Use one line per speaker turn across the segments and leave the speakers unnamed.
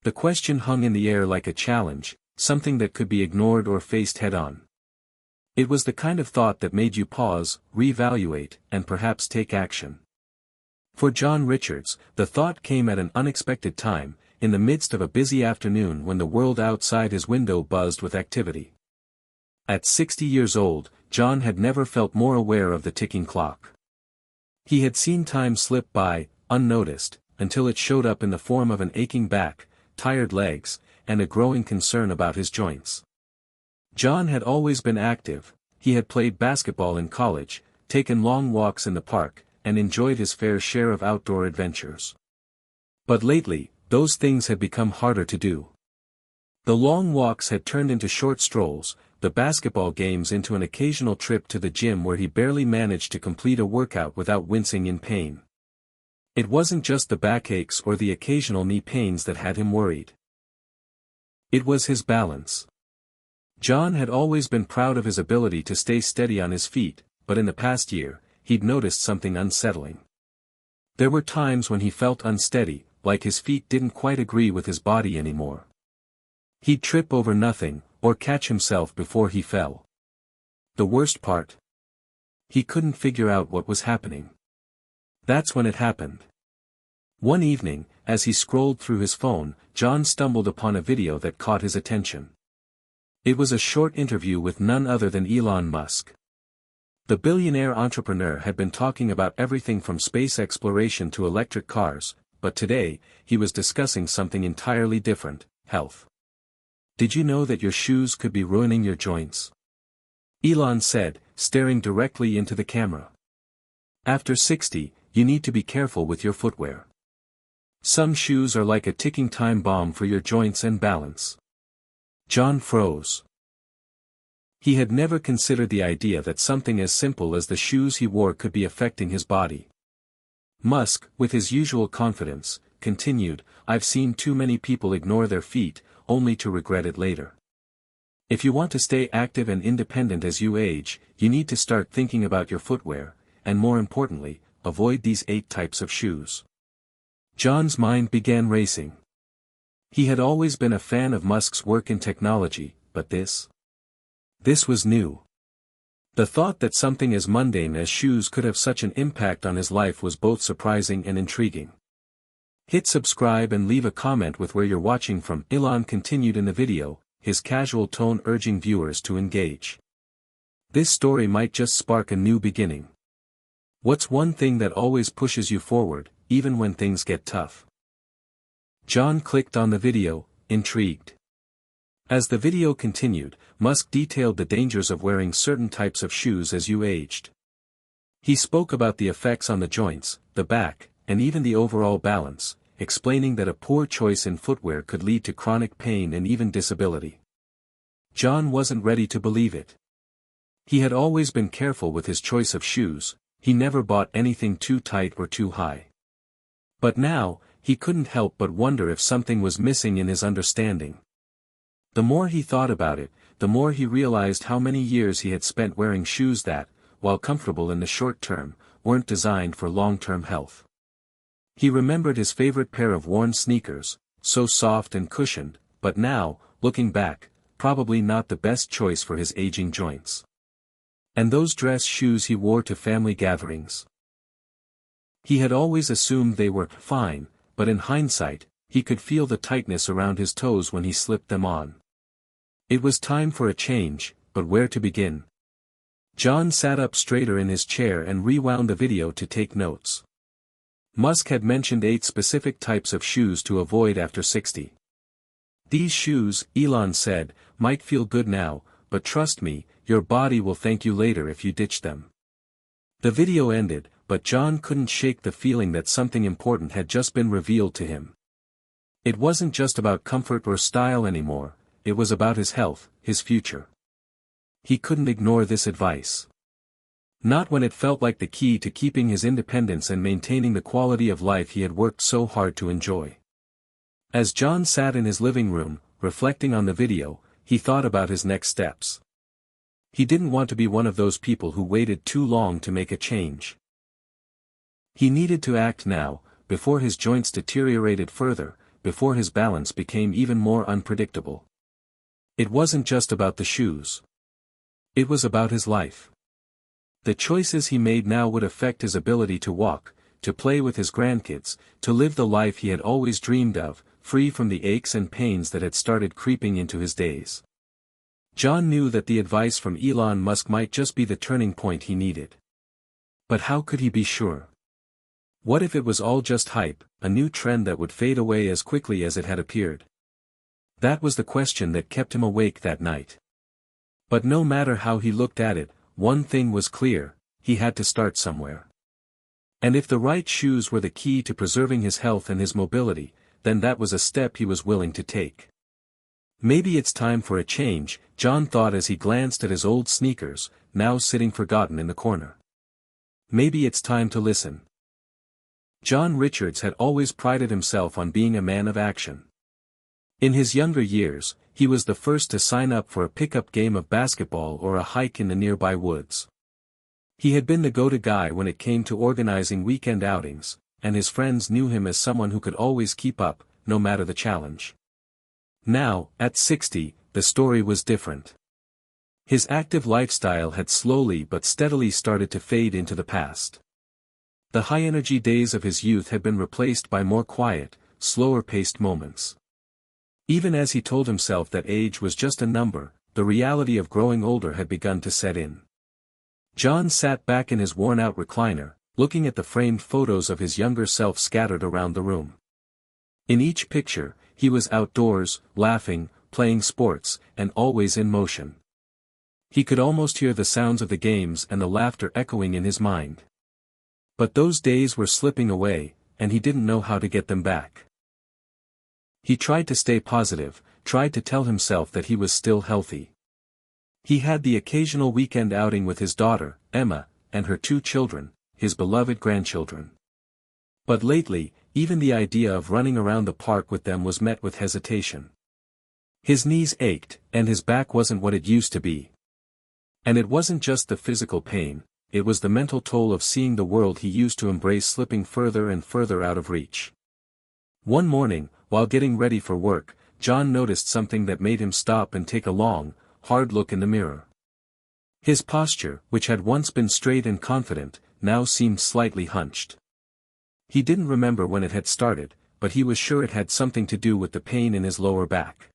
The question hung in the air like a challenge, something that could be ignored or faced head-on. It was the kind of thought that made you pause, reevaluate, and perhaps take action. For John Richards, the thought came at an unexpected time, in the midst of a busy afternoon when the world outside his window buzzed with activity. At 60 years old, John had never felt more aware of the ticking clock. He had seen time slip by, unnoticed, until it showed up in the form of an aching back, tired legs, and a growing concern about his joints. John had always been active. He had played basketball in college, taken long walks in the park, and enjoyed his fair share of outdoor adventures. But lately, those things had become harder to do. The long walks had turned into short strolls, the basketball games into an occasional trip to the gym where he barely managed to complete a workout without wincing in pain. It wasn't just the backaches or the occasional knee pains that had him worried. It was his balance. John had always been proud of his ability to stay steady on his feet, but in the past year, he'd noticed something unsettling. There were times when he felt unsteady, like his feet didn't quite agree with his body anymore. He'd trip over nothing, or catch himself before he fell. The worst part? He couldn't figure out what was happening. That's when it happened. One evening, as he scrolled through his phone, John stumbled upon a video that caught his attention. It was a short interview with none other than Elon Musk. The billionaire entrepreneur had been talking about everything from space exploration to electric cars, but today, he was discussing something entirely different: health. Did you know that your shoes could be ruining your joints? Elon said, staring directly into the camera. After 60, you need to be careful with your footwear. Some shoes are like a ticking time bomb for your joints and balance. John froze. He had never considered the idea that something as simple as the shoes he wore could be affecting his body. Musk, with his usual confidence, continued, "I've seen too many people ignore their feet, only to regret it later. If you want to stay active and independent as you age, you need to start thinking about your footwear, and more importantly, avoid these 8 types of shoes." John's mind began racing. He had always been a fan of Musk's work in technology, but this was new. The thought that something as mundane as shoes could have such an impact on his life was both surprising and intriguing. Hit subscribe and leave a comment with where you're watching from. Elon continued in the video, his casual tone urging viewers to engage. This story might just spark a new beginning. What's one thing that always pushes you forward, even when things get tough? John clicked on the video, intrigued. As the video continued, Musk detailed the dangers of wearing certain types of shoes as you aged. He spoke about the effects on the joints, the back, and even the overall balance, explaining that a poor choice in footwear could lead to chronic pain and even disability. John wasn't ready to believe it. He had always been careful with his choice of shoes, he never bought anything too tight or too high. But now, he couldn't help but wonder if something was missing in his understanding. The more he thought about it, the more he realized how many years he had spent wearing shoes that, while comfortable in the short term, weren't designed for long-term health. He remembered his favorite pair of worn sneakers, so soft and cushioned, but now, looking back, probably not the best choice for his aging joints. And those dress shoes he wore to family gatherings. He had always assumed they were fine, but in hindsight, he could feel the tightness around his toes when he slipped them on. It was time for a change, but where to begin? John sat up straighter in his chair and rewound the video to take notes. Musk had mentioned 8 specific types of shoes to avoid after 60. These shoes, Elon said, might feel good now, but trust me, your body will thank you later if you ditch them. The video ended, but John couldn't shake the feeling that something important had just been revealed to him. It wasn't just about comfort or style anymore, it was about his health, his future. He couldn't ignore this advice. Not when it felt like the key to keeping his independence and maintaining the quality of life he had worked so hard to enjoy. As John sat in his living room, reflecting on the video, he thought about his next steps. He didn't want to be one of those people who waited too long to make a change. He needed to act now, before his joints deteriorated further, before his balance became even more unpredictable. It wasn't just about the shoes. It was about his life. The choices he made now would affect his ability to walk, to play with his grandkids, to live the life he had always dreamed of, free from the aches and pains that had started creeping into his days. John knew that the advice from Elon Musk might just be the turning point he needed. But how could he be sure? What if it was all just hype, a new trend that would fade away as quickly as it had appeared? That was the question that kept him awake that night. But no matter how he looked at it, one thing was clear: he had to start somewhere. And if the right shoes were the key to preserving his health and his mobility, then that was a step he was willing to take. Maybe it's time for a change, John thought as he glanced at his old sneakers, now sitting forgotten in the corner. Maybe it's time to listen. John Richards had always prided himself on being a man of action. In his younger years, he was the first to sign up for a pickup game of basketball or a hike in the nearby woods. He had been the go-to guy when it came to organizing weekend outings, and his friends knew him as someone who could always keep up, no matter the challenge. Now, at 60, the story was different. His active lifestyle had slowly but steadily started to fade into the past. The high-energy days of his youth had been replaced by more quiet, slower-paced moments. Even as he told himself that age was just a number, the reality of growing older had begun to set in. John sat back in his worn-out recliner, looking at the framed photos of his younger self scattered around the room. In each picture, he was outdoors, laughing, playing sports, and always in motion. He could almost hear the sounds of the games and the laughter echoing in his mind. But those days were slipping away, and he didn't know how to get them back. He tried to stay positive, tried to tell himself that he was still healthy. He had the occasional weekend outing with his daughter, Emma, and her 2 children, his beloved grandchildren. But lately, even the idea of running around the park with them was met with hesitation. His knees ached, and his back wasn't what it used to be. And it wasn't just the physical pain, it was the mental toll of seeing the world he used to embrace slipping further and further out of reach. One morning, while getting ready for work, John noticed something that made him stop and take a long, hard look in the mirror. His posture, which had once been straight and confident, now seemed slightly hunched. He didn't remember when it had started, but he was sure it had something to do with the pain in his lower back.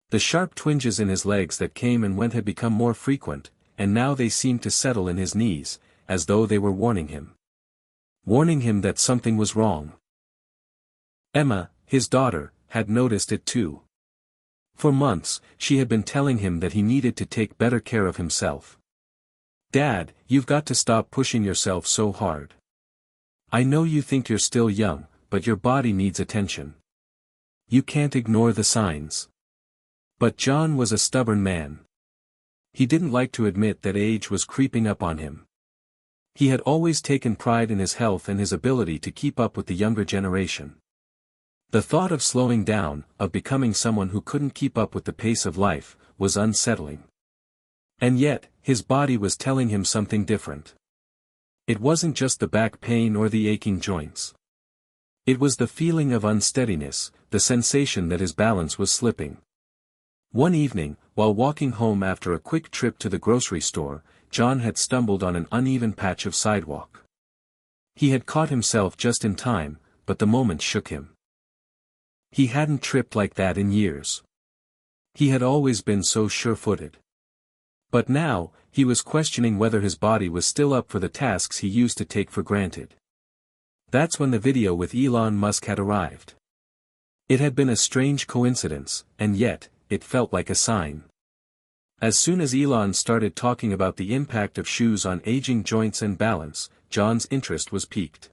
The sharp twinges in his legs that came and went had become more frequent, and now they seemed to settle in his knees, as though they were warning him. Warning him that something was wrong. Emma, his daughter, had noticed it too. For months, she had been telling him that he needed to take better care of himself. "Dad, you've got to stop pushing yourself so hard. I know you think you're still young, but your body needs attention. You can't ignore the signs." But John was a stubborn man. He didn't like to admit that age was creeping up on him. He had always taken pride in his health and his ability to keep up with the younger generation. The thought of slowing down, of becoming someone who couldn't keep up with the pace of life, was unsettling. And yet, his body was telling him something different. It wasn't just the back pain or the aching joints. It was the feeling of unsteadiness, the sensation that his balance was slipping. One evening, while walking home after a quick trip to the grocery store, John had stumbled on an uneven patch of sidewalk. He had caught himself just in time, but the moment shook him. He hadn't tripped like that in years. He had always been so sure-footed. But now, he was questioning whether his body was still up for the tasks he used to take for granted. That's when the video with Elon Musk had arrived. It had been a strange coincidence, and yet, it felt like a sign. As soon as Elon started talking about the impact of shoes on aging joints and balance, John's interest was piqued.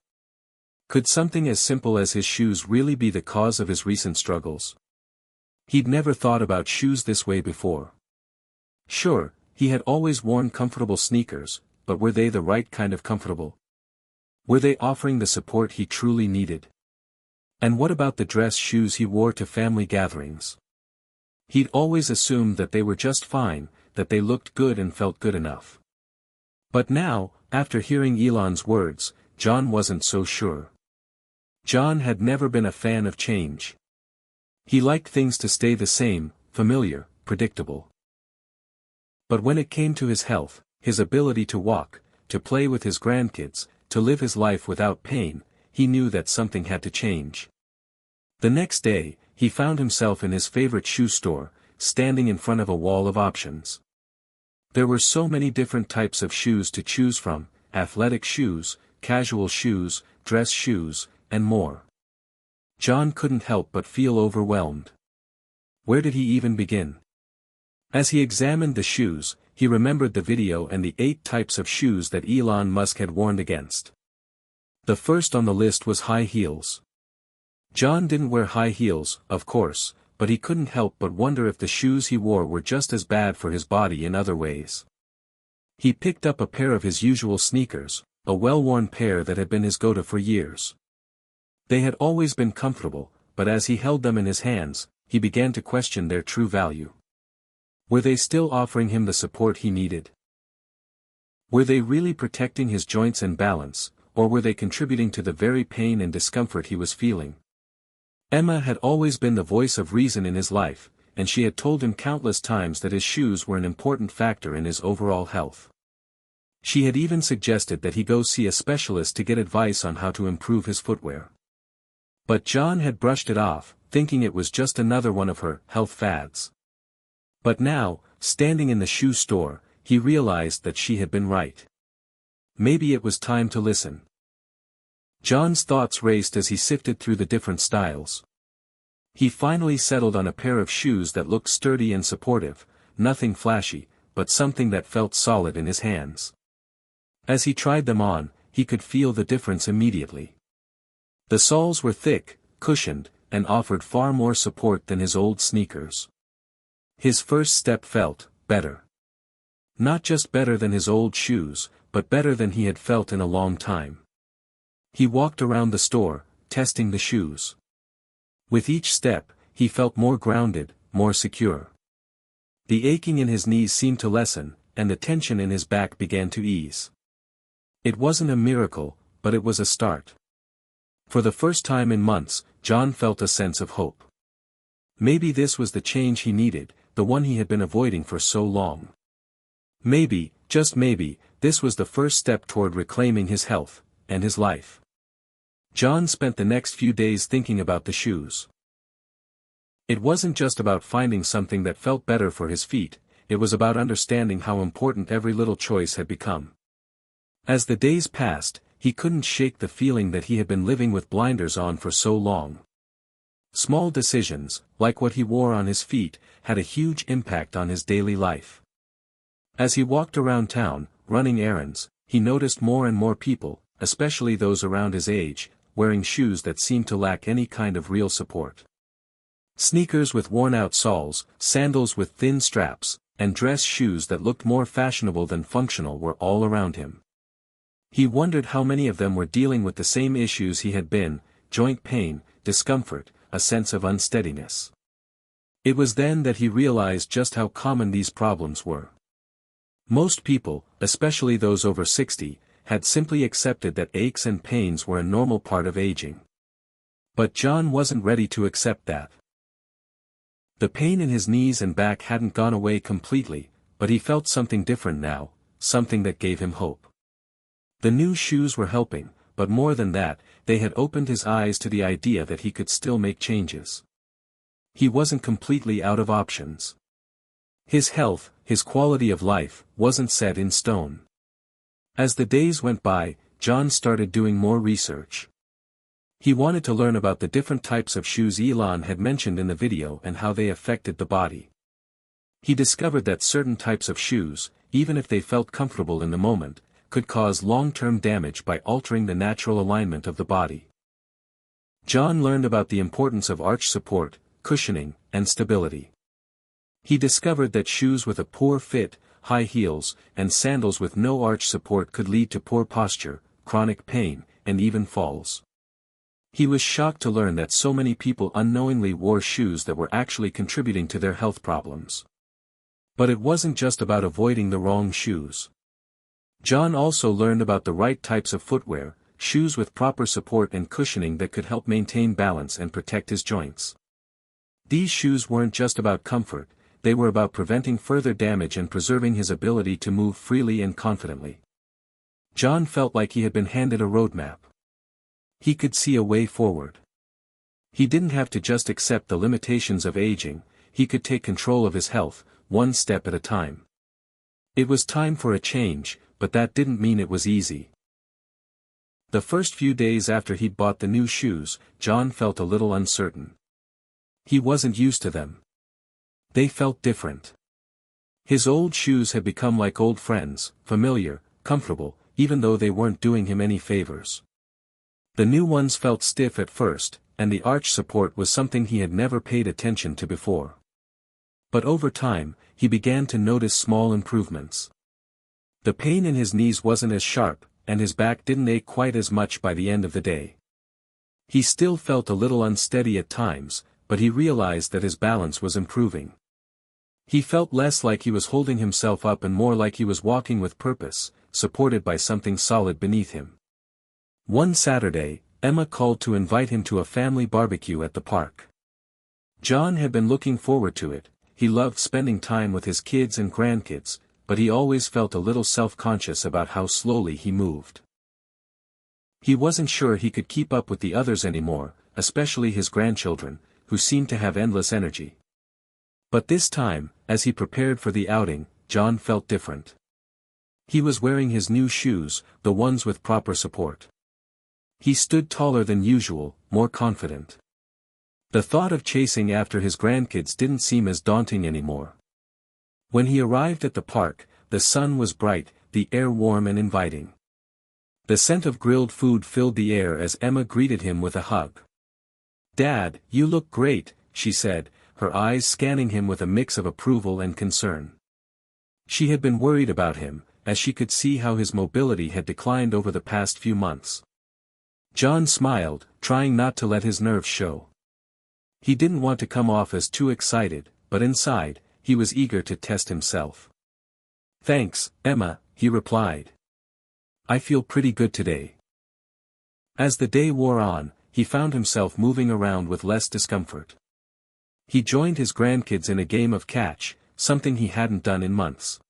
Could something as simple as his shoes really be the cause of his recent struggles? He'd never thought about shoes this way before. Sure, he had always worn comfortable sneakers, but were they the right kind of comfortable? Were they offering the support he truly needed? And what about the dress shoes he wore to family gatherings? He'd always assumed that they were just fine, that they looked good and felt good enough. But now, after hearing Elon's words, John wasn't so sure. John had never been a fan of change. He liked things to stay the same, familiar, predictable. But when it came to his health, his ability to walk, to play with his grandkids, to live his life without pain, he knew that something had to change. The next day, he found himself in his favorite shoe store, standing in front of a wall of options. There were so many different types of shoes to choose from: athletic shoes, casual shoes, dress shoes, and more. John couldn't help but feel overwhelmed. Where did he even begin? As he examined the shoes, he remembered the video and the 8 types of shoes that Elon Musk had warned against. The first on the list was high heels. John didn't wear high heels, of course, but he couldn't help but wonder if the shoes he wore were just as bad for his body in other ways. He picked up a pair of his usual sneakers, a well-worn pair that had been his go-to for years. They had always been comfortable, but as he held them in his hands, he began to question their true value. Were they still offering him the support he needed? Were they really protecting his joints and balance, or were they contributing to the very pain and discomfort he was feeling? Emma had always been the voice of reason in his life, and she had told him countless times that his shoes were an important factor in his overall health. She had even suggested that he go see a specialist to get advice on how to improve his footwear. But John had brushed it off, thinking it was just another one of her health fads. But now, standing in the shoe store, he realized that she had been right. Maybe it was time to listen. John's thoughts raced as he sifted through the different styles. He finally settled on a pair of shoes that looked sturdy and supportive, nothing flashy, but something that felt solid in his hands. As he tried them on, he could feel the difference immediately. The soles were thick, cushioned, and offered far more support than his old sneakers. His first step felt better. Not just better than his old shoes, but better than he had felt in a long time. He walked around the store, testing the shoes. With each step, he felt more grounded, more secure. The aching in his knees seemed to lessen, and the tension in his back began to ease. It wasn't a miracle, but it was a start. For the first time in months, John felt a sense of hope. Maybe this was the change he needed, the one he had been avoiding for so long. Maybe, just maybe, this was the first step toward reclaiming his health, and his life. John spent the next few days thinking about the shoes. It wasn't just about finding something that felt better for his feet, it was about understanding how important every little choice had become. As the days passed, he couldn't shake the feeling that he had been living with blinders on for so long. Small decisions, like what he wore on his feet, had a huge impact on his daily life. As he walked around town, running errands, he noticed more and more people, especially those around his age, wearing shoes that seemed to lack any kind of real support. Sneakers with worn-out soles, sandals with thin straps, and dress shoes that looked more fashionable than functional were all around him. He wondered how many of them were dealing with the same issues he had been: joint pain, discomfort, a sense of unsteadiness. It was then that he realized just how common these problems were. Most people, especially those over 60, had simply accepted that aches and pains were a normal part of aging. But John wasn't ready to accept that. The pain in his knees and back hadn't gone away completely, but he felt something different now, something that gave him hope. The new shoes were helping, but more than that, they had opened his eyes to the idea that he could still make changes. He wasn't completely out of options. His health, his quality of life, wasn't set in stone. As the days went by, John started doing more research. He wanted to learn about the different types of shoes Elon had mentioned in the video and how they affected the body. He discovered that certain types of shoes, even if they felt comfortable in the moment, could cause long-term damage by altering the natural alignment of the body. John learned about the importance of arch support, cushioning, and stability. He discovered that shoes with a poor fit, high heels, and sandals with no arch support could lead to poor posture, chronic pain, and even falls. He was shocked to learn that so many people unknowingly wore shoes that were actually contributing to their health problems. But it wasn't just about avoiding the wrong shoes. John also learned about the right types of footwear, shoes with proper support and cushioning that could help maintain balance and protect his joints. These shoes weren't just about comfort, they were about preventing further damage and preserving his ability to move freely and confidently. John felt like he had been handed a roadmap. He could see a way forward. He didn't have to just accept the limitations of aging, he could take control of his health, one step at a time. It was time for a change, but that didn't mean it was easy. The first few days after he'd bought the new shoes, John felt a little uncertain. He wasn't used to them. They felt different. His old shoes had become like old friends, familiar, comfortable, even though they weren't doing him any favors. The new ones felt stiff at first, and the arch support was something he had never paid attention to before. But over time, he began to notice small improvements. The pain in his knees wasn't as sharp, and his back didn't ache quite as much by the end of the day. He still felt a little unsteady at times, but he realized that his balance was improving. He felt less like he was holding himself up and more like he was walking with purpose, supported by something solid beneath him. One Saturday, Emma called to invite him to a family barbecue at the park. John had been looking forward to it. He loved spending time with his kids and grandkids, but he always felt a little self-conscious about how slowly he moved. He wasn't sure he could keep up with the others anymore, especially his grandchildren, who seemed to have endless energy. But this time, as he prepared for the outing, John felt different. He was wearing his new shoes, the ones with proper support. He stood taller than usual, more confident. The thought of chasing after his grandkids didn't seem as daunting anymore. When he arrived at the park, the sun was bright, the air warm and inviting. The scent of grilled food filled the air as Emma greeted him with a hug. "Dad, you look great," she said, her eyes scanning him with a mix of approval and concern. She had been worried about him, as she could see how his mobility had declined over the past few months. John smiled, trying not to let his nerves show. He didn't want to come off as too excited, but inside, he was eager to test himself. "Thanks, Emma," he replied. "I feel pretty good today." As the day wore on, he found himself moving around with less discomfort. He joined his grandkids in a game of catch, something he hadn't done in months.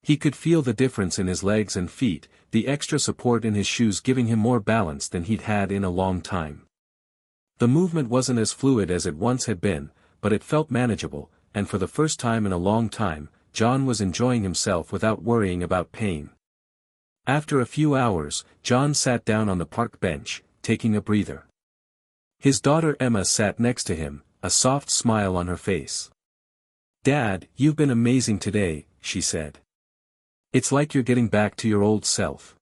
He could feel the difference in his legs and feet, the extra support in his shoes giving him more balance than he'd had in a long time. The movement wasn't as fluid as it once had been, but it felt manageable, and for the first time in a long time, John was enjoying himself without worrying about pain. After a few hours, John sat down on the park bench, taking a breather. His daughter Emma sat next to him, a soft smile on her face. "Dad, you've been amazing today," she said. "It's like you're getting back to your old self."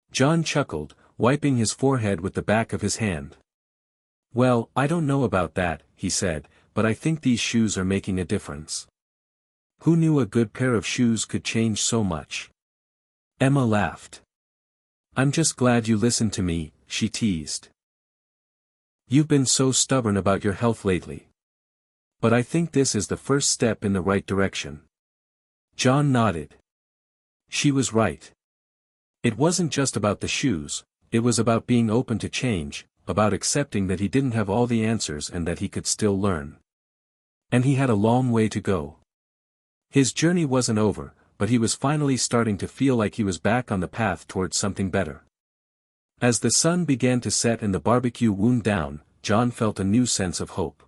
John chuckled, wiping his forehead with the back of his hand. "Well, I don't know about that," he said, "but I think these shoes are making a difference." Who knew a good pair of shoes could change so much? Emma laughed. "I'm just glad you listened to me," she teased. "You've been so stubborn about your health lately. But I think this is the first step in the right direction." John nodded. She was right. It wasn't just about the shoes, it was about being open to change, about accepting that he didn't have all the answers and that he could still learn. And he had a long way to go. His journey wasn't over, but he was finally starting to feel like he was back on the path towards something better. As the sun began to set and the barbecue wound down, John felt a new sense of hope.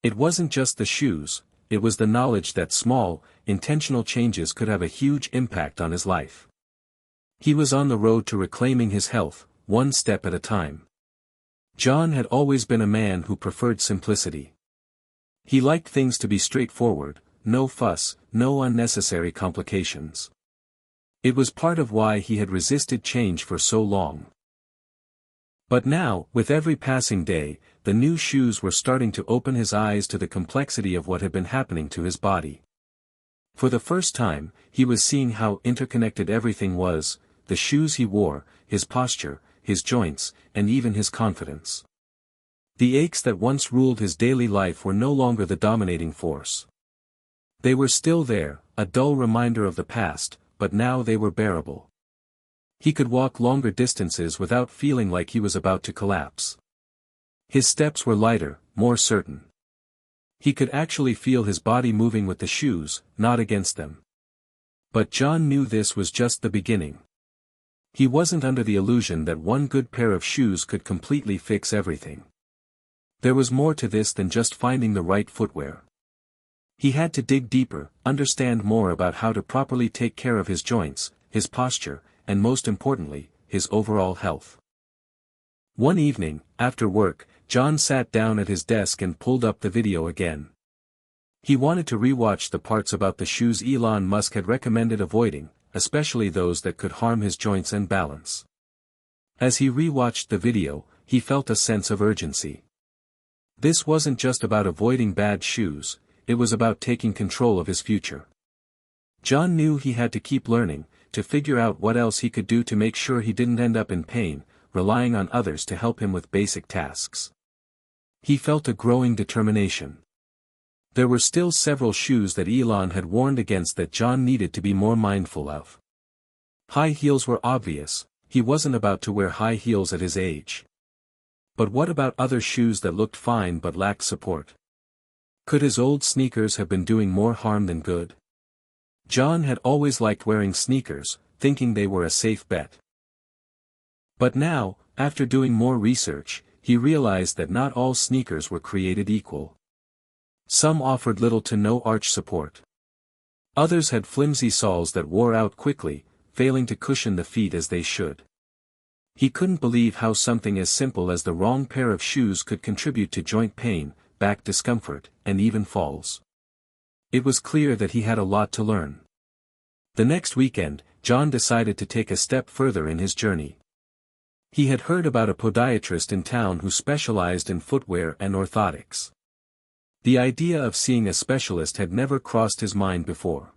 It wasn't just the shoes, it was the knowledge that small, intentional changes could have a huge impact on his life. He was on the road to reclaiming his health, one step at a time. John had always been a man who preferred simplicity. He liked things to be straightforward, no fuss, no unnecessary complications. It was part of why he had resisted change for so long. But now, with every passing day, the new shoes were starting to open his eyes to the complexity of what had been happening to his body. For the first time, he was seeing how interconnected everything was, the shoes he wore, his posture, his joints, and even his confidence. The aches that once ruled his daily life were no longer the dominating force. They were still there, a dull reminder of the past, but now they were bearable. He could walk longer distances without feeling like he was about to collapse. His steps were lighter, more certain. He could actually feel his body moving with the shoes, not against them. But John knew this was just the beginning. He wasn't under the illusion that one good pair of shoes could completely fix everything. There was more to this than just finding the right footwear. He had to dig deeper, understand more about how to properly take care of his joints, his posture, and most importantly, his overall health. One evening, after work, John sat down at his desk and pulled up the video again. He wanted to rewatch the parts about the shoes Elon Musk had recommended avoiding, especially those that could harm his joints and balance. As he rewatched the video, he felt a sense of urgency. This wasn't just about avoiding bad shoes, it was about taking control of his future. John knew he had to keep learning, to figure out what else he could do to make sure he didn't end up in pain, relying on others to help him with basic tasks. He felt a growing determination. There were still several shoes that Elon had warned against that John needed to be more mindful of. High heels were obvious, he wasn't about to wear high heels at his age. But what about other shoes that looked fine but lacked support? Could his old sneakers have been doing more harm than good? John had always liked wearing sneakers, thinking they were a safe bet. But now, after doing more research, he realized that not all sneakers were created equal. Some offered little to no arch support. Others had flimsy soles that wore out quickly, failing to cushion the feet as they should. He couldn't believe how something as simple as the wrong pair of shoes could contribute to joint pain, back discomfort, and even falls. It was clear that he had a lot to learn. The next weekend, John decided to take a step further in his journey. He had heard about a podiatrist in town who specialized in footwear and orthotics. The idea of seeing a specialist had never crossed his mind before.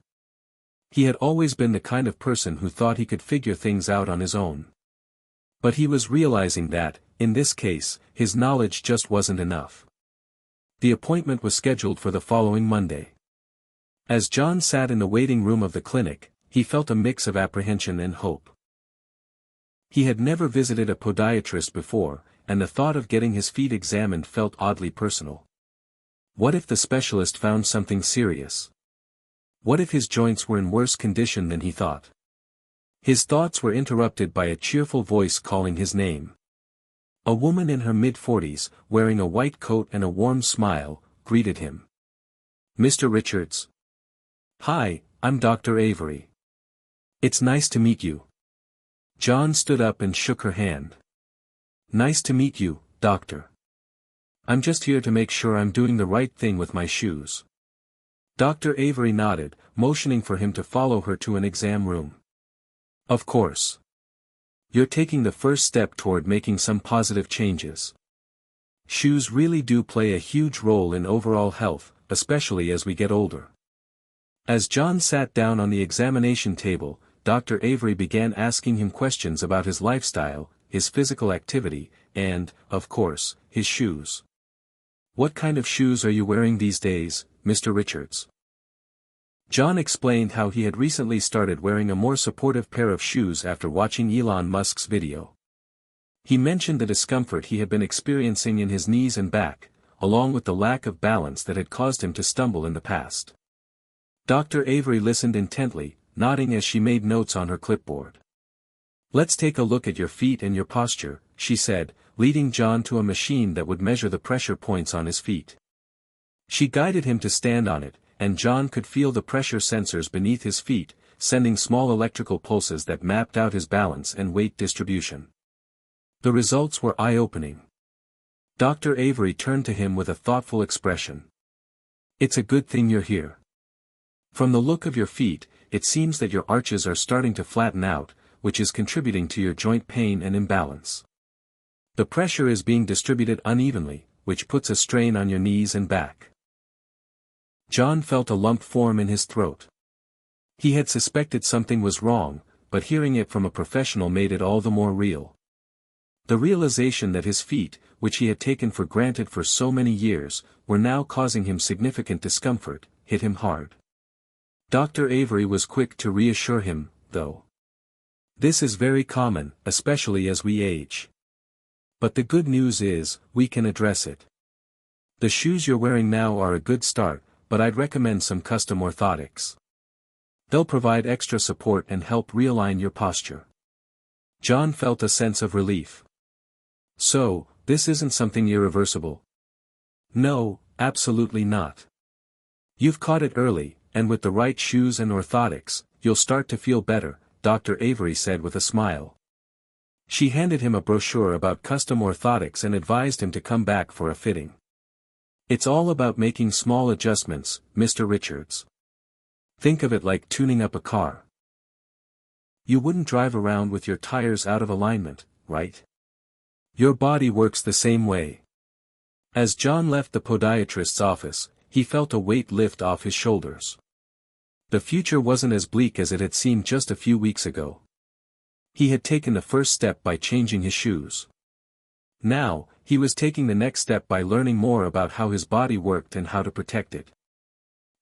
He had always been the kind of person who thought he could figure things out on his own. But he was realizing that, in this case, his knowledge just wasn't enough. The appointment was scheduled for the following Monday. As John sat in the waiting room of the clinic, he felt a mix of apprehension and hope. He had never visited a podiatrist before, and the thought of getting his feet examined felt oddly personal. What if the specialist found something serious? What if his joints were in worse condition than he thought? His thoughts were interrupted by a cheerful voice calling his name. A woman in her mid-40s, wearing a white coat and a warm smile, greeted him. "Mr. Richards." "Hi, I'm Dr. Avery. It's nice to meet you." John stood up and shook her hand. "Nice to meet you, doctor. I'm just here to make sure I'm doing the right thing with my shoes." Dr. Avery nodded, motioning for him to follow her to an exam room. "Of course. You're taking the first step toward making some positive changes. Shoes really do play a huge role in overall health, especially as we get older." As John sat down on the examination table, Dr. Avery began asking him questions about his lifestyle, his physical activity, and, of course, his shoes. "What kind of shoes are you wearing these days, Mr. Richards?" John explained how he had recently started wearing a more supportive pair of shoes after watching Elon Musk's video. He mentioned the discomfort he had been experiencing in his knees and back, along with the lack of balance that had caused him to stumble in the past. Dr. Avery listened intently, nodding as she made notes on her clipboard. "Let's take a look at your feet and your posture," she said, leading John to a machine that would measure the pressure points on his feet. She guided him to stand on it, and John could feel the pressure sensors beneath his feet, sending small electrical pulses that mapped out his balance and weight distribution. The results were eye-opening. Dr. Avery turned to him with a thoughtful expression. "It's a good thing you're here. From the look of your feet, it seems that your arches are starting to flatten out, which is contributing to your joint pain and imbalance. The pressure is being distributed unevenly, which puts a strain on your knees and back." John felt a lump form in his throat. He had suspected something was wrong, but hearing it from a professional made it all the more real. The realization that his feet, which he had taken for granted for so many years, were now causing him significant discomfort, hit him hard. Dr. Avery was quick to reassure him, though. "This is very common, especially as we age. But the good news is, we can address it. The shoes you're wearing now are a good start, but I'd recommend some custom orthotics. They'll provide extra support and help realign your posture. John felt a sense of relief. So, this isn't something irreversible? No, absolutely not. You've caught it early, and with the right shoes and orthotics, you'll start to feel better, Dr. Avery said with a smile. She handed him a brochure about custom orthotics and advised him to come back for a fitting. It's all about making small adjustments, Mr. Richards. Think of it like tuning up a car. You wouldn't drive around with your tires out of alignment, right? Your body works the same way. As John left the podiatrist's office, he felt a weight lift off his shoulders. The future wasn't as bleak as it had seemed just a few weeks ago. He had taken the first step by changing his shoes. Now, he was taking the next step by learning more about how his body worked and how to protect it.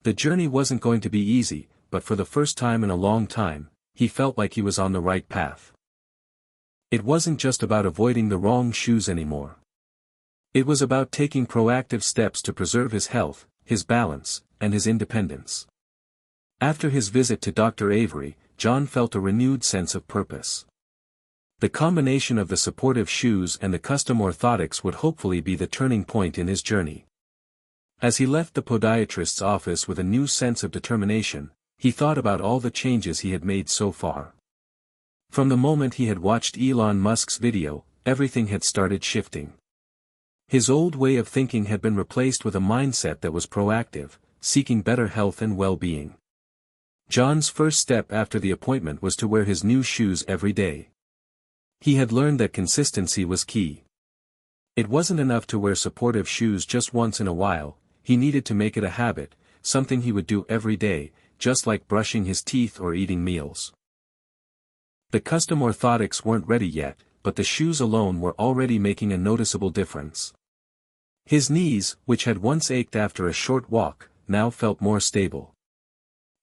The journey wasn't going to be easy, but for the first time in a long time, he felt like he was on the right path. It wasn't just about avoiding the wrong shoes anymore. It was about taking proactive steps to preserve his health, his balance, and his independence. After his visit to Dr. Avery, John felt a renewed sense of purpose. The combination of the supportive shoes and the custom orthotics would hopefully be the turning point in his journey. As he left the podiatrist's office with a new sense of determination, he thought about all the changes he had made so far. From the moment he had watched Elon Musk's video, everything had started shifting. His old way of thinking had been replaced with a mindset that was proactive, seeking better health and well-being. John's first step after the appointment was to wear his new shoes every day. He had learned that consistency was key. It wasn't enough to wear supportive shoes just once in a while, he needed to make it a habit, something he would do every day, just like brushing his teeth or eating meals. The custom orthotics weren't ready yet, but the shoes alone were already making a noticeable difference. His knees, which had once ached after a short walk, now felt more stable.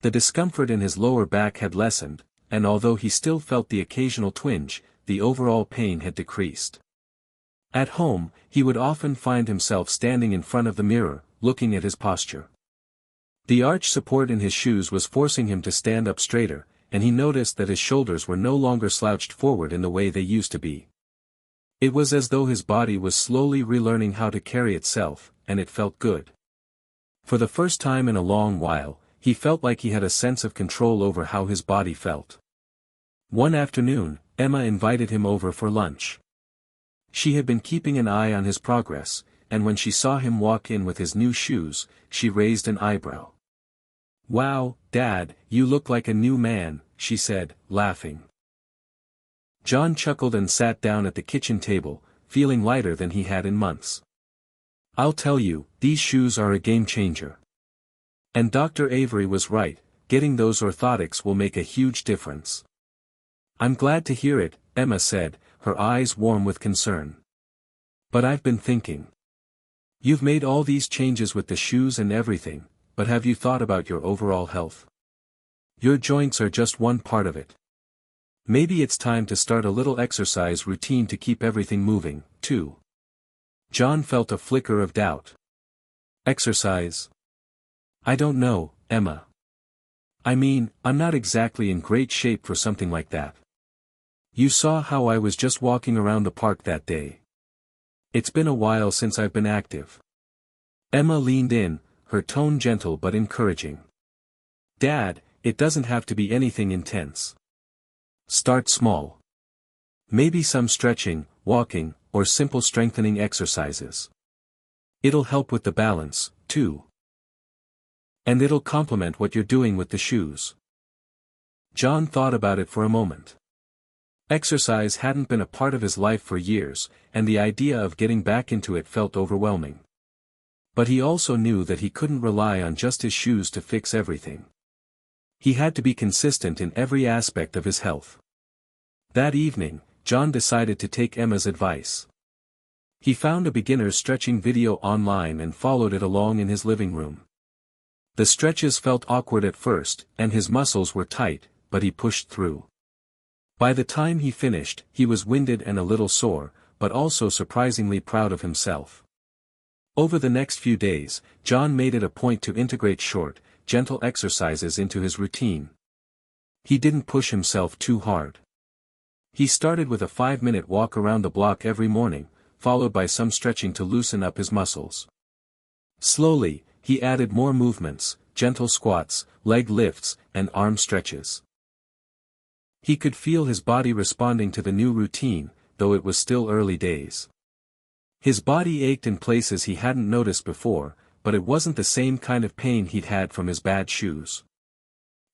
The discomfort in his lower back had lessened, and although he still felt the occasional twinge, the overall pain had decreased. At home, he would often find himself standing in front of the mirror, looking at his posture. The arch support in his shoes was forcing him to stand up straighter, and he noticed that his shoulders were no longer slouched forward in the way they used to be. It was as though his body was slowly relearning how to carry itself, and it felt good. For the first time in a long while, he felt like he had a sense of control over how his body felt. One afternoon, Emma invited him over for lunch. She had been keeping an eye on his progress, and when she saw him walk in with his new shoes, she raised an eyebrow. "Wow, Dad, you look like a new man," she said, laughing. John chuckled and sat down at the kitchen table, feeling lighter than he had in months. "I'll tell you, these shoes are a game changer. And Dr. Avery was right, getting those orthotics will make a huge difference." "I'm glad to hear it," Emma said, her eyes warm with concern. "But I've been thinking. You've made all these changes with the shoes and everything, but have you thought about your overall health? Your joints are just one part of it. Maybe it's time to start a little exercise routine to keep everything moving, too." John felt a flicker of doubt. "Exercise? I don't know, Emma. I mean, I'm not exactly in great shape for something like that. You saw how I was just walking around the park that day. It's been a while since I've been active." Emma leaned in, her tone gentle but encouraging. "Dad, it doesn't have to be anything intense. Start small. Maybe some stretching, walking, or simple strengthening exercises. It'll help with the balance, too. And it'll complement what you're doing with the shoes." John thought about it for a moment. Exercise hadn't been a part of his life for years, and the idea of getting back into it felt overwhelming. But he also knew that he couldn't rely on just his shoes to fix everything. He had to be consistent in every aspect of his health. That evening, John decided to take Emma's advice. He found a beginner's stretching video online and followed it along in his living room. The stretches felt awkward at first, and his muscles were tight, but he pushed through. By the time he finished, he was winded and a little sore, but also surprisingly proud of himself. Over the next few days, John made it a point to integrate short, gentle exercises into his routine. He didn't push himself too hard. He started with a 5-minute walk around the block every morning, followed by some stretching to loosen up his muscles. Slowly, he added more movements, gentle squats, leg lifts, and arm stretches. He could feel his body responding to the new routine, though it was still early days. His body ached in places he hadn't noticed before, but it wasn't the same kind of pain he'd had from his bad shoes.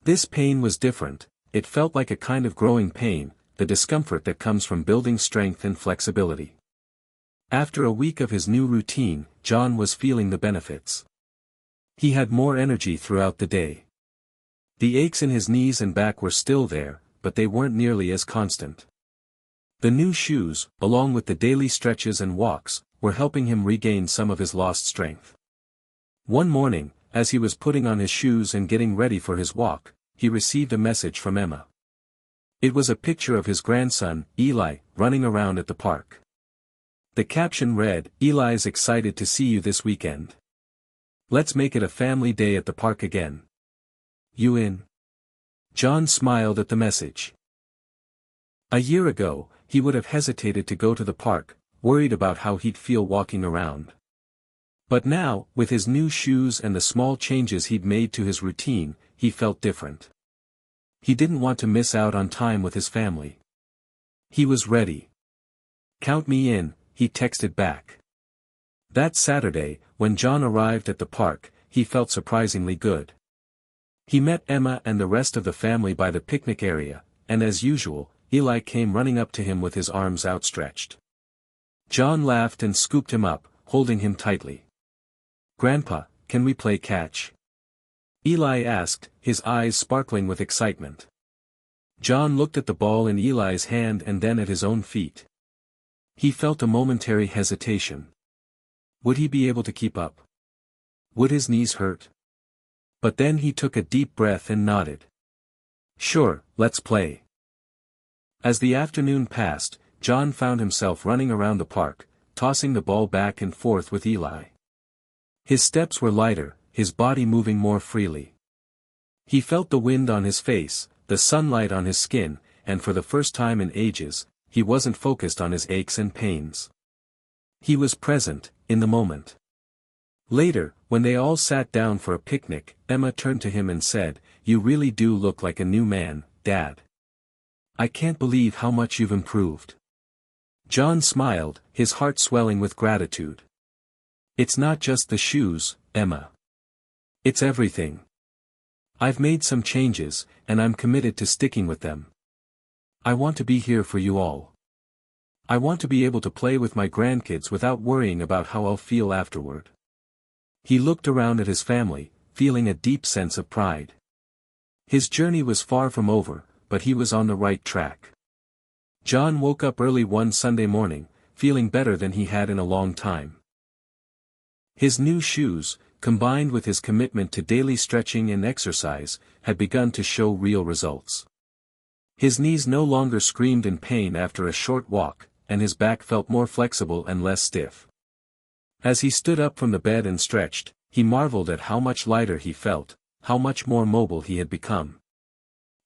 This pain was different. It felt like a kind of growing pain, the discomfort that comes from building strength and flexibility. After a week of his new routine, John was feeling the benefits. He had more energy throughout the day. The aches in his knees and back were still there, but they weren't nearly as constant. The new shoes, along with the daily stretches and walks, were helping him regain some of his lost strength. One morning, as he was putting on his shoes and getting ready for his walk, he received a message from Emma. It was a picture of his grandson, Eli, running around at the park. The caption read, "Eli's excited to see you this weekend. Let's make it a family day at the park again. You in?" John smiled at the message. A year ago, he would have hesitated to go to the park, worried about how he'd feel walking around. But now, with his new shoes and the small changes he'd made to his routine, he felt different. He didn't want to miss out on time with his family. He was ready. "Count me in," he texted back. That Saturday, when John arrived at the park, he felt surprisingly good. He met Emma and the rest of the family by the picnic area, and as usual, Eli came running up to him with his arms outstretched. John laughed and scooped him up, holding him tightly. "Grandpa, can we play catch?" Eli asked, his eyes sparkling with excitement. John looked at the ball in Eli's hand and then at his own feet. He felt a momentary hesitation. Would he be able to keep up? Would his knees hurt? But then he took a deep breath and nodded. "Sure, let's play." As the afternoon passed, John found himself running around the park, tossing the ball back and forth with Eli. His steps were lighter, his body moving more freely. He felt the wind on his face, the sunlight on his skin, and for the first time in ages, he wasn't focused on his aches and pains. He was present, in the moment. Later, when they all sat down for a picnic, Emma turned to him and said, "You really do look like a new man, Dad. I can't believe how much you've improved." John smiled, his heart swelling with gratitude. "It's not just the shoes, Emma. It's everything. I've made some changes, and I'm committed to sticking with them. I want to be here for you all. I want to be able to play with my grandkids without worrying about how I'll feel afterward." He looked around at his family, feeling a deep sense of pride. His journey was far from over, but he was on the right track. John woke up early one Sunday morning, feeling better than he had in a long time. His new shoes, combined with his commitment to daily stretching and exercise, had begun to show real results. His knees no longer screamed in pain after a short walk, and his back felt more flexible and less stiff. As he stood up from the bed and stretched, he marveled at how much lighter he felt, how much more mobile he had become.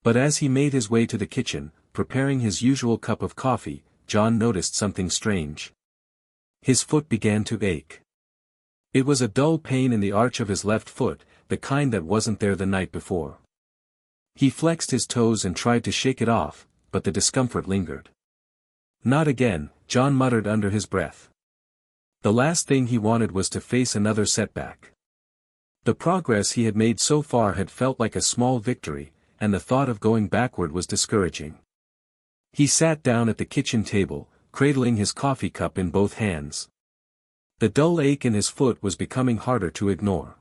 But as he made his way to the kitchen, preparing his usual cup of coffee, John noticed something strange. His foot began to ache. It was a dull pain in the arch of his left foot, the kind that wasn't there the night before. He flexed his toes and tried to shake it off, but the discomfort lingered. "Not again," John muttered under his breath. The last thing he wanted was to face another setback. The progress he had made so far had felt like a small victory, and the thought of going backward was discouraging. He sat down at the kitchen table, cradling his coffee cup in both hands. The dull ache in his foot was becoming harder to ignore.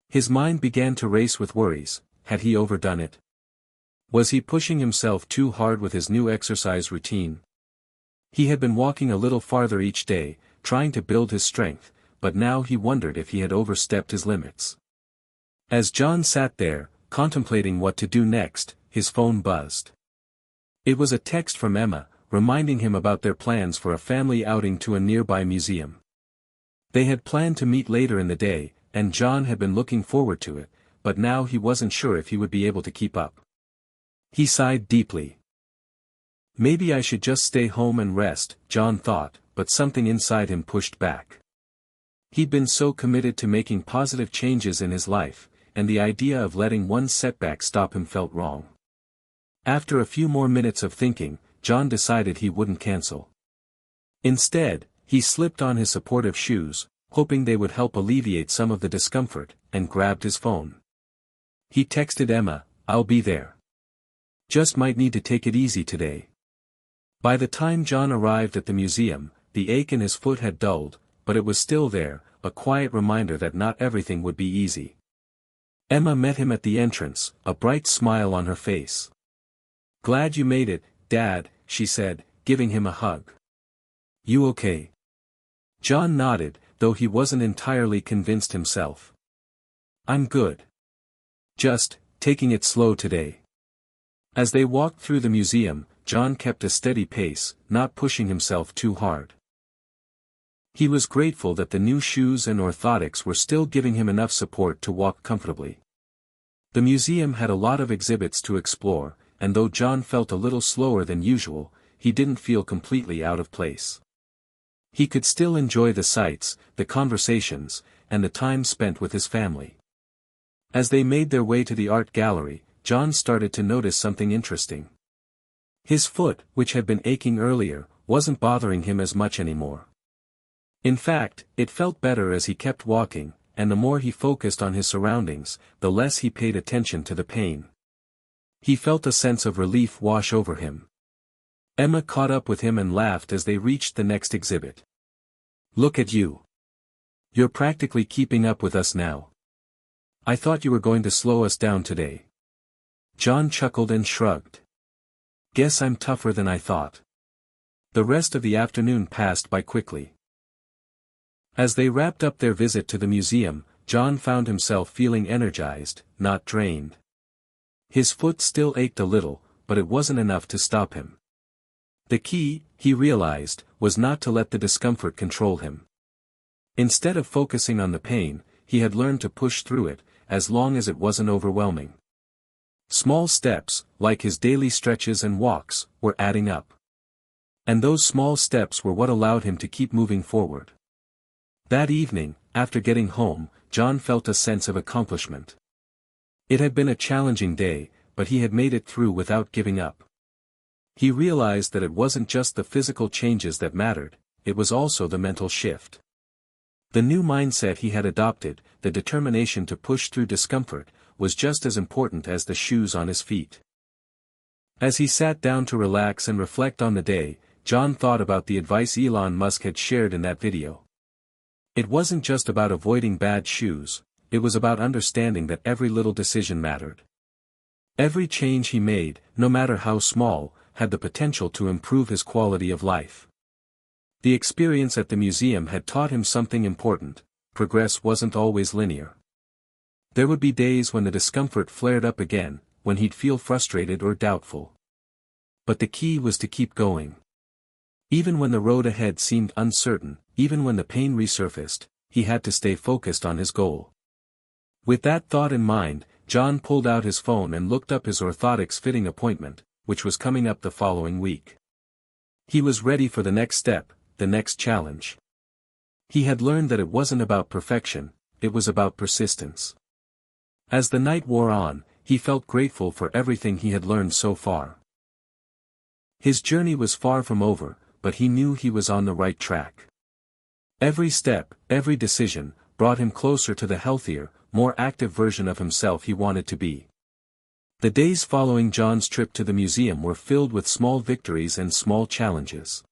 His mind began to race with worries. Had he overdone it? Was he pushing himself too hard with his new exercise routine? He had been walking a little farther each day, trying to build his strength, but now he wondered if he had overstepped his limits. As John sat there, contemplating what to do next, his phone buzzed. It was a text from Emma, reminding him about their plans for a family outing to a nearby museum. They had planned to meet later in the day, and John had been looking forward to it, but now he wasn't sure if he would be able to keep up. He sighed deeply. Maybe I should just stay home and rest, John thought, but something inside him pushed back. He'd been so committed to making positive changes in his life, and the idea of letting one setback stop him felt wrong. After a few more minutes of thinking, John decided he wouldn't cancel. Instead, he slipped on his supportive shoes, hoping they would help alleviate some of the discomfort, and grabbed his phone. He texted Emma, "I'll be there. Just might need to take it easy today." By the time John arrived at the museum, the ache in his foot had dulled, but it was still there, a quiet reminder that not everything would be easy. Emma met him at the entrance, a bright smile on her face. "Glad you made it, Dad," she said, giving him a hug. "You okay?" John nodded, though he wasn't entirely convinced himself. "I'm good. Just, taking it slow today." As they walked through the museum, John kept a steady pace, not pushing himself too hard. He was grateful that the new shoes and orthotics were still giving him enough support to walk comfortably. The museum had a lot of exhibits to explore, and though John felt a little slower than usual, he didn't feel completely out of place. He could still enjoy the sights, the conversations, and the time spent with his family. As they made their way to the art gallery, John started to notice something interesting. His foot, which had been aching earlier, wasn't bothering him as much anymore. In fact, it felt better as he kept walking, and the more he focused on his surroundings, the less he paid attention to the pain. He felt a sense of relief wash over him. Emma caught up with him and laughed as they reached the next exhibit. "Look at you. You're practically keeping up with us now. I thought you were going to slow us down today." John chuckled and shrugged. "Guess I'm tougher than I thought." The rest of the afternoon passed by quickly. As they wrapped up their visit to the museum, John found himself feeling energized, not drained. His foot still ached a little, but it wasn't enough to stop him. The key, he realized, was not to let the discomfort control him. Instead of focusing on the pain, he had learned to push through it, as long as it wasn't overwhelming. Small steps, like his daily stretches and walks, were adding up. And those small steps were what allowed him to keep moving forward. That evening, after getting home, John felt a sense of accomplishment. It had been a challenging day, but he had made it through without giving up. He realized that it wasn't just the physical changes that mattered, it was also the mental shift. The new mindset he had adopted, the determination to push through discomfort, was just as important as the shoes on his feet. As he sat down to relax and reflect on the day, John thought about the advice Elon Musk had shared in that video. It wasn't just about avoiding bad shoes, it was about understanding that every little decision mattered. Every change he made, no matter how small, had the potential to improve his quality of life. The experience at the museum had taught him something important: progress wasn't always linear. There would be days when the discomfort flared up again, when he'd feel frustrated or doubtful. But the key was to keep going. Even when the road ahead seemed uncertain, even when the pain resurfaced, he had to stay focused on his goal. With that thought in mind, John pulled out his phone and looked up his orthotics fitting appointment, which was coming up the following week. He was ready for the next step, the next challenge. He had learned that it wasn't about perfection, it was about persistence. As the night wore on, he felt grateful for everything he had learned so far. His journey was far from over, but he knew he was on the right track. Every step, every decision, brought him closer to the healthier, more active version of himself he wanted to be. The days following John's trip to the museum were filled with small victories and small challenges.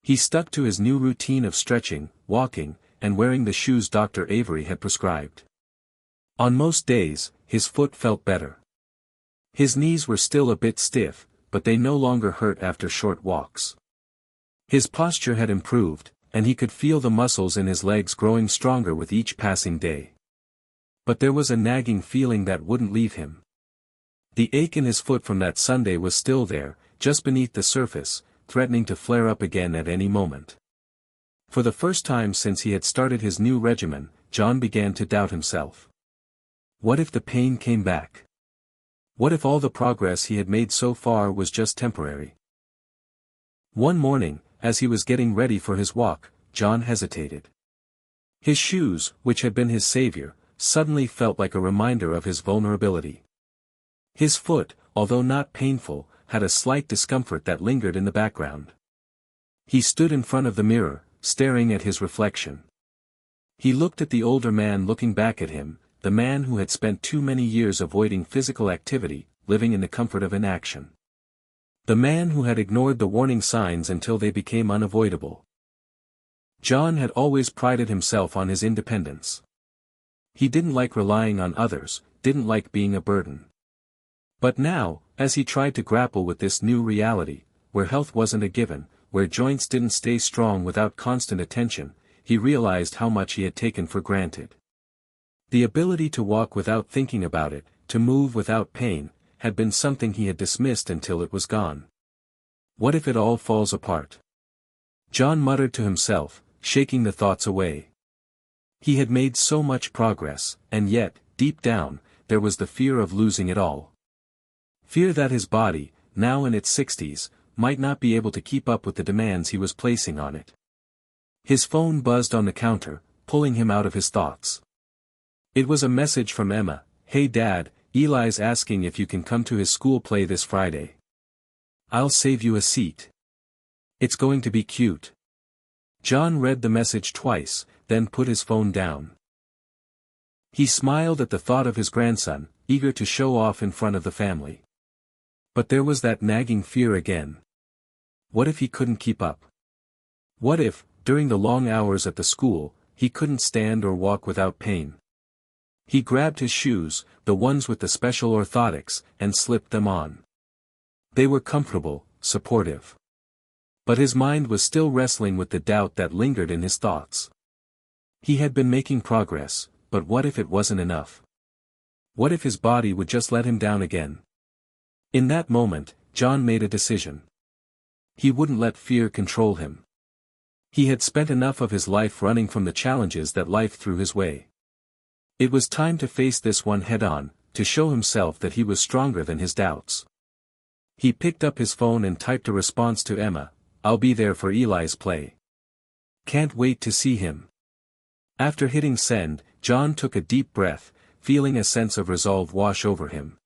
He stuck to his new routine of stretching, walking, and wearing the shoes Dr. Avery had prescribed. On most days, his foot felt better. His knees were still a bit stiff, but they no longer hurt after short walks. His posture had improved, and he could feel the muscles in his legs growing stronger with each passing day. But there was a nagging feeling that wouldn't leave him. The ache in his foot from that Sunday was still there, just beneath the surface, threatening to flare up again at any moment. For the first time since he had started his new regimen, John began to doubt himself. What if the pain came back? What if all the progress he had made so far was just temporary? One morning, as he was getting ready for his walk, John hesitated. His shoes, which had been his savior, suddenly felt like a reminder of his vulnerability. His foot, although not painful, had a slight discomfort that lingered in the background. He stood in front of the mirror, staring at his reflection. He looked at the older man looking back at him, the man who had spent too many years avoiding physical activity, living in the comfort of inaction. The man who had ignored the warning signs until they became unavoidable. John had always prided himself on his independence. He didn't like relying on others, didn't like being a burden. But now, as he tried to grapple with this new reality, where health wasn't a given, where joints didn't stay strong without constant attention, he realized how much he had taken for granted. The ability to walk without thinking about it, to move without pain, had been something he had dismissed until it was gone. What if it all falls apart? John muttered to himself, shaking the thoughts away. He had made so much progress, and yet, deep down, there was the fear of losing it all. Fear that his body, now in its 60s, might not be able to keep up with the demands he was placing on it. His phone buzzed on the counter, pulling him out of his thoughts. It was a message from Emma. "Hey Dad, Eli's asking if you can come to his school play this Friday. I'll save you a seat. It's going to be cute." John read the message twice, then put his phone down. He smiled at the thought of his grandson, eager to show off in front of the family. But there was that nagging fear again. What if he couldn't keep up? What if, during the long hours at the school, he couldn't stand or walk without pain? He grabbed his shoes, the ones with the special orthotics, and slipped them on. They were comfortable, supportive. But his mind was still wrestling with the doubt that lingered in his thoughts. He had been making progress, but what if it wasn't enough? What if his body would just let him down again? In that moment, John made a decision. He wouldn't let fear control him. He had spent enough of his life running from the challenges that life threw his way. It was time to face this one head-on, to show himself that he was stronger than his doubts. He picked up his phone and typed a response to Emma, "I'll be there for Eli's play. Can't wait to see him." After hitting send, John took a deep breath, feeling a sense of resolve wash over him.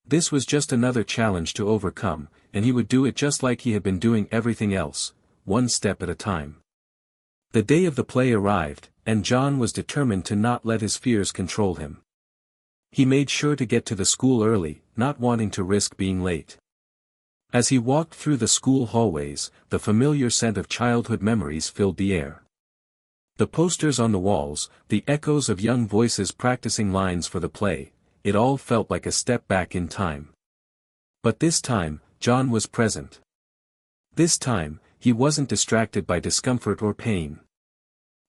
This was just another challenge to overcome, and he would do it just like he had been doing everything else, one step at a time. The day of the play arrived, and John was determined to not let his fears control him. He made sure to get to the school early, not wanting to risk being late. As he walked through the school hallways, the familiar scent of childhood memories filled the air. The posters on the walls, the echoes of young voices practicing lines for the play, it all felt like a step back in time. But this time, John was present. This time, he wasn't distracted by discomfort or pain.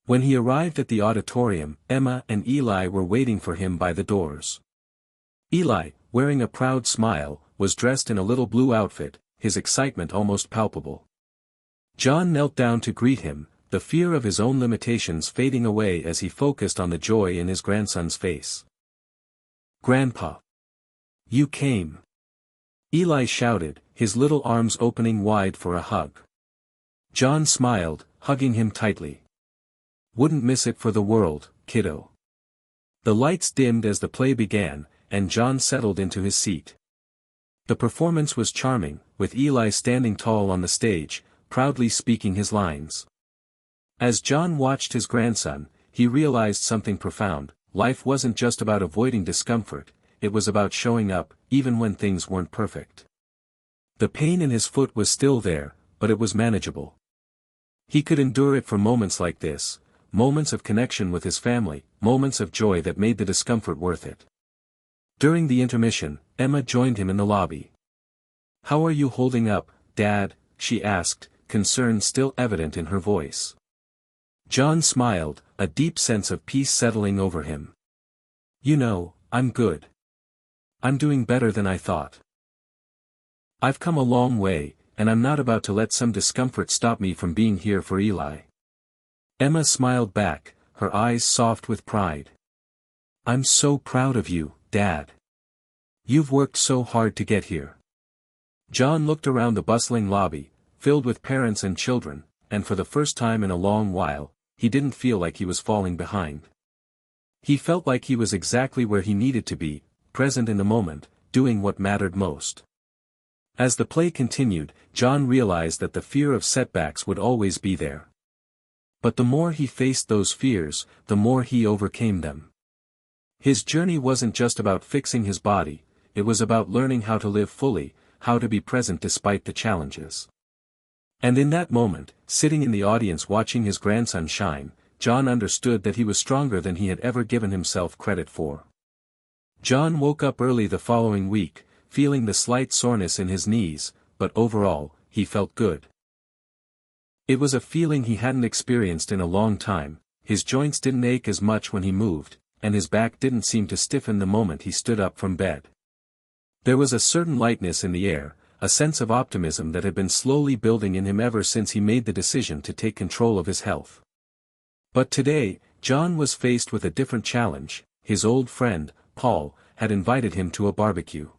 When he arrived at the auditorium, Emma and Eli were waiting for him by the doors. Eli, wearing a proud smile, was dressed in a little blue outfit, his excitement almost palpable. John knelt down to greet him, the fear of his own limitations fading away as he focused on the joy in his grandson's face. "Grandpa! You came!" Eli shouted, his little arms opening wide for a hug. John smiled, hugging him tightly. "Wouldn't miss it for the world, kiddo." The lights dimmed as the play began, and John settled into his seat. The performance was charming, with Eli standing tall on the stage, proudly speaking his lines. As John watched his grandson, he realized something profound. Life wasn't just about avoiding discomfort, it was about showing up, even when things weren't perfect. The pain in his foot was still there, but it was manageable. He could endure it for moments like this, moments of connection with his family, moments of joy that made the discomfort worth it. During the intermission, Emma joined him in the lobby. "How are you holding up, Dad?" she asked, concern still evident in her voice. John smiled, a deep sense of peace settling over him. "You know, I'm good. I'm doing better than I thought. I've come a long way, and I'm not about to let some discomfort stop me from being here for Eli. Emma smiled back, her eyes soft with pride. I'm so proud of you, Dad. You've worked so hard to get here. John looked around the bustling lobby, filled with parents and children, and for the first time in a long while, he didn't feel like he was falling behind. He felt like he was exactly where he needed to be, present in the moment, doing what mattered most. As the play continued, John realized that the fear of setbacks would always be there. But the more he faced those fears, the more he overcame them. His journey wasn't just about fixing his body, it was about learning how to live fully, how to be present despite the challenges. And in that moment, sitting in the audience watching his grandson shine, John understood that he was stronger than he had ever given himself credit for. John woke up early the following week, feeling the slight soreness in his knees, but overall, he felt good. It was a feeling he hadn't experienced in a long time. His joints didn't ache as much when he moved, and his back didn't seem to stiffen the moment he stood up from bed. There was a certain lightness in the air, a sense of optimism that had been slowly building in him ever since he made the decision to take control of his health. But today, John was faced with a different challenge. His old friend, Paul, had invited him to a barbecue.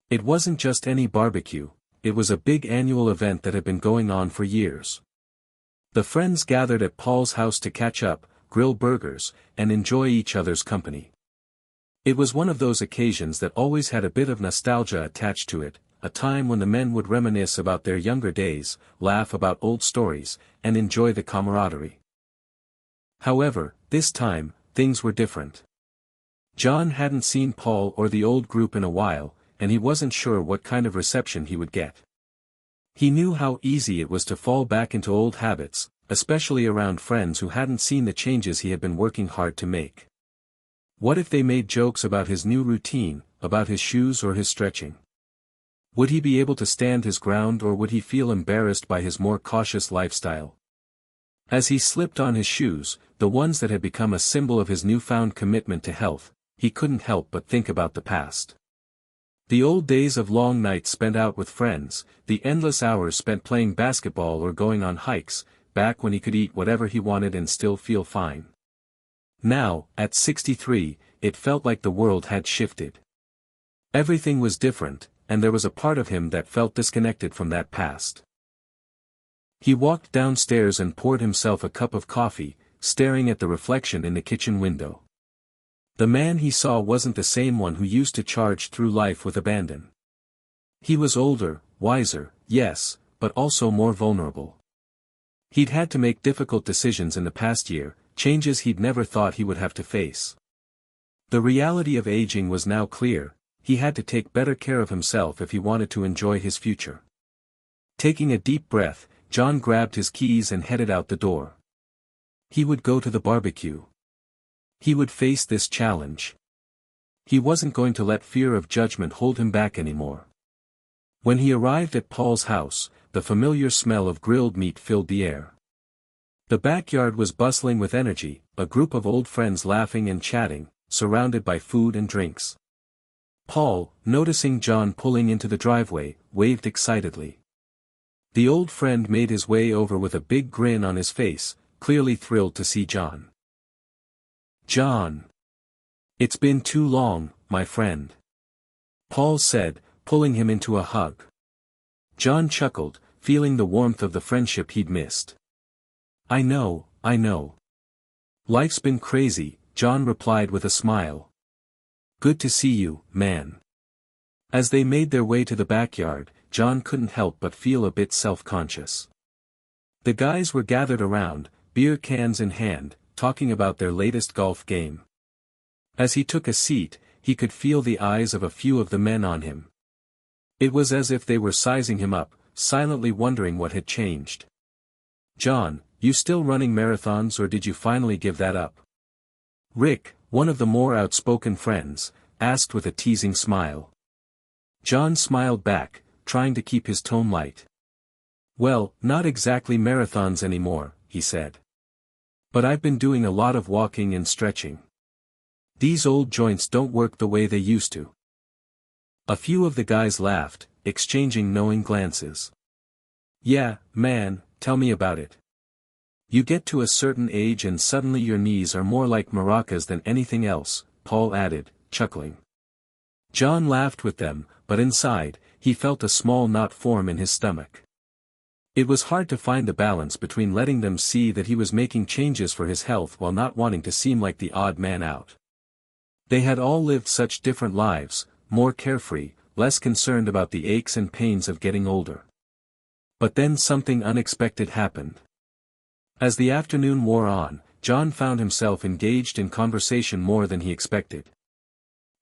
It wasn't just any barbecue, it was a big annual event that had been going on for years. The friends gathered at Paul's house to catch up, grill burgers, and enjoy each other's company. It was one of those occasions that always had a bit of nostalgia attached to it, a time when the men would reminisce about their younger days, laugh about old stories, and enjoy the camaraderie. However, this time, things were different. John hadn't seen Paul or the old group in a while, and he wasn't sure what kind of reception he would get. He knew how easy it was to fall back into old habits, especially around friends who hadn't seen the changes he had been working hard to make. What if they made jokes about his new routine, about his shoes or his stretching? Would he be able to stand his ground, or would he feel embarrassed by his more cautious lifestyle? As he slipped on his shoes, the ones that had become a symbol of his newfound commitment to health, he couldn't help but think about the past. The old days of long nights spent out with friends, the endless hours spent playing basketball or going on hikes, back when he could eat whatever he wanted and still feel fine. Now, at 63, it felt like the world had shifted. Everything was different, and there was a part of him that felt disconnected from that past. He walked downstairs and poured himself a cup of coffee, staring at the reflection in the kitchen window. The man he saw wasn't the same one who used to charge through life with abandon. He was older, wiser, yes, but also more vulnerable. He'd had to make difficult decisions in the past year, changes he'd never thought he would have to face. The reality of aging was now clear. He had to take better care of himself if he wanted to enjoy his future. Taking a deep breath, John grabbed his keys and headed out the door. He would go to the barbecue. He would face this challenge. He wasn't going to let fear of judgment hold him back anymore. When he arrived at Paul's house, the familiar smell of grilled meat filled the air. The backyard was bustling with energy, a group of old friends laughing and chatting, surrounded by food and drinks. Paul, noticing John pulling into the driveway, waved excitedly. The old friend made his way over with a big grin on his face, clearly thrilled to see John. "John. It's been too long, my friend," Paul said, pulling him into a hug. John chuckled, feeling the warmth of the friendship he'd missed. I know. Life's been crazy," John replied with a smile. "Good to see you, man." As they made their way to the backyard, John couldn't help but feel a bit self-conscious. The guys were gathered around, beer cans in hand, talking about their latest golf game. As he took a seat, he could feel the eyes of a few of the men on him. It was as if they were sizing him up, silently wondering what had changed. "John, you still running marathons, or did you finally give that up?" Rick, one of the more outspoken friends, asked with a teasing smile. John smiled back, trying to keep his tone light. "Well, not exactly marathons anymore," he said. "But I've been doing a lot of walking and stretching. These old joints don't work the way they used to." A few of the guys laughed, exchanging knowing glances. Yeah, man, tell me about it. You get to a certain age and suddenly your knees are more like maracas than anything else, Paul added, chuckling. John laughed with them, but inside, he felt a small knot form in his stomach. It was hard to find the balance between letting them see that he was making changes for his health while not wanting to seem like the odd man out. They had all lived such different lives, more carefree, less concerned about the aches and pains of getting older. But then something unexpected happened. As the afternoon wore on, John found himself engaged in conversation more than he expected.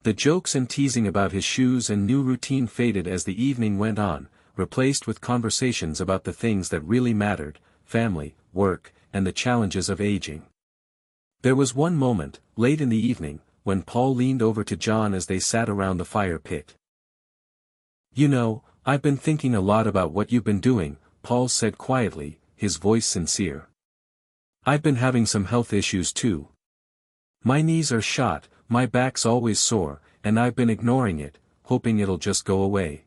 The jokes and teasing about his shoes and new routine faded as the evening went on, replaced with conversations about the things that really mattered, family, work, and the challenges of aging. There was one moment, late in the evening, when Paul leaned over to John as they sat around the fire pit. You know, I've been thinking a lot about what you've been doing, Paul said quietly, his voice sincere. I've been having some health issues too. My knees are shot, my back's always sore, and I've been ignoring it, hoping it'll just go away.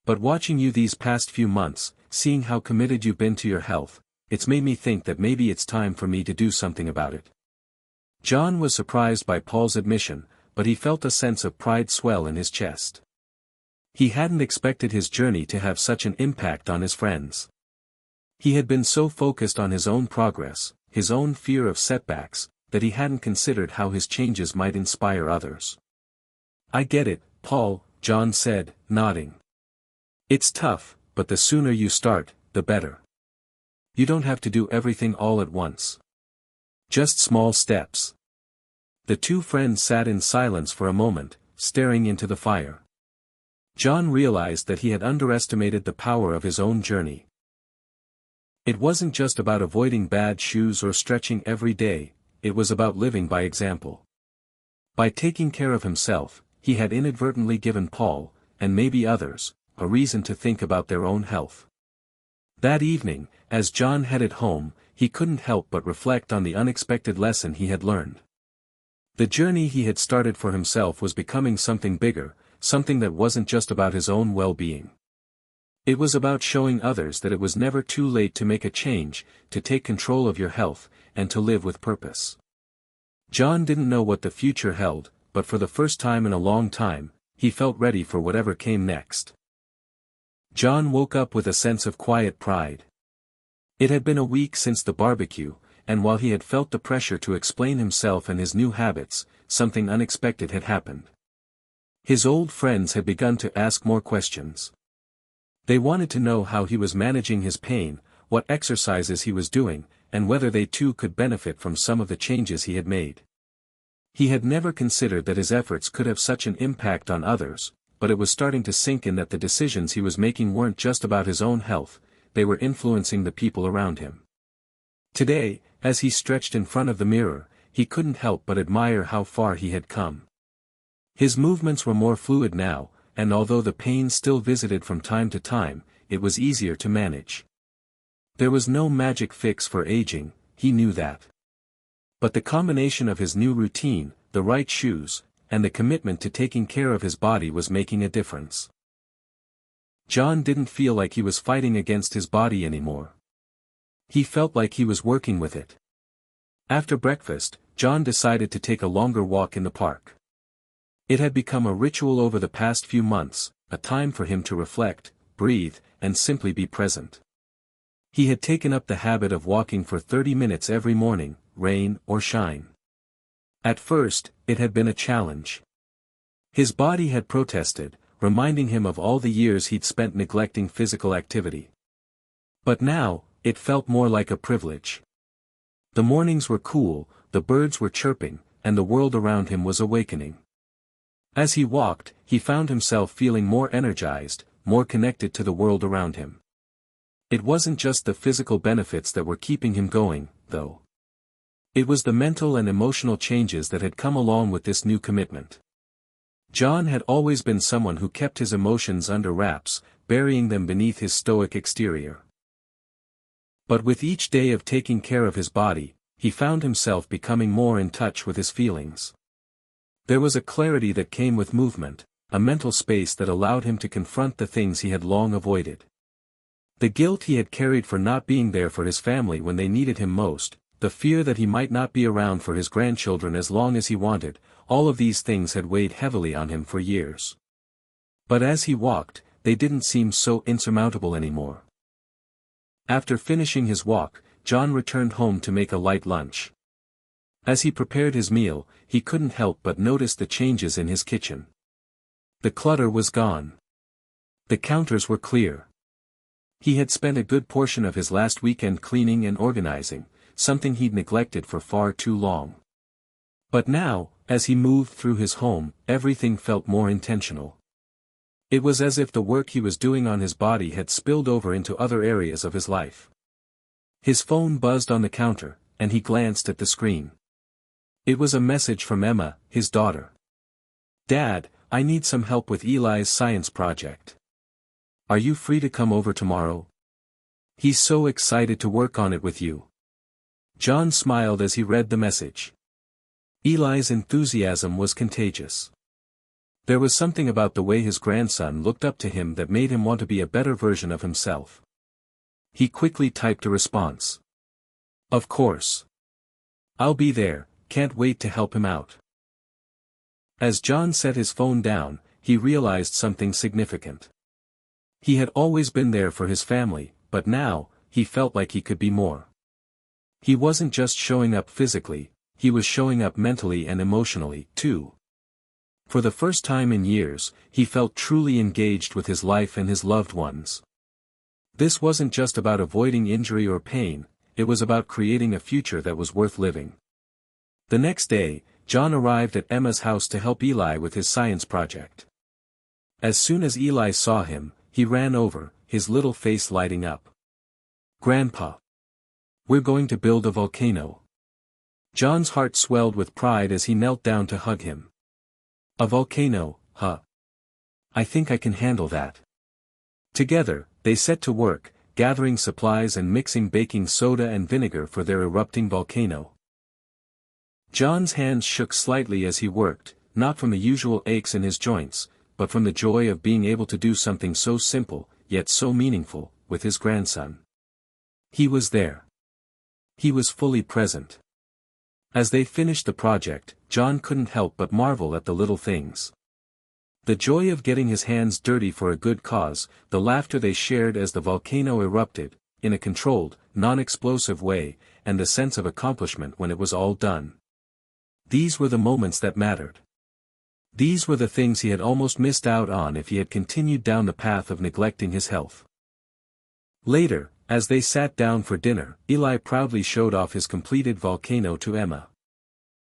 But watching you these past few months, seeing how committed you've been to your health, it's made me think that maybe it's time for me to do something about it. John was surprised by Paul's admission, but he felt a sense of pride swell in his chest. He hadn't expected his journey to have such an impact on his friends. He had been so focused on his own progress, his own fear of setbacks, that he hadn't considered how his changes might inspire others. I get it, Paul, John said, nodding. It's tough, but the sooner you start, the better. You don't have to do everything all at once. Just small steps. The two friends sat in silence for a moment, staring into the fire. John realized that he had underestimated the power of his own journey. It wasn't just about avoiding bad shoes or stretching every day, it was about living by example. By taking care of himself, he had inadvertently given Paul, and maybe others, a reason to think about their own health. That evening, as John headed home, he couldn't help but reflect on the unexpected lesson he had learned. The journey he had started for himself was becoming something bigger, something that wasn't just about his own well-being. It was about showing others that it was never too late to make a change, to take control of your health, and to live with purpose. John didn't know what the future held, but for the first time in a long time, he felt ready for whatever came next. John woke up with a sense of quiet pride. It had been a week since the barbecue, and while he had felt the pressure to explain himself and his new habits, something unexpected had happened. His old friends had begun to ask more questions. They wanted to know how he was managing his pain, what exercises he was doing, and whether they too could benefit from some of the changes he had made. He had never considered that his efforts could have such an impact on others, but it was starting to sink in that the decisions he was making weren't just about his own health, they were influencing the people around him. Today, as he stretched in front of the mirror, he couldn't help but admire how far he had come. His movements were more fluid now, and although the pain still visited from time to time, it was easier to manage. There was no magic fix for aging, he knew that. But the combination of his new routine, the right shoes, and the commitment to taking care of his body was making a difference. John didn't feel like he was fighting against his body anymore. He felt like he was working with it. After breakfast, John decided to take a longer walk in the park. It had become a ritual over the past few months, a time for him to reflect, breathe, and simply be present. He had taken up the habit of walking for 30 minutes every morning, rain or shine. At first, it had been a challenge. His body had protested, reminding him of all the years he'd spent neglecting physical activity. But now, it felt more like a privilege. The mornings were cool, the birds were chirping, and the world around him was awakening. As he walked, he found himself feeling more energized, more connected to the world around him. It wasn't just the physical benefits that were keeping him going, though. It was the mental and emotional changes that had come along with this new commitment. John had always been someone who kept his emotions under wraps, burying them beneath his stoic exterior. But with each day of taking care of his body, he found himself becoming more in touch with his feelings. There was a clarity that came with movement, a mental space that allowed him to confront the things he had long avoided. The guilt he had carried for not being there for his family when they needed him most, the fear that he might not be around for his grandchildren as long as he wanted, all of these things had weighed heavily on him for years. But as he walked, they didn't seem so insurmountable anymore. After finishing his walk, John returned home to make a light lunch. As he prepared his meal, he couldn't help but notice the changes in his kitchen. The clutter was gone. The counters were clear. He had spent a good portion of his last weekend cleaning and organizing, something he'd neglected for far too long. But now, as he moved through his home, everything felt more intentional. It was as if the work he was doing on his body had spilled over into other areas of his life. His phone buzzed on the counter, and he glanced at the screen. It was a message from Emma, his daughter. "Dad, I need some help with Eli's science project. Are you free to come over tomorrow? He's so excited to work on it with you." John smiled as he read the message. Eli's enthusiasm was contagious. There was something about the way his grandson looked up to him that made him want to be a better version of himself. He quickly typed a response. "Of course. I'll be there, can't wait to help him out." As John set his phone down, he realized something significant. He had always been there for his family, but now, he felt like he could be more. He wasn't just showing up physically, he was showing up mentally and emotionally, too. For the first time in years, he felt truly engaged with his life and his loved ones. This wasn't just about avoiding injury or pain, it was about creating a future that was worth living. The next day, John arrived at Emma's house to help Eli with his science project. As soon as Eli saw him, he ran over, his little face lighting up. "Grandpa! We're going to build a volcano." John's heart swelled with pride as he knelt down to hug him. "A volcano, huh? I think I can handle that." Together, they set to work, gathering supplies and mixing baking soda and vinegar for their erupting volcano. John's hands shook slightly as he worked, not from the usual aches in his joints, but from the joy of being able to do something so simple, yet so meaningful, with his grandson. He was there. He was fully present. As they finished the project, John couldn't help but marvel at the little things. The joy of getting his hands dirty for a good cause, the laughter they shared as the volcano erupted, in a controlled, non-explosive way, and the sense of accomplishment when it was all done. These were the moments that mattered. These were the things he had almost missed out on if he had continued down the path of neglecting his health. Later, as they sat down for dinner, Eli proudly showed off his completed volcano to Emma.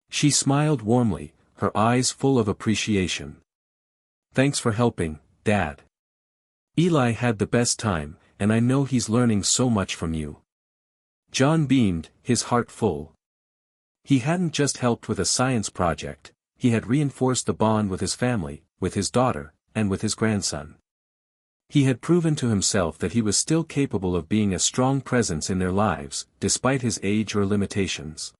She smiled warmly, her eyes full of appreciation. "Thanks for helping, Dad. Eli had the best time, and I know he's learning so much from you." John beamed, his heart full. He hadn't just helped with a science project, he had reinforced the bond with his family, with his daughter, and with his grandson. He had proven to himself that he was still capable of being a strong presence in their lives, despite his age or limitations.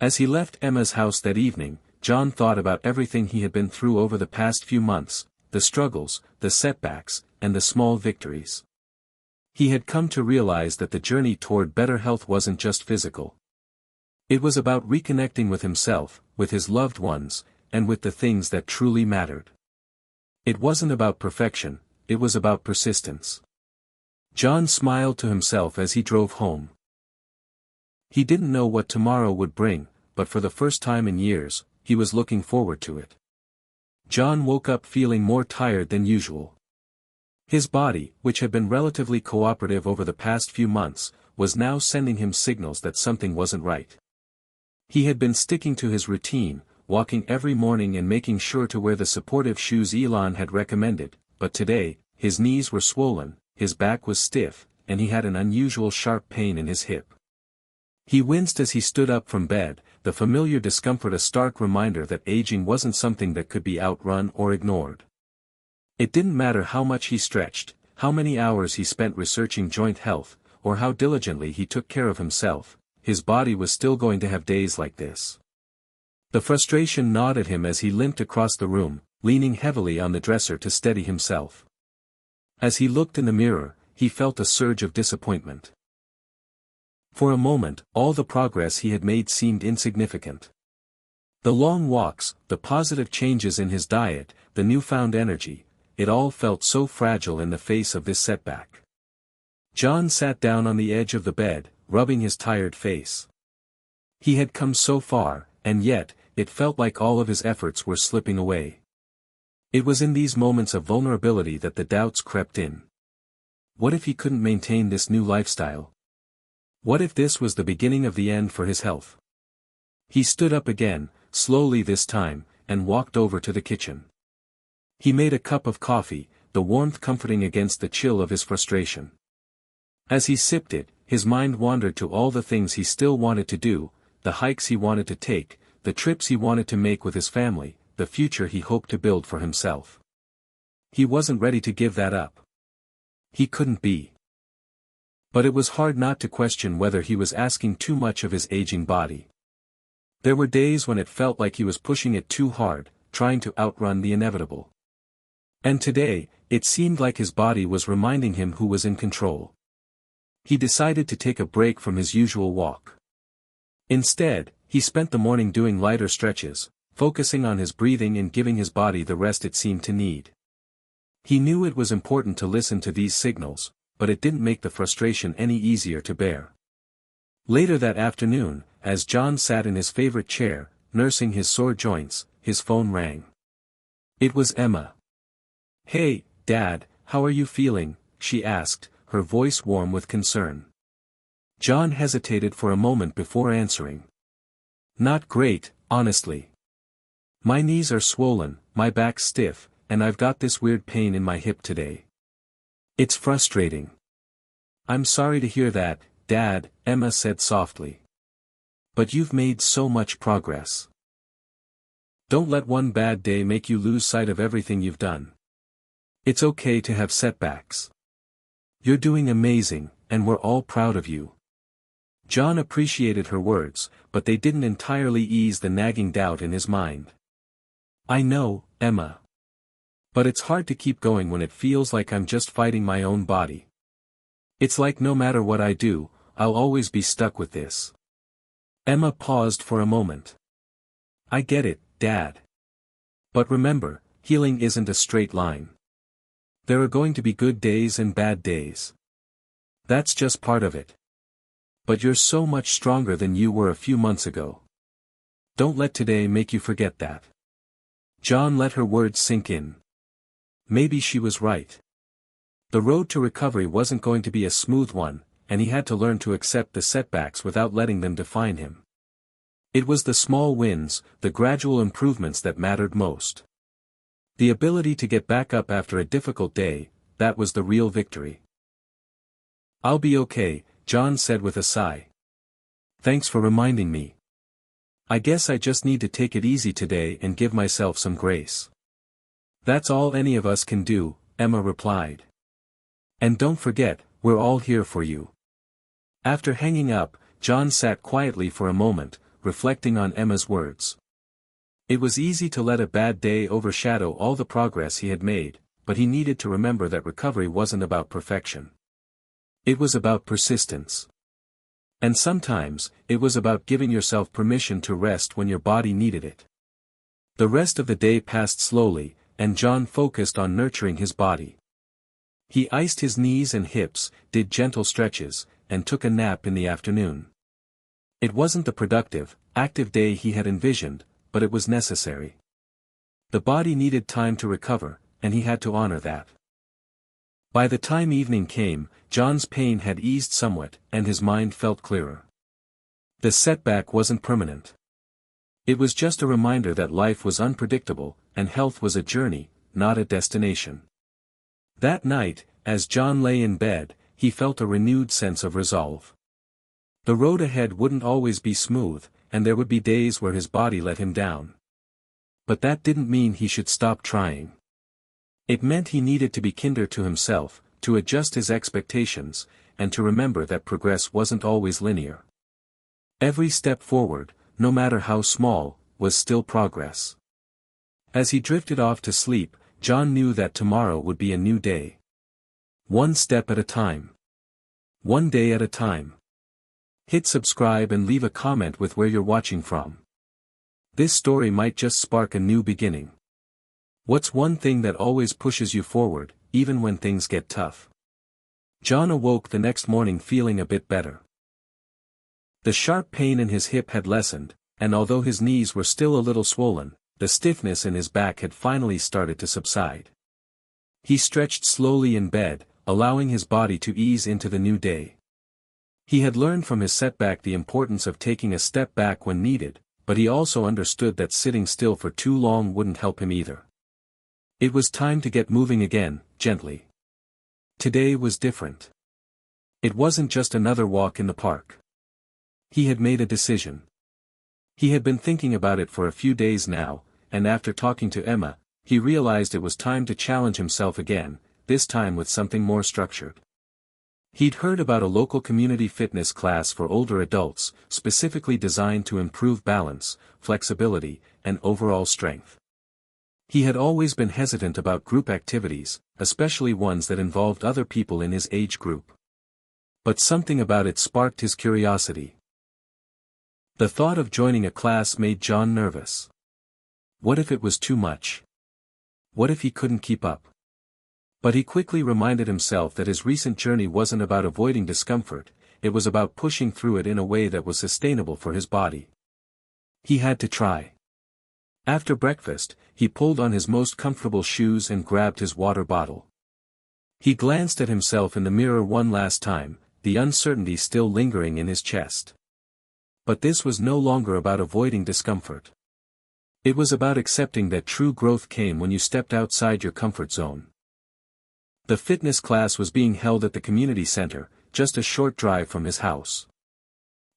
As he left Emma's house that evening, John thought about everything he had been through over the past few months, the struggles, the setbacks, and the small victories. He had come to realize that the journey toward better health wasn't just physical. It was about reconnecting with himself, with his loved ones, and with the things that truly mattered. It wasn't about perfection, it was about persistence. John smiled to himself as he drove home. He didn't know what tomorrow would bring, but for the first time in years, he was looking forward to it. John woke up feeling more tired than usual. His body, which had been relatively cooperative over the past few months, was now sending him signals that something wasn't right. He had been sticking to his routine, walking every morning and making sure to wear the supportive shoes Elon had recommended, but today, his knees were swollen, his back was stiff, and he had an unusual sharp pain in his hip. He winced as he stood up from bed, the familiar discomfort a stark reminder that aging wasn't something that could be outrun or ignored. It didn't matter how much he stretched, how many hours he spent researching joint health, or how diligently he took care of himself, his body was still going to have days like this. The frustration gnawed at him as he limped across the room, leaning heavily on the dresser to steady himself. As he looked in the mirror, he felt a surge of disappointment. For a moment, all the progress he had made seemed insignificant. The long walks, the positive changes in his diet, the newfound energy, it all felt so fragile in the face of this setback. John sat down on the edge of the bed, rubbing his tired face. He had come so far, and yet, it felt like all of his efforts were slipping away. It was in these moments of vulnerability that the doubts crept in. What if he couldn't maintain this new lifestyle? What if this was the beginning of the end for his health? He stood up again, slowly this time, and walked over to the kitchen. He made a cup of coffee, the warmth comforting against the chill of his frustration. As he sipped it, his mind wandered to all the things he still wanted to do, the hikes he wanted to take, the trips he wanted to make with his family, the future he hoped to build for himself. He wasn't ready to give that up. He couldn't be. But it was hard not to question whether he was asking too much of his aging body. There were days when it felt like he was pushing it too hard, trying to outrun the inevitable. And today, it seemed like his body was reminding him who was in control. He decided to take a break from his usual walk. Instead, he spent the morning doing lighter stretches, focusing on his breathing and giving his body the rest it seemed to need. He knew it was important to listen to these signals, but it didn't make the frustration any easier to bear. Later that afternoon, as John sat in his favorite chair, nursing his sore joints, his phone rang. It was Emma. "Hey, Dad, how are you feeling?" she asked, her voice warm with concern. John hesitated for a moment before answering. "Not great, honestly. My knees are swollen, my back's stiff, and I've got this weird pain in my hip today. It's frustrating." "I'm sorry to hear that, Dad," Emma said softly. "But you've made so much progress. Don't let one bad day make you lose sight of everything you've done. It's okay to have setbacks. You're doing amazing, and we're all proud of you." John appreciated her words, but they didn't entirely ease the nagging doubt in his mind. "I know, Emma. But it's hard to keep going when it feels like I'm just fighting my own body. It's like no matter what I do, I'll always be stuck with this." Emma paused for a moment. "I get it, Dad. But remember, healing isn't a straight line. There are going to be good days and bad days. That's just part of it. But you're so much stronger than you were a few months ago. Don't let today make you forget that." John let her words sink in. Maybe she was right. The road to recovery wasn't going to be a smooth one, and he had to learn to accept the setbacks without letting them define him. It was the small wins, the gradual improvements that mattered most. The ability to get back up after a difficult day, that was the real victory. "I'll be okay," John said with a sigh. "Thanks for reminding me. I guess I just need to take it easy today and give myself some grace." "That's all any of us can do," Emma replied. "And don't forget, we're all here for you." After hanging up, John sat quietly for a moment, reflecting on Emma's words. It was easy to let a bad day overshadow all the progress he had made, but he needed to remember that recovery wasn't about perfection. It was about persistence. And sometimes, it was about giving yourself permission to rest when your body needed it. The rest of the day passed slowly, and John focused on nurturing his body. He iced his knees and hips, did gentle stretches, and took a nap in the afternoon. It wasn't the productive, active day he had envisioned, but it was necessary. The body needed time to recover, and he had to honor that. By the time evening came, John's pain had eased somewhat, and his mind felt clearer. The setback wasn't permanent. It was just a reminder that life was unpredictable, and health was a journey, not a destination. That night, as John lay in bed, he felt a renewed sense of resolve. The road ahead wouldn't always be smooth, and there would be days where his body let him down. But that didn't mean he should stop trying. It meant he needed to be kinder to himself, to adjust his expectations, and to remember that progress wasn't always linear. Every step forward, no matter how small, was still progress. As he drifted off to sleep, John knew that tomorrow would be a new day. One step at a time. One day at a time. Hit subscribe and leave a comment with where you're watching from. This story might just spark a new beginning. What's one thing that always pushes you forward, even when things get tough? John awoke the next morning feeling a bit better. The sharp pain in his hip had lessened, and although his knees were still a little swollen, the stiffness in his back had finally started to subside. He stretched slowly in bed, allowing his body to ease into the new day. He had learned from his setback the importance of taking a step back when needed, but he also understood that sitting still for too long wouldn't help him either. It was time to get moving again, gently. Today was different. It wasn't just another walk in the park. He had made a decision. He had been thinking about it for a few days now, and after talking to Emma, he realized it was time to challenge himself again, this time with something more structured. He'd heard about a local community fitness class for older adults, specifically designed to improve balance, flexibility, and overall strength. He had always been hesitant about group activities, especially ones that involved other people in his age group. But something about it sparked his curiosity. The thought of joining a class made John nervous. What if it was too much? What if he couldn't keep up? But he quickly reminded himself that his recent journey wasn't about avoiding discomfort, it was about pushing through it in a way that was sustainable for his body. He had to try. After breakfast, he pulled on his most comfortable shoes and grabbed his water bottle. He glanced at himself in the mirror one last time, the uncertainty still lingering in his chest. But this was no longer about avoiding discomfort. It was about accepting that true growth came when you stepped outside your comfort zone. The fitness class was being held at the community center, just a short drive from his house.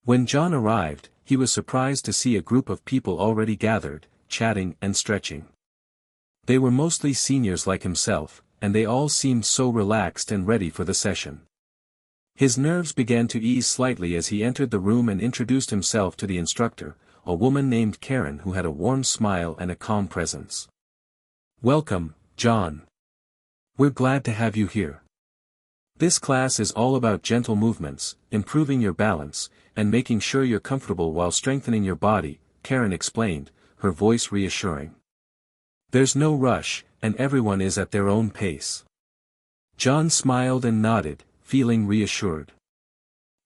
When John arrived, he was surprised to see a group of people already gathered, chatting and stretching. They were mostly seniors like himself, and they all seemed so relaxed and ready for the session. His nerves began to ease slightly as he entered the room and introduced himself to the instructor, a woman named Karen who had a warm smile and a calm presence. "Welcome, John. We're glad to have you here. This class is all about gentle movements, improving your balance, and making sure you're comfortable while strengthening your body," Karen explained, her voice reassuring. "There's no rush, and everyone is at their own pace." John smiled and nodded, feeling reassured.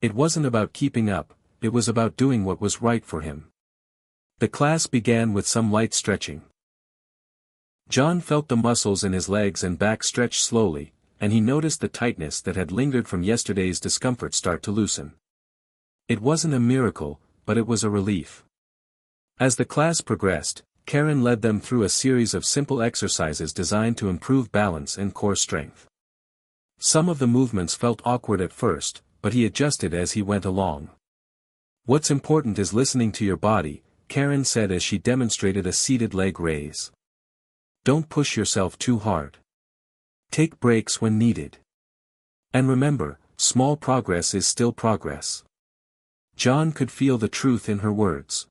It wasn't about keeping up, it was about doing what was right for him. The class began with some light stretching. John felt the muscles in his legs and back stretch slowly, and he noticed the tightness that had lingered from yesterday's discomfort start to loosen. It wasn't a miracle, but it was a relief. As the class progressed, Karen led them through a series of simple exercises designed to improve balance and core strength. Some of the movements felt awkward at first, but he adjusted as he went along. "What's important is listening to your body," Karen said as she demonstrated a seated leg raise. "Don't push yourself too hard. Take breaks when needed. And remember, small progress is still progress." John could feel the truth in her words.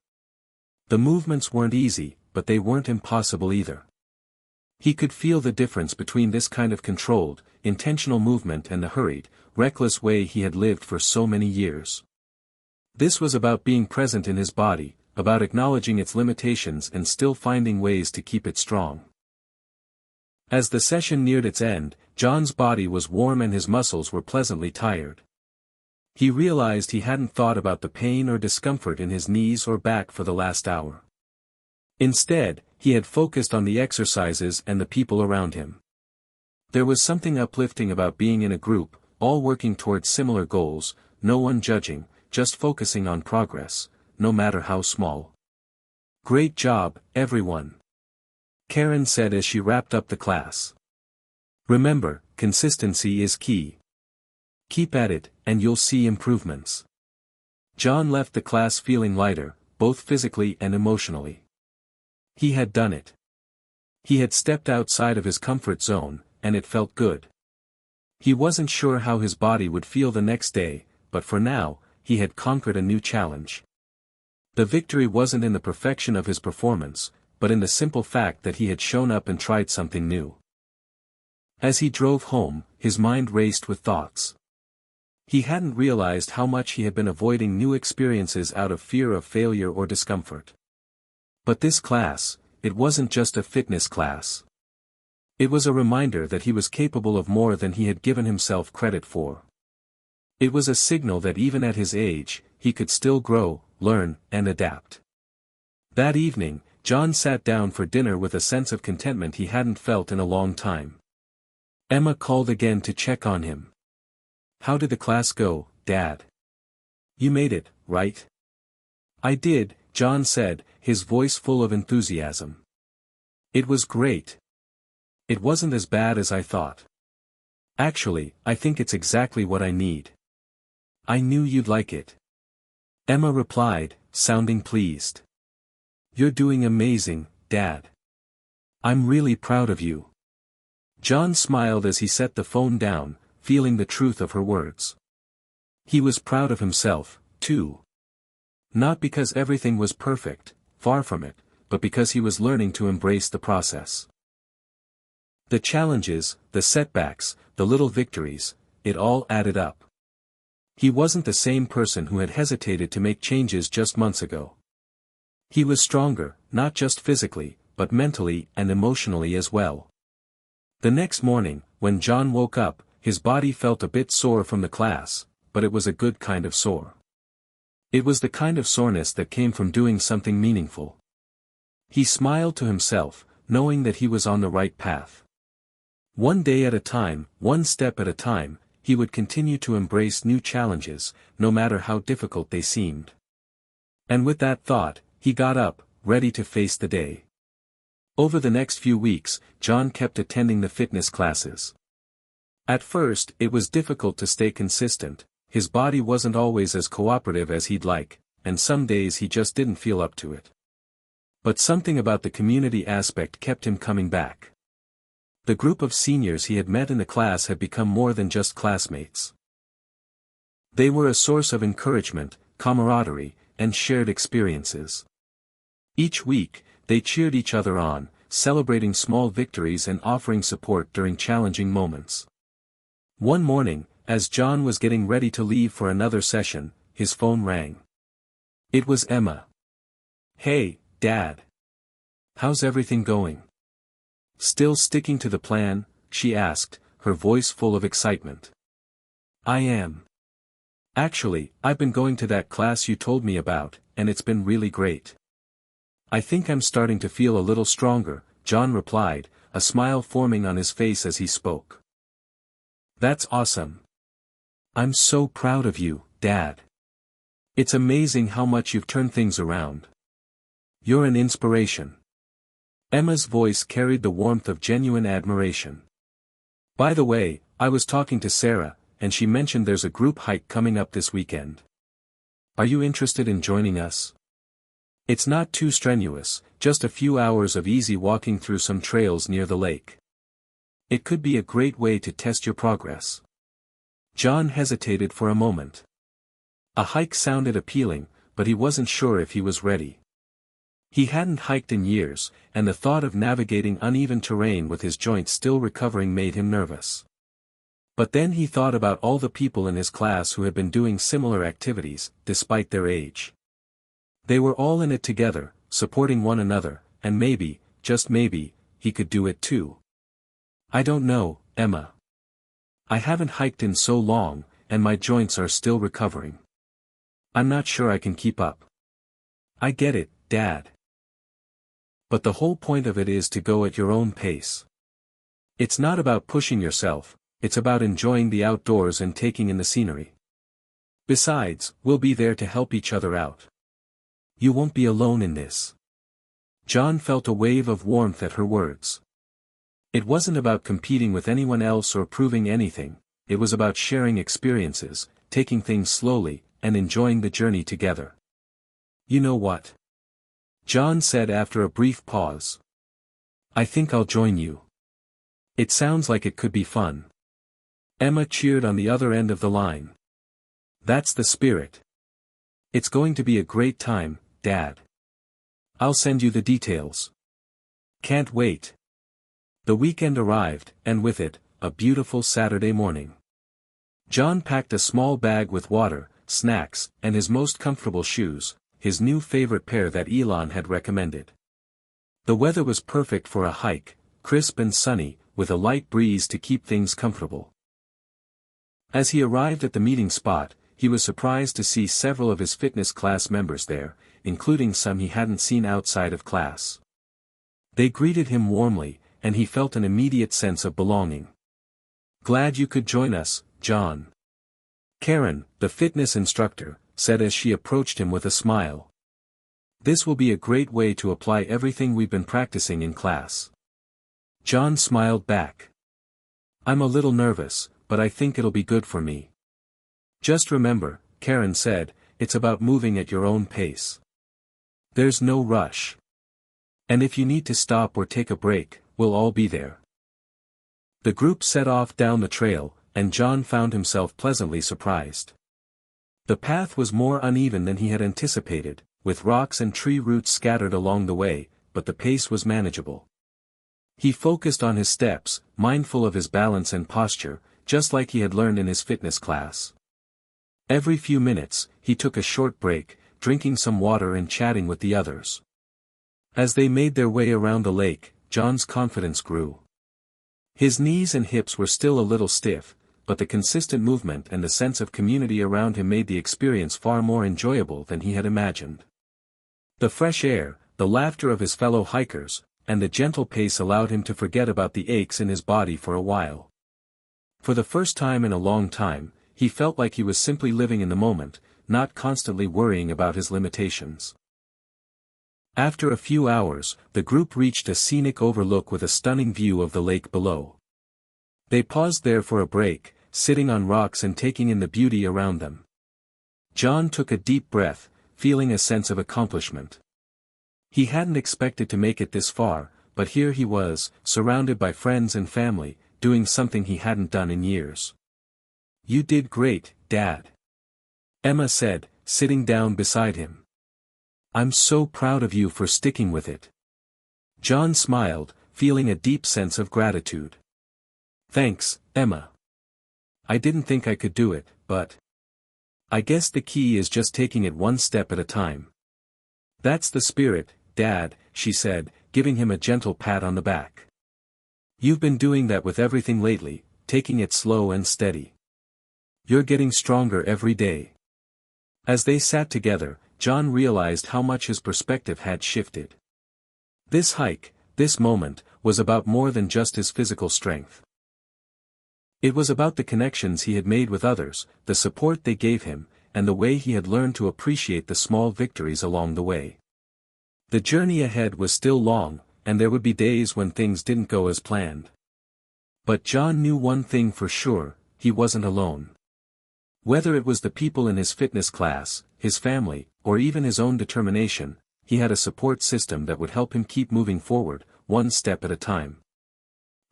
The movements weren't easy, but they weren't impossible either. He could feel the difference between this kind of controlled, intentional movement and the hurried, reckless way he had lived for so many years. This was about being present in his body, about acknowledging its limitations and still finding ways to keep it strong. As the session neared its end, John's body was warm and his muscles were pleasantly tired. He realized he hadn't thought about the pain or discomfort in his knees or back for the last hour. Instead, he had focused on the exercises and the people around him. There was something uplifting about being in a group, all working towards similar goals, no one judging, just focusing on progress, no matter how small. "Great job, everyone," Karen said as she wrapped up the class. "Remember, consistency is key. Keep at it, and you'll see improvements." John left the class feeling lighter, both physically and emotionally. He had done it. He had stepped outside of his comfort zone, and it felt good. He wasn't sure how his body would feel the next day, but for now, he had conquered a new challenge. The victory wasn't in the perfection of his performance, but in the simple fact that he had shown up and tried something new. As he drove home, his mind raced with thoughts. He hadn't realized how much he had been avoiding new experiences out of fear of failure or discomfort. But this class, it wasn't just a fitness class. It was a reminder that he was capable of more than he had given himself credit for. It was a signal that even at his age, he could still grow, learn, and adapt. That evening, John sat down for dinner with a sense of contentment he hadn't felt in a long time. Emma called again to check on him. "How did the class go, Dad? You made it, right?" "I did," John said, his voice full of enthusiasm. "It was great. It wasn't as bad as I thought. Actually, I think it's exactly what I need." "I knew you'd like it," Emma replied, sounding pleased. "You're doing amazing, Dad. I'm really proud of you." John smiled as he set the phone down, feeling the truth of her words. He was proud of himself, too. Not because everything was perfect, far from it, but because he was learning to embrace the process. The challenges, the setbacks, the little victories, it all added up. He wasn't the same person who had hesitated to make changes just months ago. He was stronger, not just physically, but mentally and emotionally as well. The next morning, when John woke up, his body felt a bit sore from the class, but it was a good kind of sore. It was the kind of soreness that came from doing something meaningful. He smiled to himself, knowing that he was on the right path. One day at a time, one step at a time, he would continue to embrace new challenges, no matter how difficult they seemed. And with that thought, he got up, ready to face the day. Over the next few weeks, John kept attending the fitness classes. At first, it was difficult to stay consistent. His body wasn't always as cooperative as he'd like, and some days he just didn't feel up to it. But something about the community aspect kept him coming back. The group of seniors he had met in the class had become more than just classmates. They were a source of encouragement, camaraderie, and shared experiences. Each week, they cheered each other on, celebrating small victories and offering support during challenging moments. One morning, as John was getting ready to leave for another session, his phone rang. It was Emma. "Hey, Dad. How's everything going? Still sticking to the plan?" she asked, her voice full of excitement. "I am. Actually, I've been going to that class you told me about, and it's been really great. I think I'm starting to feel a little stronger," John replied, a smile forming on his face as he spoke. "That's awesome. I'm so proud of you, Dad. It's amazing how much you've turned things around. You're an inspiration." Emma's voice carried the warmth of genuine admiration. "By the way, I was talking to Sarah, and she mentioned there's a group hike coming up this weekend. Are you interested in joining us? It's not too strenuous, just a few hours of easy walking through some trails near the lake. It could be a great way to test your progress." John hesitated for a moment. A hike sounded appealing, but he wasn't sure if he was ready. He hadn't hiked in years, and the thought of navigating uneven terrain with his joints still recovering made him nervous. But then he thought about all the people in his class who had been doing similar activities, despite their age. They were all in it together, supporting one another, and maybe, just maybe, he could do it too. "I don't know, Emma. I haven't hiked in so long, and my joints are still recovering. I'm not sure I can keep up." "I get it, Dad. But the whole point of it is to go at your own pace. It's not about pushing yourself, it's about enjoying the outdoors and taking in the scenery. Besides, we'll be there to help each other out. You won't be alone in this." John felt a wave of warmth at her words. It wasn't about competing with anyone else or proving anything, it was about sharing experiences, taking things slowly, and enjoying the journey together. "You know what?" John said after a brief pause. "I think I'll join you. It sounds like it could be fun." Emma cheered on the other end of the line. "That's the spirit. It's going to be a great time, Dad. I'll send you the details." "Can't wait." The weekend arrived, and with it, a beautiful Saturday morning. John packed a small bag with water, snacks, and his most comfortable shoes, his new favorite pair that Elon had recommended. The weather was perfect for a hike, crisp and sunny, with a light breeze to keep things comfortable. As he arrived at the meeting spot, he was surprised to see several of his fitness class members there, including some he hadn't seen outside of class. They greeted him warmly, and he felt an immediate sense of belonging. "Glad you could join us, John." Karen, the fitness instructor, said as she approached him with a smile. "This will be a great way to apply everything we've been practicing in class." John smiled back. "I'm a little nervous, but I think it'll be good for me." "Just remember," Karen said, "it's about moving at your own pace. There's no rush. And if you need to stop or take a break, we'll all be there." The group set off down the trail, and John found himself pleasantly surprised. The path was more uneven than he had anticipated, with rocks and tree roots scattered along the way, but the pace was manageable. He focused on his steps, mindful of his balance and posture, just like he had learned in his fitness class. Every few minutes, he took a short break, drinking some water and chatting with the others. As they made their way around the lake, John's confidence grew. His knees and hips were still a little stiff, but the consistent movement and the sense of community around him made the experience far more enjoyable than he had imagined. The fresh air, the laughter of his fellow hikers, and the gentle pace allowed him to forget about the aches in his body for a while. For the first time in a long time, he felt like he was simply living in the moment, not constantly worrying about his limitations. After a few hours, the group reached a scenic overlook with a stunning view of the lake below. They paused there for a break, sitting on rocks and taking in the beauty around them. John took a deep breath, feeling a sense of accomplishment. He hadn't expected to make it this far, but here he was, surrounded by friends and family, doing something he hadn't done in years. "You did great, Dad," Emma said, sitting down beside him. "I'm so proud of you for sticking with it." John smiled, feeling a deep sense of gratitude. "Thanks, Emma. I didn't think I could do it, but I guess the key is just taking it one step at a time." "That's the spirit, Dad," she said, giving him a gentle pat on the back. "You've been doing that with everything lately, taking it slow and steady. You're getting stronger every day." As they sat together, John realized how much his perspective had shifted. This hike, this moment, was about more than just his physical strength. It was about the connections he had made with others, the support they gave him, and the way he had learned to appreciate the small victories along the way. The journey ahead was still long, and there would be days when things didn't go as planned. But John knew one thing for sure: he wasn't alone. Whether it was the people in his fitness class, his family, or even his own determination, he had a support system that would help him keep moving forward, one step at a time.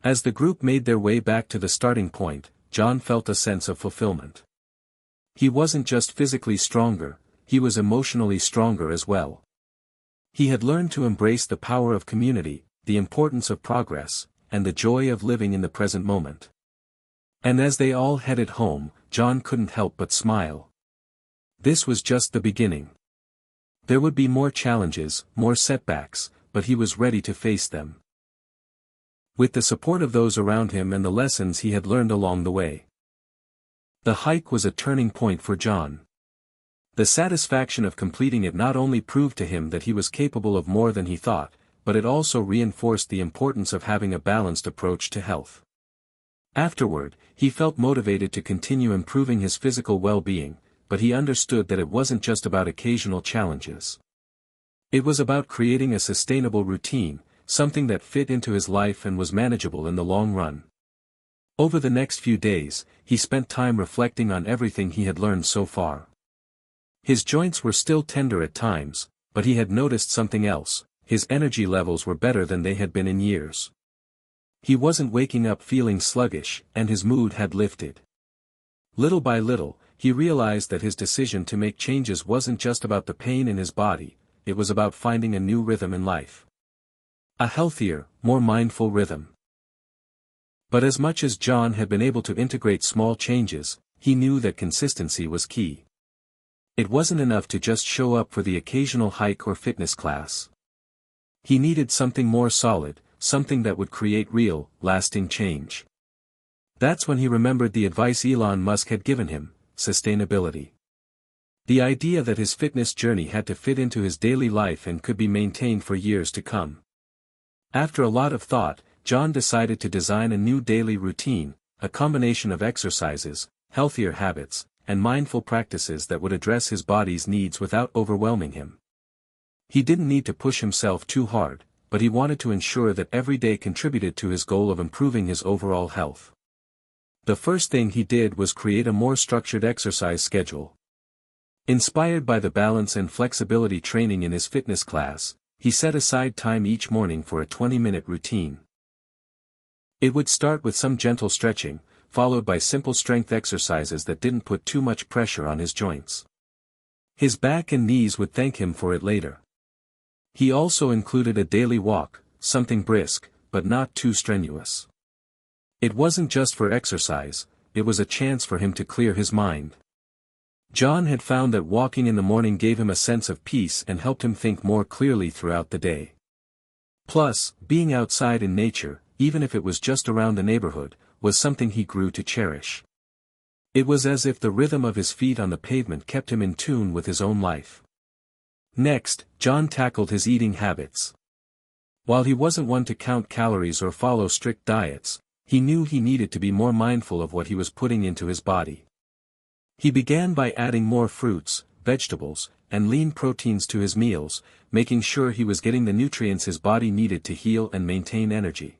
As the group made their way back to the starting point, John felt a sense of fulfillment. He wasn't just physically stronger, he was emotionally stronger as well. He had learned to embrace the power of community, the importance of progress, and the joy of living in the present moment. And as they all headed home, John couldn't help but smile. This was just the beginning. There would be more challenges, more setbacks, but he was ready to face them. With the support of those around him and the lessons he had learned along the way. The hike was a turning point for John. The satisfaction of completing it not only proved to him that he was capable of more than he thought, but it also reinforced the importance of having a balanced approach to health. Afterward, he felt motivated to continue improving his physical well-being, but he understood that it wasn't just about occasional challenges. It was about creating a sustainable routine, something that fit into his life and was manageable in the long run. Over the next few days, he spent time reflecting on everything he had learned so far. His joints were still tender at times, but he had noticed something else: his energy levels were better than they had been in years. He wasn't waking up feeling sluggish, and his mood had lifted. Little by little, he realized that his decision to make changes wasn't just about the pain in his body, it was about finding a new rhythm in life. A healthier, more mindful rhythm. But as much as John had been able to integrate small changes, he knew that consistency was key. It wasn't enough to just show up for the occasional hike or fitness class. He needed something more solid, something that would create real, lasting change. That's when he remembered the advice Elon Musk had given him: sustainability. The idea that his fitness journey had to fit into his daily life and could be maintained for years to come. After a lot of thought, John decided to design a new daily routine, a combination of exercises, healthier habits, and mindful practices that would address his body's needs without overwhelming him. He didn't need to push himself too hard, but he wanted to ensure that every day contributed to his goal of improving his overall health. The first thing he did was create a more structured exercise schedule. Inspired by the balance and flexibility training in his fitness class, he set aside time each morning for a 20-minute routine. It would start with some gentle stretching, followed by simple strength exercises that didn't put too much pressure on his joints. His back and knees would thank him for it later. He also included a daily walk, something brisk, but not too strenuous. It wasn't just for exercise, it was a chance for him to clear his mind. John had found that walking in the morning gave him a sense of peace and helped him think more clearly throughout the day. Plus, being outside in nature, even if it was just around the neighborhood, was something he grew to cherish. It was as if the rhythm of his feet on the pavement kept him in tune with his own life. Next, John tackled his eating habits. While he wasn't one to count calories or follow strict diets, he knew he needed to be more mindful of what he was putting into his body. He began by adding more fruits, vegetables, and lean proteins to his meals, making sure he was getting the nutrients his body needed to heal and maintain energy.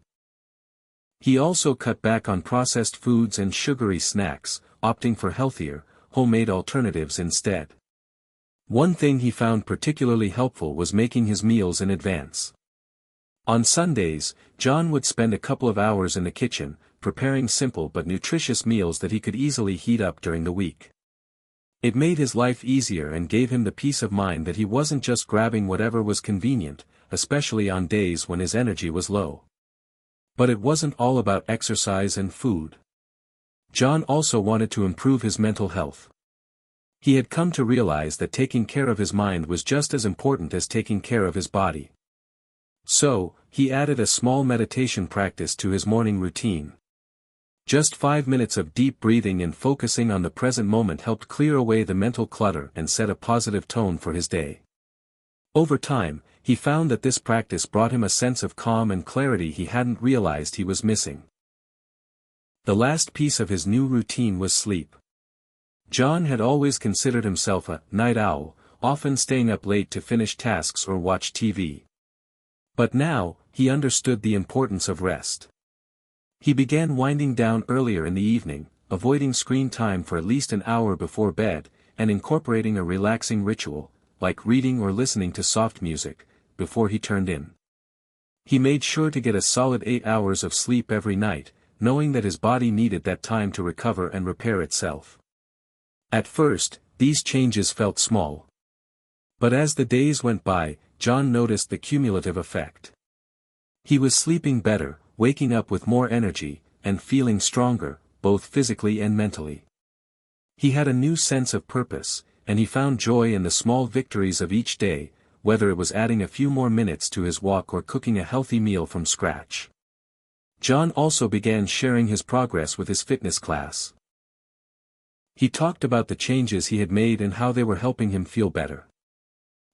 He also cut back on processed foods and sugary snacks, opting for healthier, homemade alternatives instead. One thing he found particularly helpful was making his meals in advance. On Sundays, John would spend a couple of hours in the kitchen, preparing simple but nutritious meals that he could easily heat up during the week. It made his life easier and gave him the peace of mind that he wasn't just grabbing whatever was convenient, especially on days when his energy was low. But it wasn't all about exercise and food. John also wanted to improve his mental health. He had come to realize that taking care of his mind was just as important as taking care of his body. So, he added a small meditation practice to his morning routine. Just 5 minutes of deep breathing and focusing on the present moment helped clear away the mental clutter and set a positive tone for his day. Over time, he found that this practice brought him a sense of calm and clarity he hadn't realized he was missing. The last piece of his new routine was sleep. John had always considered himself a night owl, often staying up late to finish tasks or watch TV. But now, he understood the importance of rest. He began winding down earlier in the evening, avoiding screen time for at least an hour before bed, and incorporating a relaxing ritual, like reading or listening to soft music, before he turned in. He made sure to get a solid 8 hours of sleep every night, knowing that his body needed that time to recover and repair itself. At first, these changes felt small. But as the days went by, John noticed the cumulative effect. He was sleeping better, waking up with more energy, and feeling stronger, both physically and mentally. He had a new sense of purpose, and he found joy in the small victories of each day, whether it was adding a few more minutes to his walk or cooking a healthy meal from scratch. John also began sharing his progress with his fitness class. He talked about the changes he had made and how they were helping him feel better.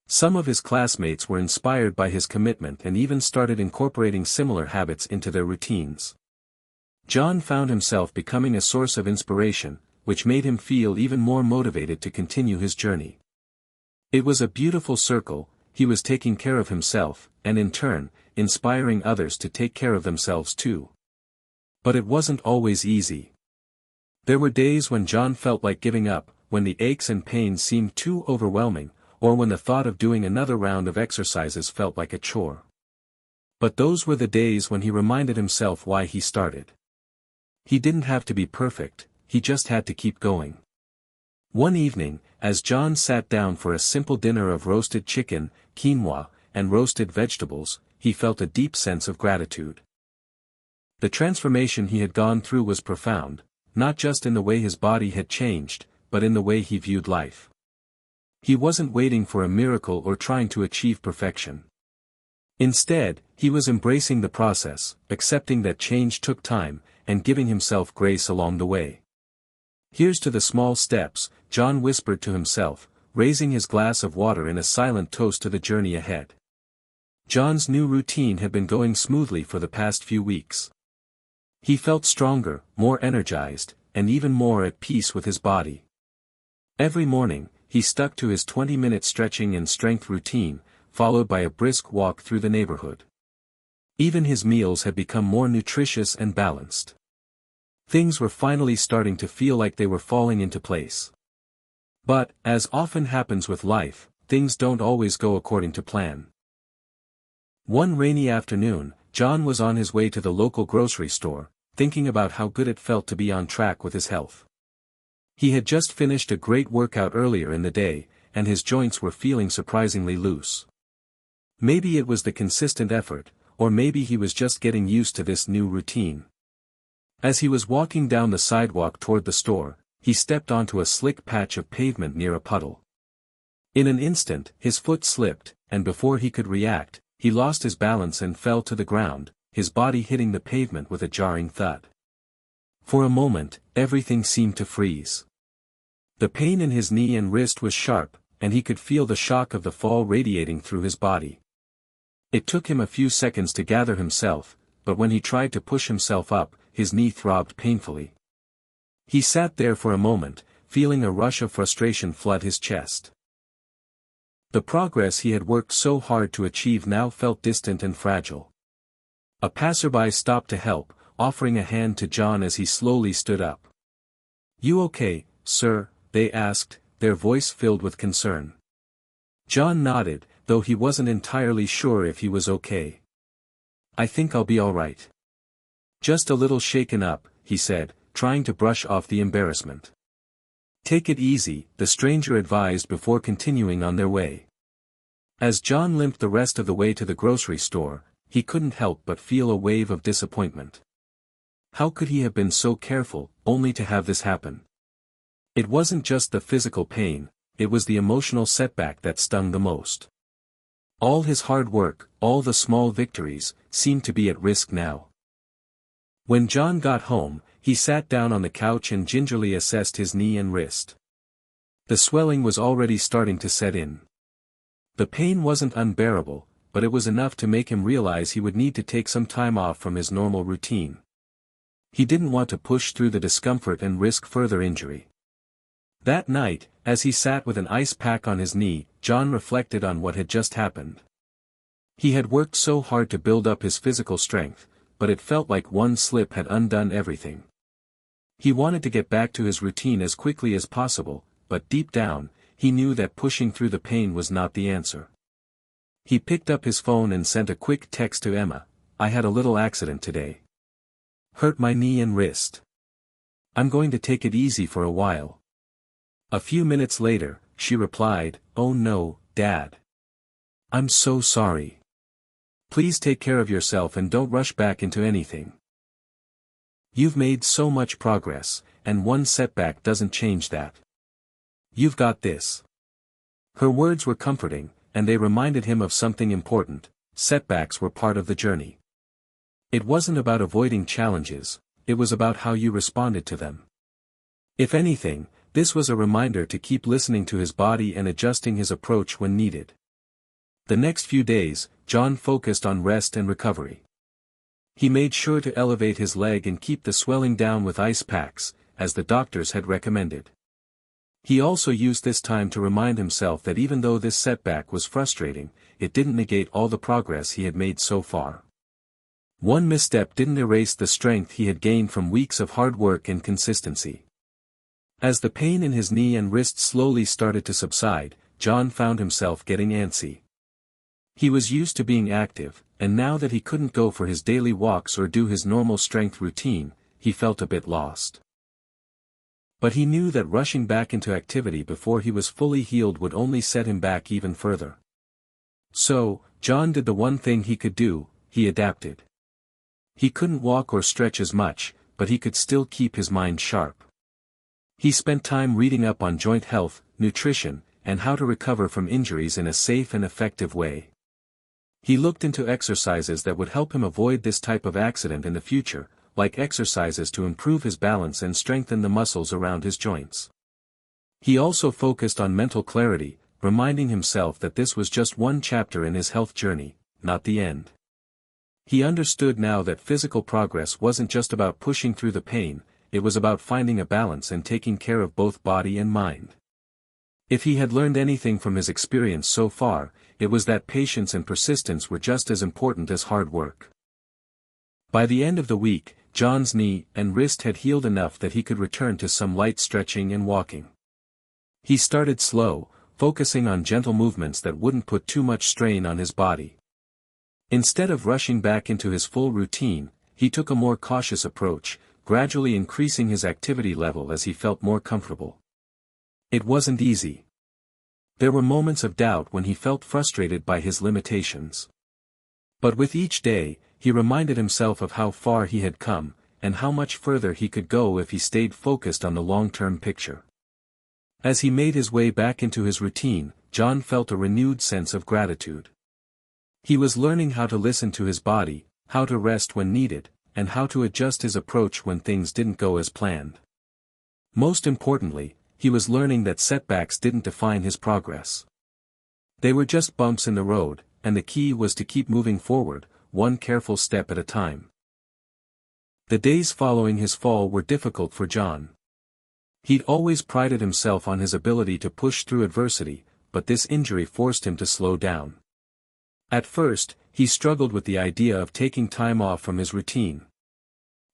Some of his classmates were inspired by his commitment and even started incorporating similar habits into their routines. John found himself becoming a source of inspiration, which made him feel even more motivated to continue his journey. It was a beautiful circle. He was taking care of himself, and in turn, inspiring others to take care of themselves too. But it wasn't always easy. There were days when John felt like giving up, when the aches and pains seemed too overwhelming, or when the thought of doing another round of exercises felt like a chore. But those were the days when he reminded himself why he started. He didn't have to be perfect, he just had to keep going. One evening, as John sat down for a simple dinner of roasted chicken, quinoa, and roasted vegetables, he felt a deep sense of gratitude. The transformation he had gone through was profound, not just in the way his body had changed, but in the way he viewed life. He wasn't waiting for a miracle or trying to achieve perfection. Instead, he was embracing the process, accepting that change took time, and giving himself grace along the way. "Here's to the small steps," John whispered to himself, raising his glass of water in a silent toast to the journey ahead. John's new routine had been going smoothly for the past few weeks. He felt stronger, more energized, and even more at peace with his body. Every morning, he stuck to his 20-minute stretching and strength routine, followed by a brisk walk through the neighborhood. Even his meals had become more nutritious and balanced. Things were finally starting to feel like they were falling into place. But, as often happens with life, things don't always go according to plan. One rainy afternoon, John was on his way to the local grocery store, thinking about how good it felt to be on track with his health. He had just finished a great workout earlier in the day, and his joints were feeling surprisingly loose. Maybe it was the consistent effort, or maybe he was just getting used to this new routine. As he was walking down the sidewalk toward the store, he stepped onto a slick patch of pavement near a puddle. In an instant, his foot slipped, and before he could react, he lost his balance and fell to the ground, his body hitting the pavement with a jarring thud. For a moment, everything seemed to freeze. The pain in his knee and wrist was sharp, and he could feel the shock of the fall radiating through his body. It took him a few seconds to gather himself, but when he tried to push himself up, his knee throbbed painfully. He sat there for a moment, feeling a rush of frustration flood his chest. The progress he had worked so hard to achieve now felt distant and fragile. A passerby stopped to help, offering a hand to John as he slowly stood up. "You okay, sir?" they asked, their voice filled with concern. John nodded, though he wasn't entirely sure if he was okay. "I think I'll be all right. Just a little shaken up," he said, trying to brush off the embarrassment. "Take it easy," the stranger advised before continuing on their way. As John limped the rest of the way to the grocery store, he couldn't help but feel a wave of disappointment. How could he have been so careful, only to have this happen? It wasn't just the physical pain, it was the emotional setback that stung the most. All his hard work, all the small victories, seemed to be at risk now. When John got home, he sat down on the couch and gingerly assessed his knee and wrist. The swelling was already starting to set in. The pain wasn't unbearable, but it was enough to make him realize he would need to take some time off from his normal routine. He didn't want to push through the discomfort and risk further injury. That night, as he sat with an ice pack on his knee, John reflected on what had just happened. He had worked so hard to build up his physical strength, but it felt like one slip had undone everything. He wanted to get back to his routine as quickly as possible, but deep down, he knew that pushing through the pain was not the answer. He picked up his phone and sent a quick text to Emma. "I had a little accident today. Hurt my knee and wrist. I'm going to take it easy for a while." A few minutes later, she replied, "Oh no, Dad. I'm so sorry. Please take care of yourself and don't rush back into anything. You've made so much progress, and one setback doesn't change that. You've got this." Her words were comforting, and they reminded him of something important: setbacks were part of the journey. It wasn't about avoiding challenges, it was about how you responded to them. If anything, this was a reminder to keep listening to his body and adjusting his approach when needed. The next few days, John focused on rest and recovery. He made sure to elevate his leg and keep the swelling down with ice packs, as the doctors had recommended. He also used this time to remind himself that even though this setback was frustrating, it didn't negate all the progress he had made so far. One misstep didn't erase the strength he had gained from weeks of hard work and consistency. As the pain in his knee and wrist slowly started to subside, John found himself getting antsy. He was used to being active, and now that he couldn't go for his daily walks or do his normal strength routine, he felt a bit lost. But he knew that rushing back into activity before he was fully healed would only set him back even further. So, John did the one thing he could do: he adapted. He couldn't walk or stretch as much, but he could still keep his mind sharp. He spent time reading up on joint health, nutrition, and how to recover from injuries in a safe and effective way. He looked into exercises that would help him avoid this type of accident in the future, like exercises to improve his balance and strengthen the muscles around his joints. He also focused on mental clarity, reminding himself that this was just one chapter in his health journey, not the end. He understood now that physical progress wasn't just about pushing through the pain, it was about finding a balance and taking care of both body and mind. If he had learned anything from his experience so far, it was that patience and persistence were just as important as hard work. By the end of the week, John's knee and wrist had healed enough that he could return to some light stretching and walking. He started slow, focusing on gentle movements that wouldn't put too much strain on his body. Instead of rushing back into his full routine, he took a more cautious approach, gradually increasing his activity level as he felt more comfortable. It wasn't easy. There were moments of doubt when he felt frustrated by his limitations. But with each day, he reminded himself of how far he had come, and how much further he could go if he stayed focused on the long-term picture. As he made his way back into his routine, John felt a renewed sense of gratitude. He was learning how to listen to his body, how to rest when needed, and how to adjust his approach when things didn't go as planned. Most importantly, he was learning that setbacks didn't define his progress. They were just bumps in the road, and the key was to keep moving forward, one careful step at a time. The days following his fall were difficult for John. He'd always prided himself on his ability to push through adversity, but this injury forced him to slow down. At first, he struggled with the idea of taking time off from his routine.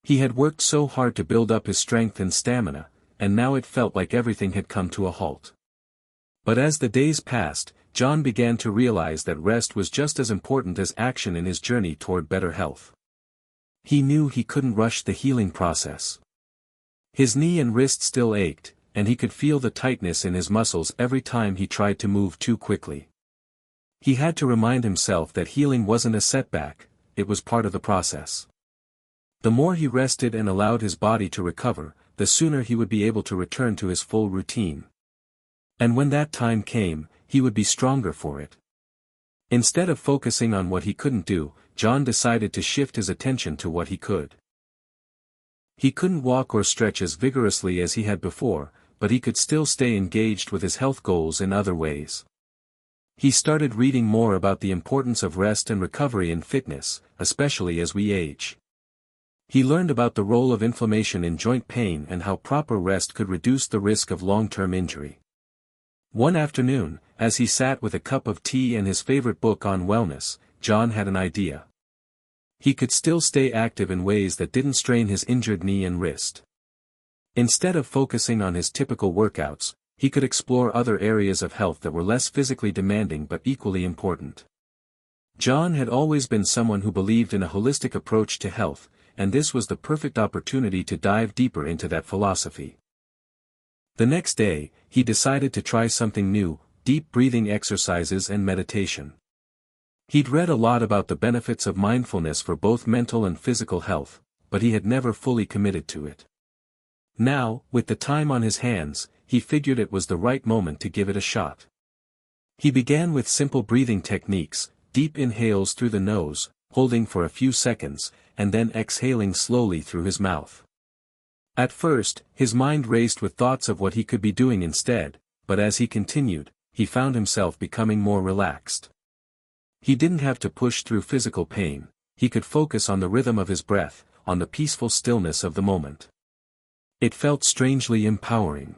He had worked so hard to build up his strength and stamina, and now it felt like everything had come to a halt. But as the days passed, John began to realize that rest was just as important as action in his journey toward better health. He knew he couldn't rush the healing process. His knee and wrist still ached, and he could feel the tightness in his muscles every time he tried to move too quickly. He had to remind himself that healing wasn't a setback, it was part of the process. The more he rested and allowed his body to recover, the sooner he would be able to return to his full routine. And when that time came, he would be stronger for it. Instead of focusing on what he couldn't do, John decided to shift his attention to what he could. He couldn't walk or stretch as vigorously as he had before, but he could still stay engaged with his health goals in other ways. He started reading more about the importance of rest and recovery in fitness, especially as we age. He learned about the role of inflammation in joint pain and how proper rest could reduce the risk of long-term injury. One afternoon, as he sat with a cup of tea and his favorite book on wellness, John had an idea. He could still stay active in ways that didn't strain his injured knee and wrist. Instead of focusing on his typical workouts, he could explore other areas of health that were less physically demanding but equally important. John had always been someone who believed in a holistic approach to health, and this was the perfect opportunity to dive deeper into that philosophy. The next day, he decided to try something new, deep breathing exercises and meditation. He'd read a lot about the benefits of mindfulness for both mental and physical health, but he had never fully committed to it. Now, with the time on his hands, he figured it was the right moment to give it a shot. He began with simple breathing techniques, deep inhales through the nose, holding for a few seconds, and then exhaling slowly through his mouth. At first, his mind raced with thoughts of what he could be doing instead, but as he continued, he found himself becoming more relaxed. He didn't have to push through physical pain, he could focus on the rhythm of his breath, on the peaceful stillness of the moment. It felt strangely empowering.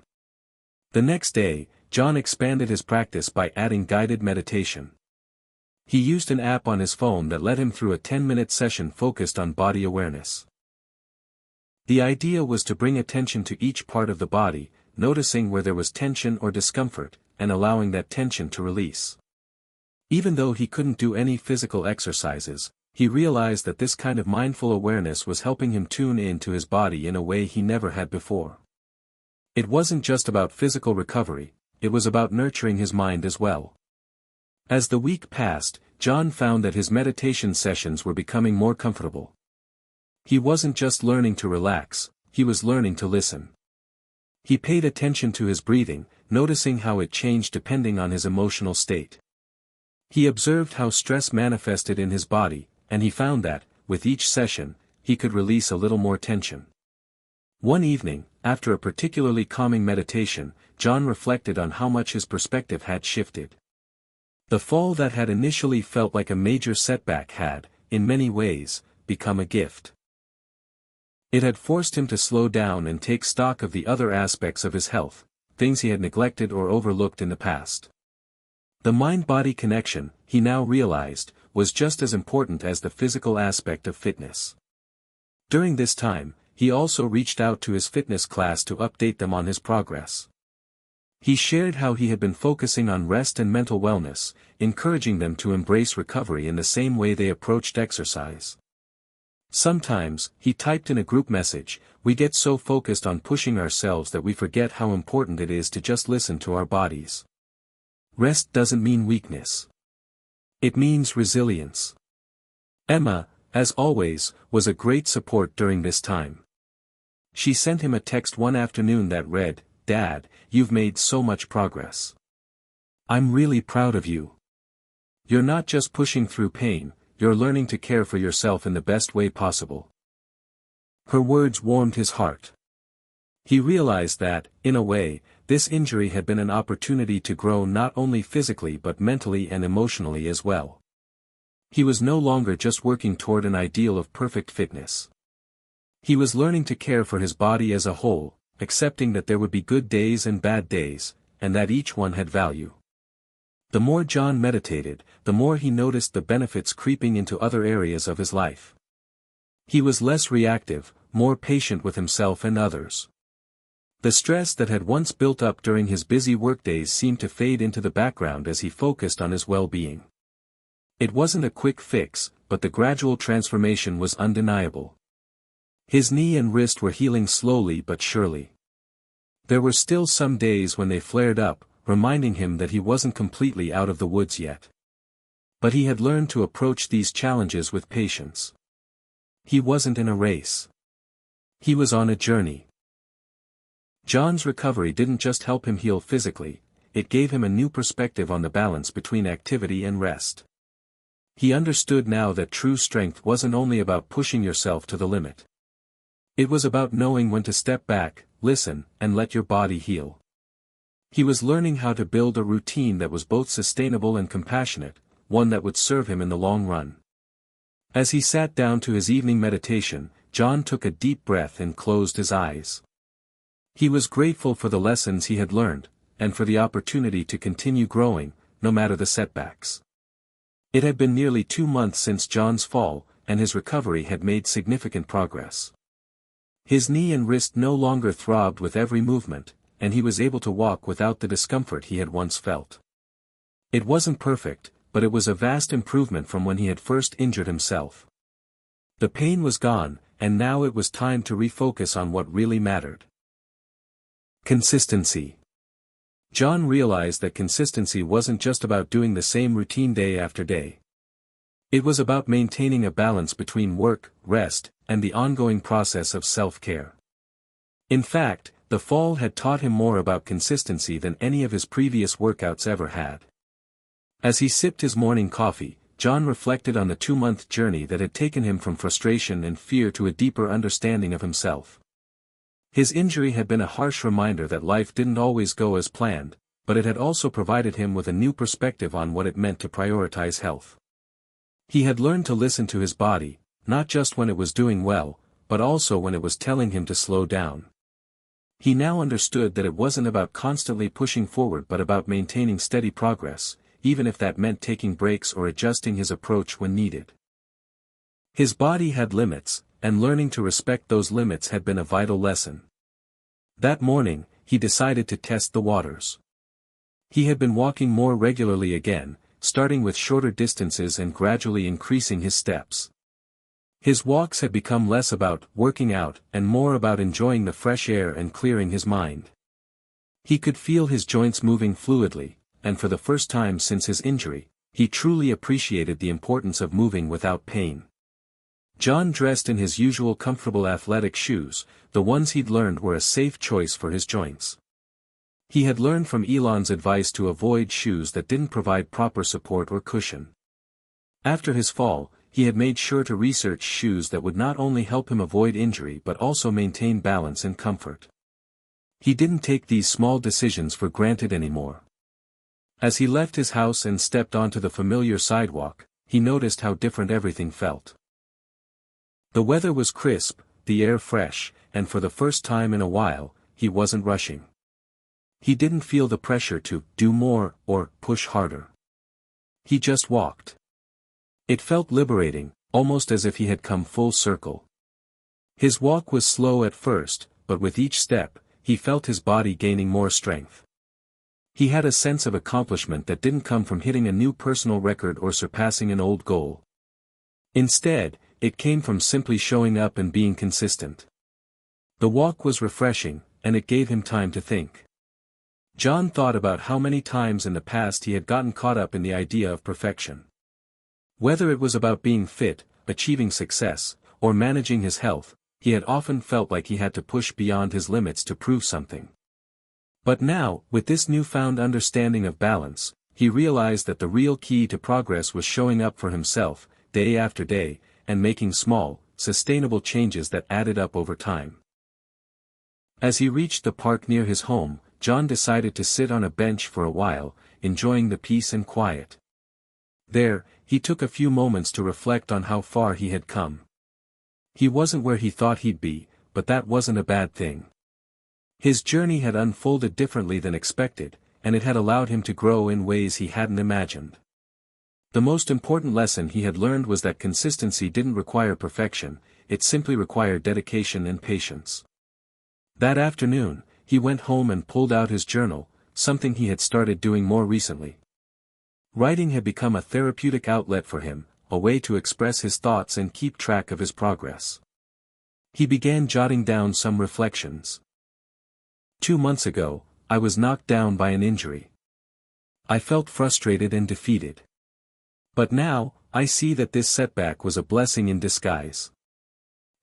The next day, John expanded his practice by adding guided meditation. He used an app on his phone that led him through a 10-minute session focused on body awareness. The idea was to bring attention to each part of the body, noticing where there was tension or discomfort, and allowing that tension to release. Even though he couldn't do any physical exercises, he realized that this kind of mindful awareness was helping him tune in to his body in a way he never had before. It wasn't just about physical recovery, it was about nurturing his mind as well. As the week passed, John found that his meditation sessions were becoming more comfortable. He wasn't just learning to relax, he was learning to listen. He paid attention to his breathing, noticing how it changed depending on his emotional state. He observed how stress manifested in his body, and he found that, with each session, he could release a little more tension. One evening, after a particularly calming meditation, John reflected on how much his perspective had shifted. The fall that had initially felt like a major setback had, in many ways, become a gift. It had forced him to slow down and take stock of the other aspects of his health, things he had neglected or overlooked in the past. The mind-body connection, he now realized, was just as important as the physical aspect of fitness. During this time, he also reached out to his fitness class to update them on his progress. He shared how he had been focusing on rest and mental wellness, encouraging them to embrace recovery in the same way they approached exercise. Sometimes, he typed in a group message, we get so focused on pushing ourselves that we forget how important it is to just listen to our bodies. Rest doesn't mean weakness. It means resilience. Emma, as always, was a great support during this time. She sent him a text one afternoon that read, "Dad, you've made so much progress. I'm really proud of you. You're not just pushing through pain, you're learning to care for yourself in the best way possible." Her words warmed his heart. He realized that, in a way, this injury had been an opportunity to grow not only physically but mentally and emotionally as well. He was no longer just working toward an ideal of perfect fitness. He was learning to care for his body as a whole, accepting that there would be good days and bad days, and that each one had value. The more John meditated, the more he noticed the benefits creeping into other areas of his life. He was less reactive, more patient with himself and others. The stress that had once built up during his busy workdays seemed to fade into the background as he focused on his well-being. It wasn't a quick fix, but the gradual transformation was undeniable. His knee and wrist were healing slowly but surely. There were still some days when they flared up, reminding him that he wasn't completely out of the woods yet. But he had learned to approach these challenges with patience. He wasn't in a race. He was on a journey. John's recovery didn't just help him heal physically, it gave him a new perspective on the balance between activity and rest. He understood now that true strength wasn't only about pushing yourself to the limit. It was about knowing when to step back, listen, and let your body heal. He was learning how to build a routine that was both sustainable and compassionate, one that would serve him in the long run. As he sat down to his evening meditation, John took a deep breath and closed his eyes. He was grateful for the lessons he had learned, and for the opportunity to continue growing, no matter the setbacks. It had been nearly 2 months since John's fall, and his recovery had made significant progress. His knee and wrist no longer throbbed with every movement, and he was able to walk without the discomfort he had once felt. It wasn't perfect, but it was a vast improvement from when he had first injured himself. The pain was gone, and now it was time to refocus on what really mattered. Consistency. John realized that consistency wasn't just about doing the same routine day after day. It was about maintaining a balance between work, rest, and the ongoing process of self-care. In fact, the fall had taught him more about consistency than any of his previous workouts ever had. As he sipped his morning coffee, John reflected on the 2-month journey that had taken him from frustration and fear to a deeper understanding of himself. His injury had been a harsh reminder that life didn't always go as planned, but it had also provided him with a new perspective on what it meant to prioritize health. He had learned to listen to his body, not just when it was doing well, but also when it was telling him to slow down. He now understood that it wasn't about constantly pushing forward but about maintaining steady progress, even if that meant taking breaks or adjusting his approach when needed. His body had limits, and learning to respect those limits had been a vital lesson. That morning, he decided to test the waters. He had been walking more regularly again, starting with shorter distances and gradually increasing his steps. His walks had become less about working out and more about enjoying the fresh air and clearing his mind. He could feel his joints moving fluidly, and for the first time since his injury, he truly appreciated the importance of moving without pain. John dressed in his usual comfortable athletic shoes, the ones he'd learned were a safe choice for his joints. He had learned from Elon's advice to avoid shoes that didn't provide proper support or cushion. After his fall, he had made sure to research shoes that would not only help him avoid injury but also maintain balance and comfort. He didn't take these small decisions for granted anymore. As he left his house and stepped onto the familiar sidewalk, he noticed how different everything felt. The weather was crisp, the air fresh, and for the first time in a while, he wasn't rushing. He didn't feel the pressure to do more or push harder. He just walked. It felt liberating, almost as if he had come full circle. His walk was slow at first, but with each step, he felt his body gaining more strength. He had a sense of accomplishment that didn't come from hitting a new personal record or surpassing an old goal. Instead, it came from simply showing up and being consistent. The walk was refreshing, and it gave him time to think. John thought about how many times in the past he had gotten caught up in the idea of perfection. Whether it was about being fit, achieving success, or managing his health, he had often felt like he had to push beyond his limits to prove something. But now, with this newfound understanding of balance, he realized that the real key to progress was showing up for himself, day after day, and making small, sustainable changes that added up over time. As he reached the park near his home, John decided to sit on a bench for a while, enjoying the peace and quiet. There, he took a few moments to reflect on how far he had come. He wasn't where he thought he'd be, but that wasn't a bad thing. His journey had unfolded differently than expected, and it had allowed him to grow in ways he hadn't imagined. The most important lesson he had learned was that consistency didn't require perfection, it simply required dedication and patience. That afternoon, he went home and pulled out his journal, something he had started doing more recently. Writing had become a therapeutic outlet for him, a way to express his thoughts and keep track of his progress. He began jotting down some reflections. 2 months ago, I was knocked down by an injury. I felt frustrated and defeated. But now, I see that this setback was a blessing in disguise.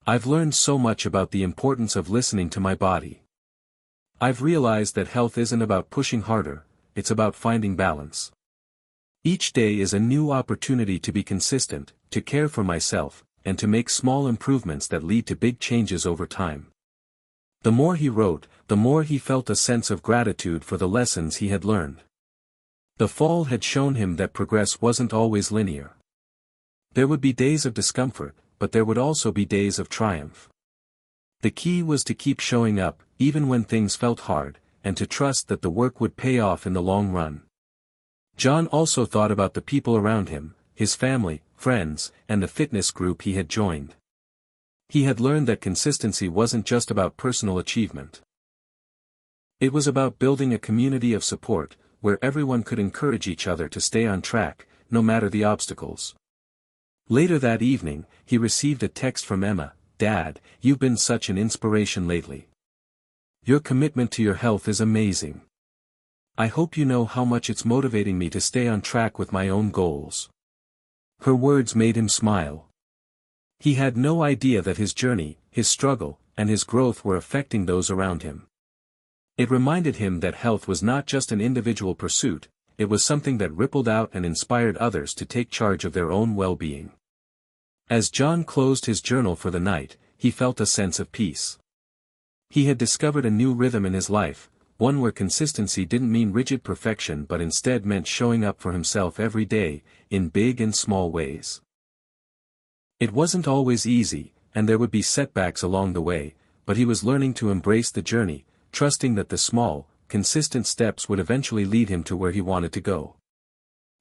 I've learned so much about the importance of listening to my body. I've realized that health isn't about pushing harder, it's about finding balance. Each day is a new opportunity to be consistent, to care for myself, and to make small improvements that lead to big changes over time. The more he wrote, the more he felt a sense of gratitude for the lessons he had learned. The fall had shown him that progress wasn't always linear. There would be days of discomfort, but there would also be days of triumph. The key was to keep showing up, even when things felt hard, and to trust that the work would pay off in the long run. John also thought about the people around him, his family, friends, and the fitness group he had joined. He had learned that consistency wasn't just about personal achievement. It was about building a community of support, where everyone could encourage each other to stay on track, no matter the obstacles. Later that evening, he received a text from Emma, "Dad, you've been such an inspiration lately. Your commitment to your health is amazing. I hope you know how much it's motivating me to stay on track with my own goals." Her words made him smile. He had no idea that his journey, his struggle, and his growth were affecting those around him. It reminded him that health was not just an individual pursuit, it was something that rippled out and inspired others to take charge of their own well-being. As John closed his journal for the night, he felt a sense of peace. He had discovered a new rhythm in his life, one where consistency didn't mean rigid perfection but instead meant showing up for himself every day, in big and small ways. It wasn't always easy, and there would be setbacks along the way, but he was learning to embrace the journey, trusting that the small, consistent steps would eventually lead him to where he wanted to go.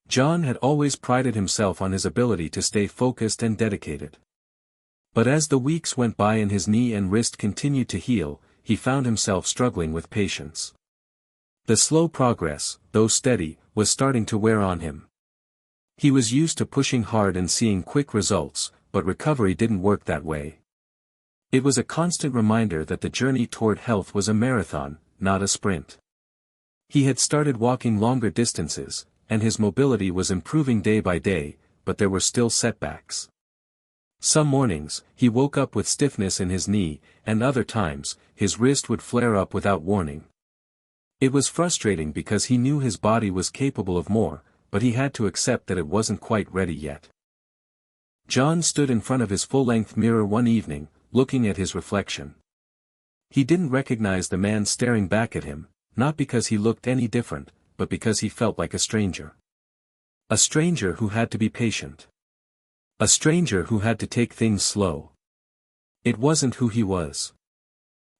John had always prided himself on his ability to stay focused and dedicated. But as the weeks went by and his knee and wrist continued to heal, he found himself struggling with patience. The slow progress, though steady, was starting to wear on him. He was used to pushing hard and seeing quick results, but recovery didn't work that way. It was a constant reminder that the journey toward health was a marathon, not a sprint. He had started walking longer distances, and his mobility was improving day by day, but there were still setbacks. Some mornings, he woke up with stiffness in his knee, and other times, his wrist would flare up without warning. It was frustrating because he knew his body was capable of more, but he had to accept that it wasn't quite ready yet. John stood in front of his full-length mirror one evening, looking at his reflection. He didn't recognize the man staring back at him, not because he looked any different, but because he felt like a stranger. A stranger who had to be patient. A stranger who had to take things slow. It wasn't who he was.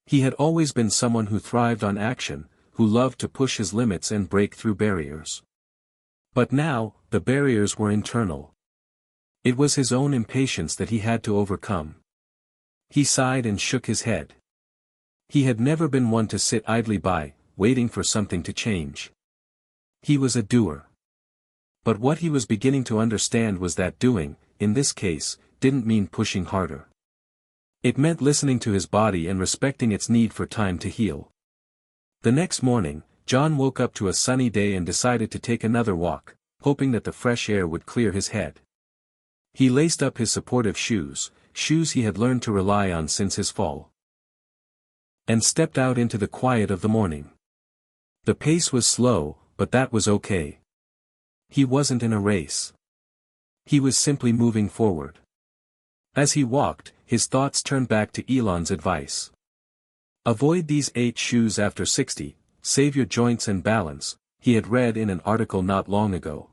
He had always been someone who thrived on action, who loved to push his limits and break through barriers. But now, the barriers were internal. It was his own impatience that he had to overcome. He sighed and shook his head. He had never been one to sit idly by, waiting for something to change. He was a doer. But what he was beginning to understand was that doing, in this case, didn't mean pushing harder. It meant listening to his body and respecting its need for time to heal. The next morning, John woke up to a sunny day and decided to take another walk, hoping that the fresh air would clear his head. He laced up his supportive shoes he had learned to rely on since his fall, and stepped out into the quiet of the morning. The pace was slow, but that was okay. He wasn't in a race. He was simply moving forward. As he walked, his thoughts turned back to Elon's advice. Avoid these 8 shoes after 60, save your joints and balance, he had read in an article not long ago.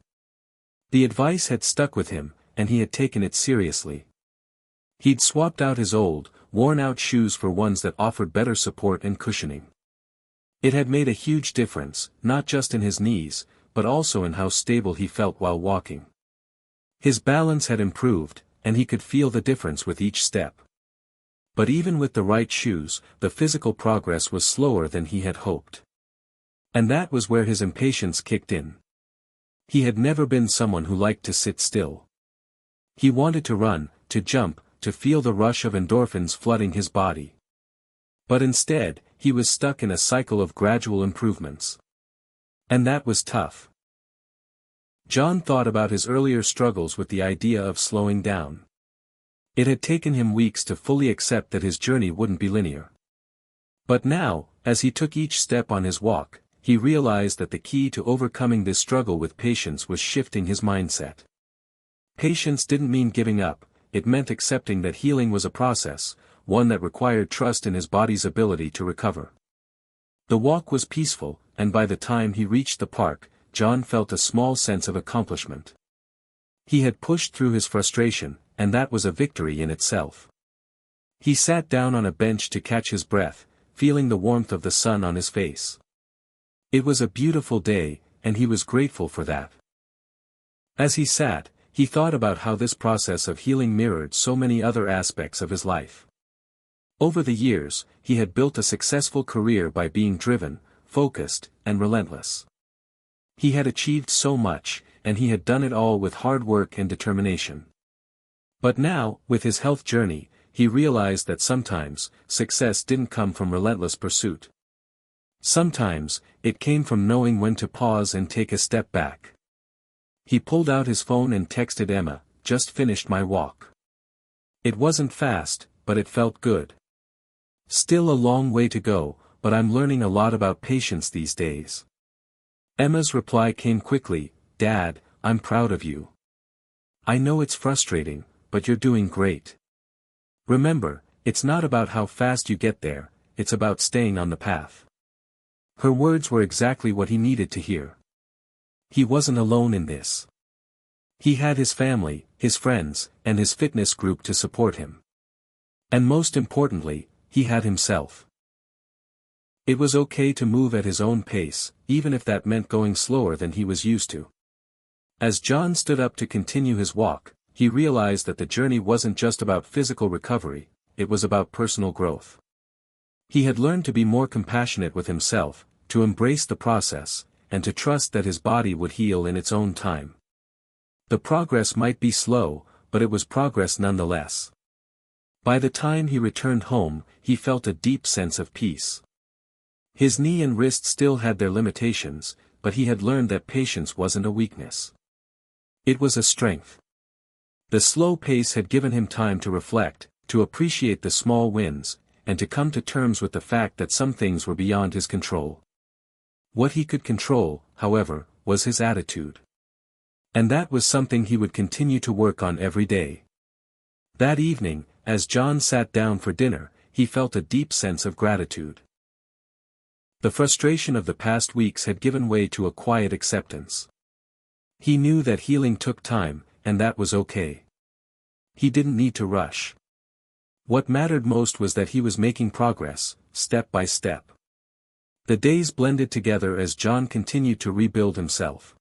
The advice had stuck with him, and he had taken it seriously. He'd swapped out his old, worn-out shoes for ones that offered better support and cushioning. It had made a huge difference, not just in his knees, but also in how stable he felt while walking. His balance had improved, and he could feel the difference with each step. But even with the right shoes, the physical progress was slower than he had hoped. And that was where his impatience kicked in. He had never been someone who liked to sit still. He wanted to run, to jump, to feel the rush of endorphins flooding his body. But instead, he was stuck in a cycle of gradual improvements. And that was tough. John thought about his earlier struggles with the idea of slowing down. It had taken him weeks to fully accept that his journey wouldn't be linear. But now, as he took each step on his walk, he realized that the key to overcoming this struggle with patience was shifting his mindset. Patience didn't mean giving up, it meant accepting that healing was a process, one that required trust in his body's ability to recover. The walk was peaceful, and by the time he reached the park, John felt a small sense of accomplishment. He had pushed through his frustration, and that was a victory in itself. He sat down on a bench to catch his breath, feeling the warmth of the sun on his face. It was a beautiful day, and he was grateful for that. As he sat, he thought about how this process of healing mirrored so many other aspects of his life. Over the years, he had built a successful career by being driven, focused, and relentless. He had achieved so much, and he had done it all with hard work and determination. But now, with his health journey, he realized that sometimes, success didn't come from relentless pursuit. Sometimes, it came from knowing when to pause and take a step back. He pulled out his phone and texted Emma, "Just finished my walk." It wasn't fast, but it felt good. Still a long way to go, but I'm learning a lot about patience these days. Emma's reply came quickly, "Dad, I'm proud of you. I know it's frustrating, but you're doing great. Remember, it's not about how fast you get there, it's about staying on the path." Her words were exactly what he needed to hear. He wasn't alone in this. He had his family, his friends, and his fitness group to support him. And most importantly, he had himself. It was okay to move at his own pace, even if that meant going slower than he was used to. As John stood up to continue his walk, he realized that the journey wasn't just about physical recovery, it was about personal growth. He had learned to be more compassionate with himself, to embrace the process, and to trust that his body would heal in its own time. The progress might be slow, but it was progress nonetheless. By the time he returned home, he felt a deep sense of peace. His knee and wrist still had their limitations, but he had learned that patience wasn't a weakness. It was a strength. The slow pace had given him time to reflect, to appreciate the small wins, and to come to terms with the fact that some things were beyond his control. What he could control, however, was his attitude. And that was something he would continue to work on every day. That evening, as John sat down for dinner, he felt a deep sense of gratitude. The frustration of the past weeks had given way to a quiet acceptance. He knew that healing took time, and that was okay. He didn't need to rush. What mattered most was that he was making progress, step by step. The days blended together as John continued to rebuild himself.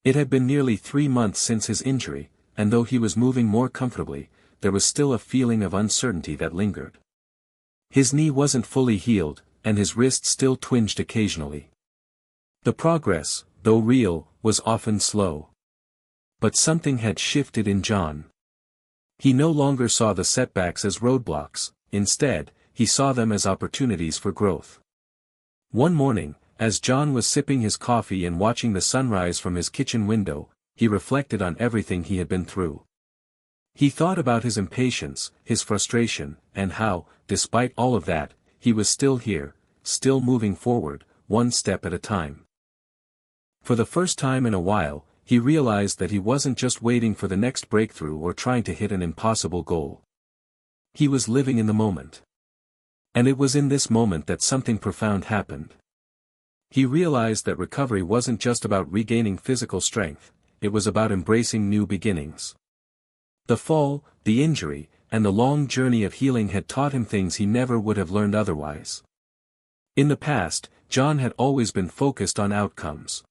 It had been nearly 3 months since his injury, and though he was moving more comfortably, there was still a feeling of uncertainty that lingered. His knee wasn't fully healed, and his wrist still twinged occasionally. The progress, though real, was often slow. But something had shifted in John. He no longer saw the setbacks as roadblocks, instead, he saw them as opportunities for growth. One morning, as John was sipping his coffee and watching the sunrise from his kitchen window, he reflected on everything he had been through. He thought about his impatience, his frustration, and how, despite all of that, he was still here, still moving forward, one step at a time. For the first time in a while, he realized that he wasn't just waiting for the next breakthrough or trying to hit an impossible goal. He was living in the moment. And it was in this moment that something profound happened. He realized that recovery wasn't just about regaining physical strength, it was about embracing new beginnings. The fall, the injury, and the long journey of healing had taught him things he never would have learned otherwise. In the past, John had always been focused on outcomes.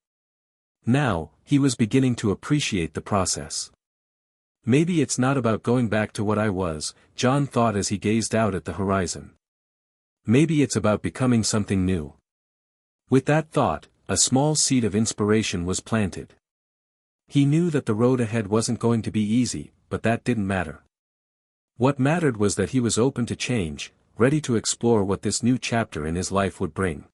Now, he was beginning to appreciate the process. Maybe it's not about going back to what I was, John thought as he gazed out at the horizon. Maybe it's about becoming something new. With that thought, a small seed of inspiration was planted. He knew that the road ahead wasn't going to be easy, but that didn't matter. What mattered was that he was open to change, ready to explore what this new chapter in his life would bring.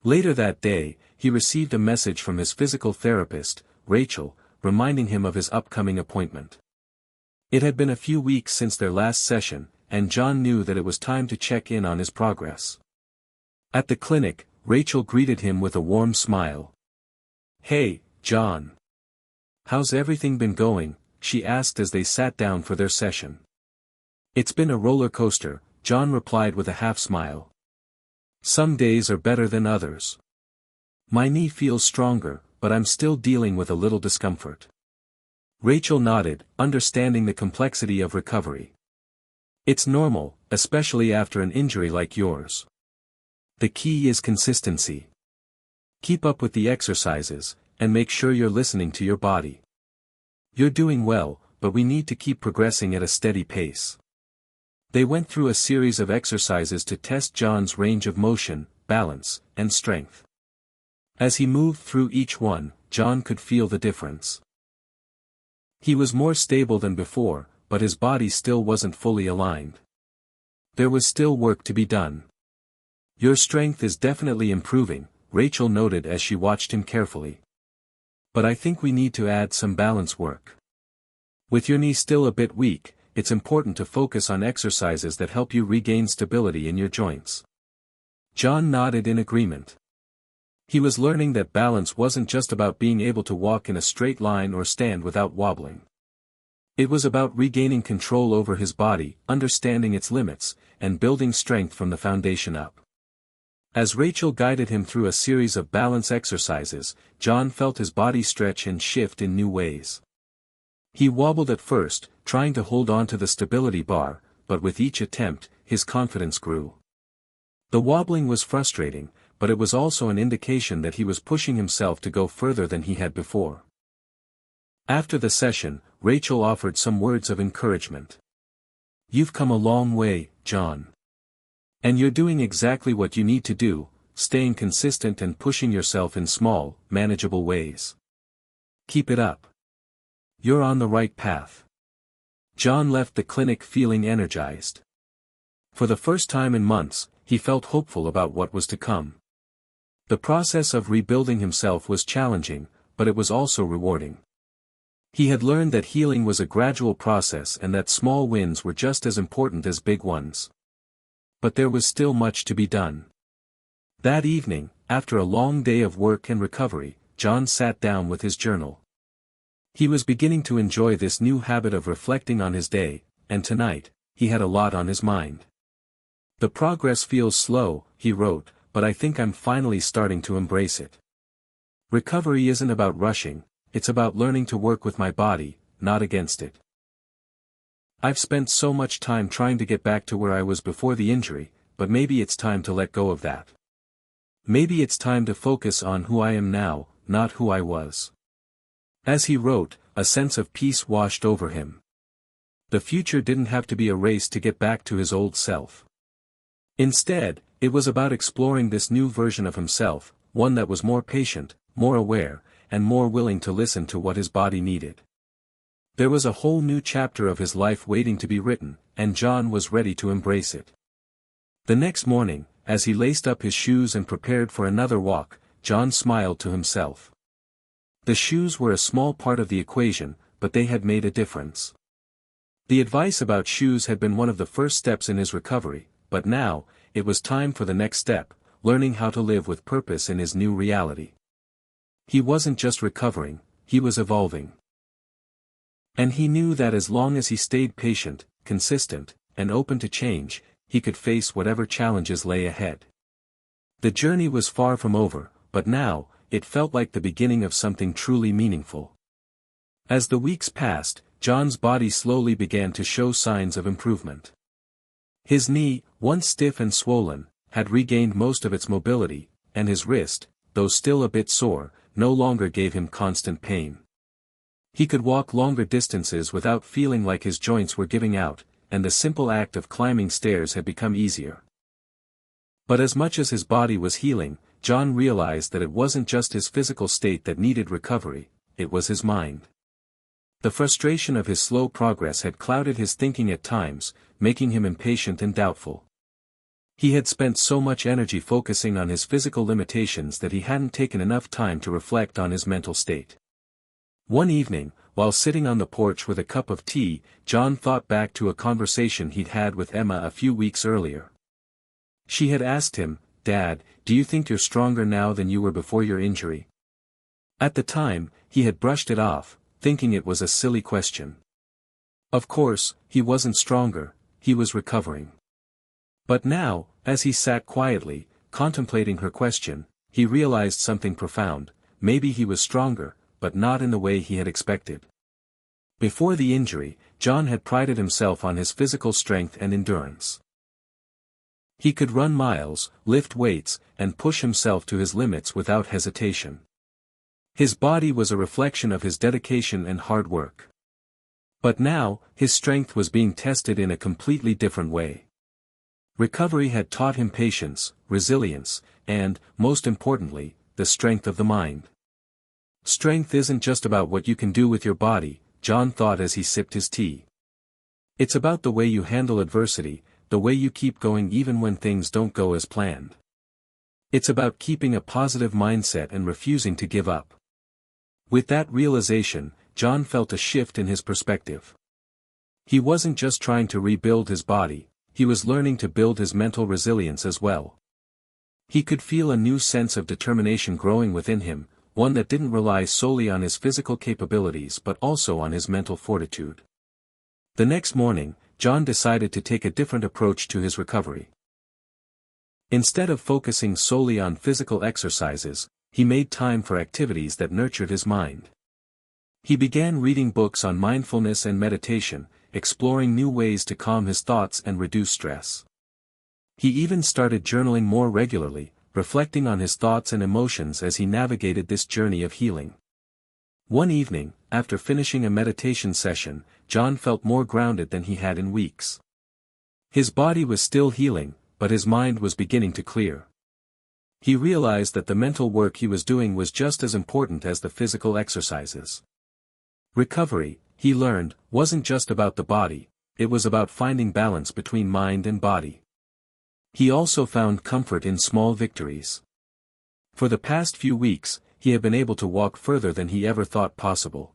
Later that day, he received a message from his physical therapist, Rachel, reminding him of his upcoming appointment. It had been a few weeks since their last session, and John knew that it was time to check in on his progress. At the clinic, Rachel greeted him with a warm smile. "Hey, John. How's everything been going?" she asked as they sat down for their session. "It's been a roller coaster," John replied with a half-smile. "Some days are better than others. My knee feels stronger, but I'm still dealing with a little discomfort." Rachel nodded, understanding the complexity of recovery. "It's normal, especially after an injury like yours. The key is consistency. Keep up with the exercises, and make sure you're listening to your body. You're doing well, but we need to keep progressing at a steady pace." They went through a series of exercises to test John's range of motion, balance, and strength. As he moved through each one, John could feel the difference. He was more stable than before, but his body still wasn't fully aligned. There was still work to be done. "Your strength is definitely improving," Rachel noted as she watched him carefully. "But I think we need to add some balance work. With your knee still a bit weak, it's important to focus on exercises that help you regain stability in your joints." John nodded in agreement. He was learning that balance wasn't just about being able to walk in a straight line or stand without wobbling. It was about regaining control over his body, understanding its limits, and building strength from the foundation up. As Rachel guided him through a series of balance exercises, John felt his body stretch and shift in new ways. He wobbled at first, trying to hold on to the stability bar, but with each attempt, his confidence grew. The wobbling was frustrating, but it was also an indication that he was pushing himself to go further than he had before. After the session, Rachel offered some words of encouragement. "You've come a long way, John. And you're doing exactly what you need to do, staying consistent and pushing yourself in small, manageable ways. Keep it up. You're on the right path." John left the clinic feeling energized. For the first time in months, he felt hopeful about what was to come. The process of rebuilding himself was challenging, but it was also rewarding. He had learned that healing was a gradual process and that small wins were just as important as big ones. But there was still much to be done. That evening, after a long day of work and recovery, John sat down with his journal. He was beginning to enjoy this new habit of reflecting on his day, and tonight, he had a lot on his mind. "The progress feels slow," he wrote, "but I think I'm finally starting to embrace it. Recovery isn't about rushing, it's about learning to work with my body, not against it. I've spent so much time trying to get back to where I was before the injury, but maybe it's time to let go of that. Maybe it's time to focus on who I am now, not who I was." As he wrote, a sense of peace washed over him. The future didn't have to be a race to get back to his old self. Instead, it was about exploring this new version of himself, one that was more patient, more aware, and more willing to listen to what his body needed. There was a whole new chapter of his life waiting to be written, and John was ready to embrace it. The next morning, as he laced up his shoes and prepared for another walk, John smiled to himself. The shoes were a small part of the equation, but they had made a difference. The advice about shoes had been one of the first steps in his recovery, but now, it was time for the next step, learning how to live with purpose in his new reality. He wasn't just recovering, he was evolving. And he knew that as long as he stayed patient, consistent, and open to change, he could face whatever challenges lay ahead. The journey was far from over, but now, it felt like the beginning of something truly meaningful. As the weeks passed, John's body slowly began to show signs of improvement. His knee, once stiff and swollen, had regained most of its mobility, and his wrist, though still a bit sore, no longer gave him constant pain. He could walk longer distances without feeling like his joints were giving out, and the simple act of climbing stairs had become easier. But as much as his body was healing, John realized that it wasn't just his physical state that needed recovery, it was his mind. The frustration of his slow progress had clouded his thinking at times, making him impatient and doubtful. He had spent so much energy focusing on his physical limitations that he hadn't taken enough time to reflect on his mental state. One evening, while sitting on the porch with a cup of tea, John thought back to a conversation he'd had with Emma a few weeks earlier. She had asked him, "Dad, do you think you're stronger now than you were before your injury?" At the time, he had brushed it off, thinking it was a silly question. Of course, he wasn't stronger, he was recovering. But now, as he sat quietly, contemplating her question, he realized something profound: maybe he was stronger, but not in the way he had expected. Before the injury, John had prided himself on his physical strength and endurance. He could run miles, lift weights, and push himself to his limits without hesitation. His body was a reflection of his dedication and hard work. But now, his strength was being tested in a completely different way. Recovery had taught him patience, resilience, and, most importantly, the strength of the mind. Strength isn't just about what you can do with your body, John thought as he sipped his tea. It's about the way you handle adversity, the way you keep going even when things don't go as planned. It's about keeping a positive mindset and refusing to give up. With that realization, John felt a shift in his perspective. He wasn't just trying to rebuild his body, he was learning to build his mental resilience as well. He could feel a new sense of determination growing within him, one that didn't rely solely on his physical capabilities but also on his mental fortitude. The next morning, John decided to take a different approach to his recovery. Instead of focusing solely on physical exercises, he made time for activities that nurtured his mind. He began reading books on mindfulness and meditation, exploring new ways to calm his thoughts and reduce stress. He even started journaling more regularly, reflecting on his thoughts and emotions as he navigated this journey of healing. One evening, after finishing a meditation session, John felt more grounded than he had in weeks. His body was still healing, but his mind was beginning to clear. He realized that the mental work he was doing was just as important as the physical exercises. Recovery, he learned, wasn't just about the body, it was about finding balance between mind and body. He also found comfort in small victories. For the past few weeks, he had been able to walk further than he ever thought possible.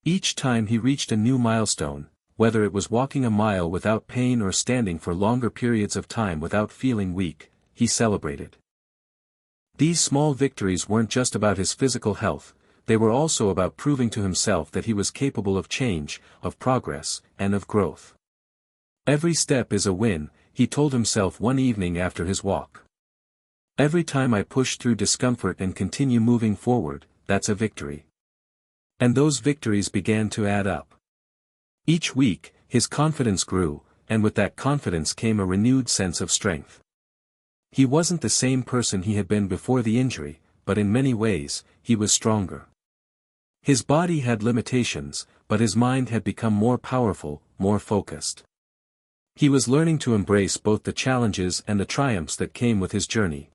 Each time he reached a new milestone, whether it was walking a mile without pain or standing for longer periods of time without feeling weak, he celebrated. These small victories weren't just about his physical health, they were also about proving to himself that he was capable of change, of progress, and of growth. Every step is a win, he told himself one evening after his walk. Every time I push through discomfort and continue moving forward, that's a victory. And those victories began to add up. Each week, his confidence grew, and with that confidence came a renewed sense of strength. He wasn't the same person he had been before the injury, but in many ways, he was stronger. His body had limitations, but his mind had become more powerful, more focused. He was learning to embrace both the challenges and the triumphs that came with his journey.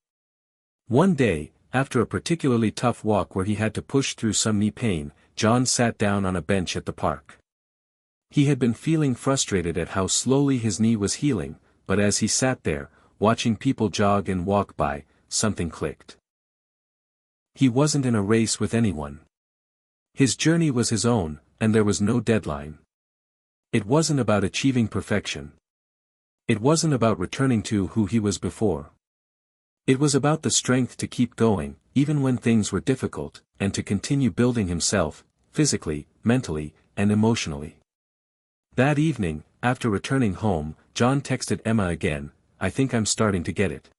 One day, after a particularly tough walk where he had to push through some knee pain, John sat down on a bench at the park. He had been feeling frustrated at how slowly his knee was healing, but as he sat there, watching people jog and walk by, something clicked. He wasn't in a race with anyone. His journey was his own, and there was no deadline. It wasn't about achieving perfection. It wasn't about returning to who he was before. It was about the strength to keep going, even when things were difficult, and to continue building himself, physically, mentally, and emotionally. That evening, after returning home, John texted Emma again, "I think I'm starting to get it.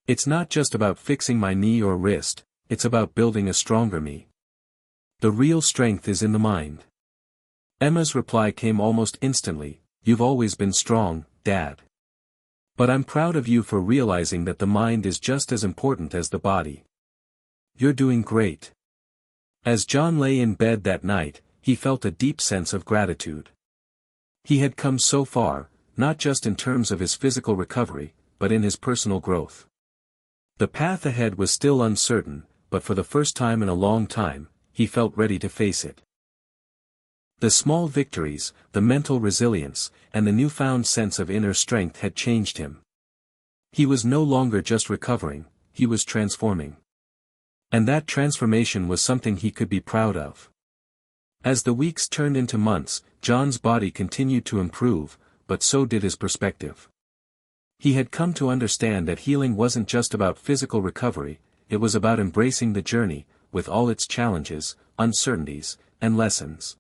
It's not just about fixing my knee or wrist, it's about building a stronger me. The real strength is in the mind." Emma's reply came almost instantly, "You've always been strong, Dad. But I'm proud of you for realizing that the mind is just as important as the body. You're doing great." As John lay in bed that night, he felt a deep sense of gratitude. He had come so far, not just in terms of his physical recovery, but in his personal growth. The path ahead was still uncertain, but for the first time in a long time, he felt ready to face it. The small victories, the mental resilience, and the newfound sense of inner strength had changed him. He was no longer just recovering, he was transforming. And that transformation was something he could be proud of. As the weeks turned into months, John's body continued to improve, but so did his perspective. He had come to understand that healing wasn't just about physical recovery, it was about embracing the journey, with all its challenges, uncertainties, and lessons.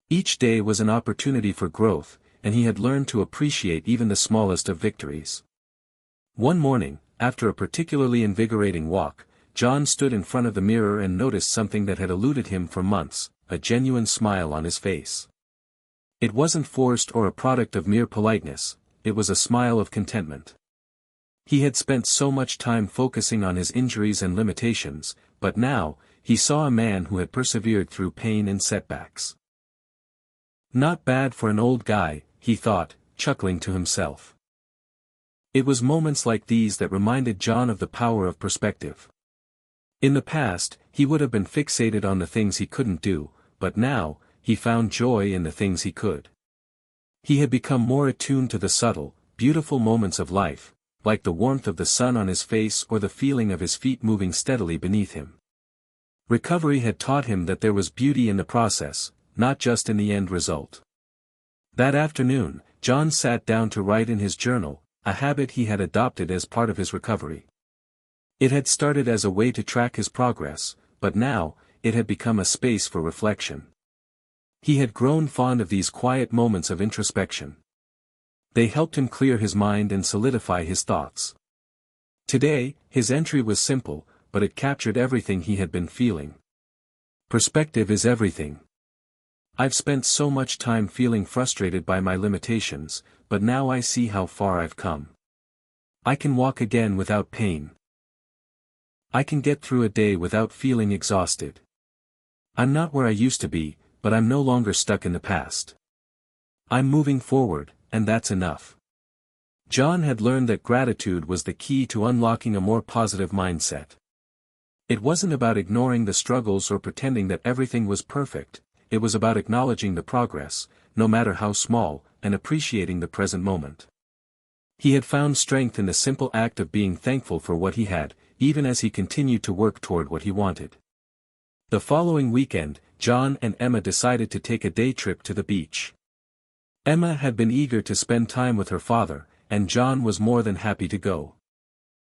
Each day was an opportunity for growth, and he had learned to appreciate even the smallest of victories. One morning, after a particularly invigorating walk, John stood in front of the mirror and noticed something that had eluded him for months, a genuine smile on his face. It wasn't forced or a product of mere politeness, it was a smile of contentment. He had spent so much time focusing on his injuries and limitations, but now, he saw a man who had persevered through pain and setbacks. Not bad for an old guy, he thought, chuckling to himself. It was moments like these that reminded John of the power of perspective. In the past, he would have been fixated on the things he couldn't do, but now, he found joy in the things he could. He had become more attuned to the subtle, beautiful moments of life, like the warmth of the sun on his face or the feeling of his feet moving steadily beneath him. Recovery had taught him that there was beauty in the process, not just in the end result. That afternoon, John sat down to write in his journal, a habit he had adopted as part of his recovery. It had started as a way to track his progress, but now, it had become a space for reflection. He had grown fond of these quiet moments of introspection. They helped him clear his mind and solidify his thoughts. Today, his entry was simple, but it captured everything he had been feeling. Perspective is everything. I've spent so much time feeling frustrated by my limitations, but now I see how far I've come. I can walk again without pain. I can get through a day without feeling exhausted. I'm not where I used to be, but I'm no longer stuck in the past. I'm moving forward, and that's enough. John had learned that gratitude was the key to unlocking a more positive mindset. It wasn't about ignoring the struggles or pretending that everything was perfect. It was about acknowledging the progress, no matter how small, and appreciating the present moment. He had found strength in the simple act of being thankful for what he had, even as he continued to work toward what he wanted. The following weekend, John and Emma decided to take a day trip to the beach. Emma had been eager to spend time with her father, and John was more than happy to go.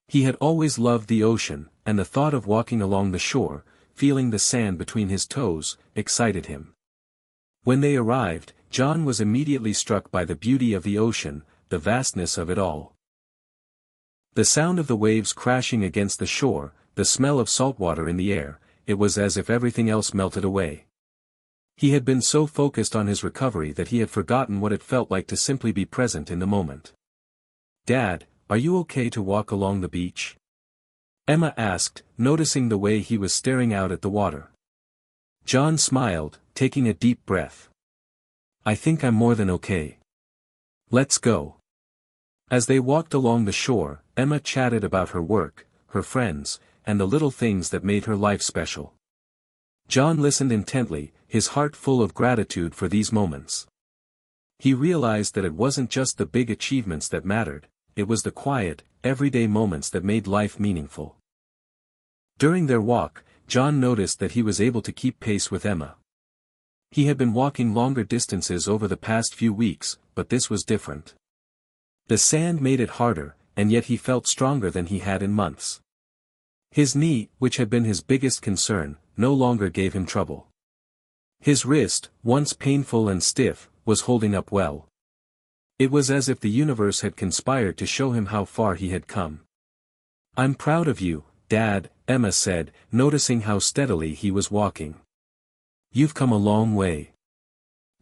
He had always loved the ocean, and the thought of walking along the shore, feeling the sand between his toes, excited him. When they arrived, John was immediately struck by the beauty of the ocean, the vastness of it all. The sound of the waves crashing against the shore, the smell of salt water in the air, it was as if everything else melted away. He had been so focused on his recovery that he had forgotten what it felt like to simply be present in the moment. "Dad, are you okay to walk along the beach?" Emma asked, noticing the way he was staring out at the water. John smiled, taking a deep breath. "I think I'm more than okay. Let's go." As they walked along the shore, Emma chatted about her work, her friends, and the little things that made her life special. John listened intently, his heart full of gratitude for these moments. He realized that it wasn't just the big achievements that mattered, it was the quiet, everyday moments that made life meaningful. During their walk, John noticed that he was able to keep pace with Emma. He had been walking longer distances over the past few weeks, but this was different. The sand made it harder, and yet he felt stronger than he had in months. His knee, which had been his biggest concern, no longer gave him trouble. His wrist, once painful and stiff, was holding up well. It was as if the universe had conspired to show him how far he had come. "I'm proud of you, Dad," Emma said, noticing how steadily he was walking. "You've come a long way."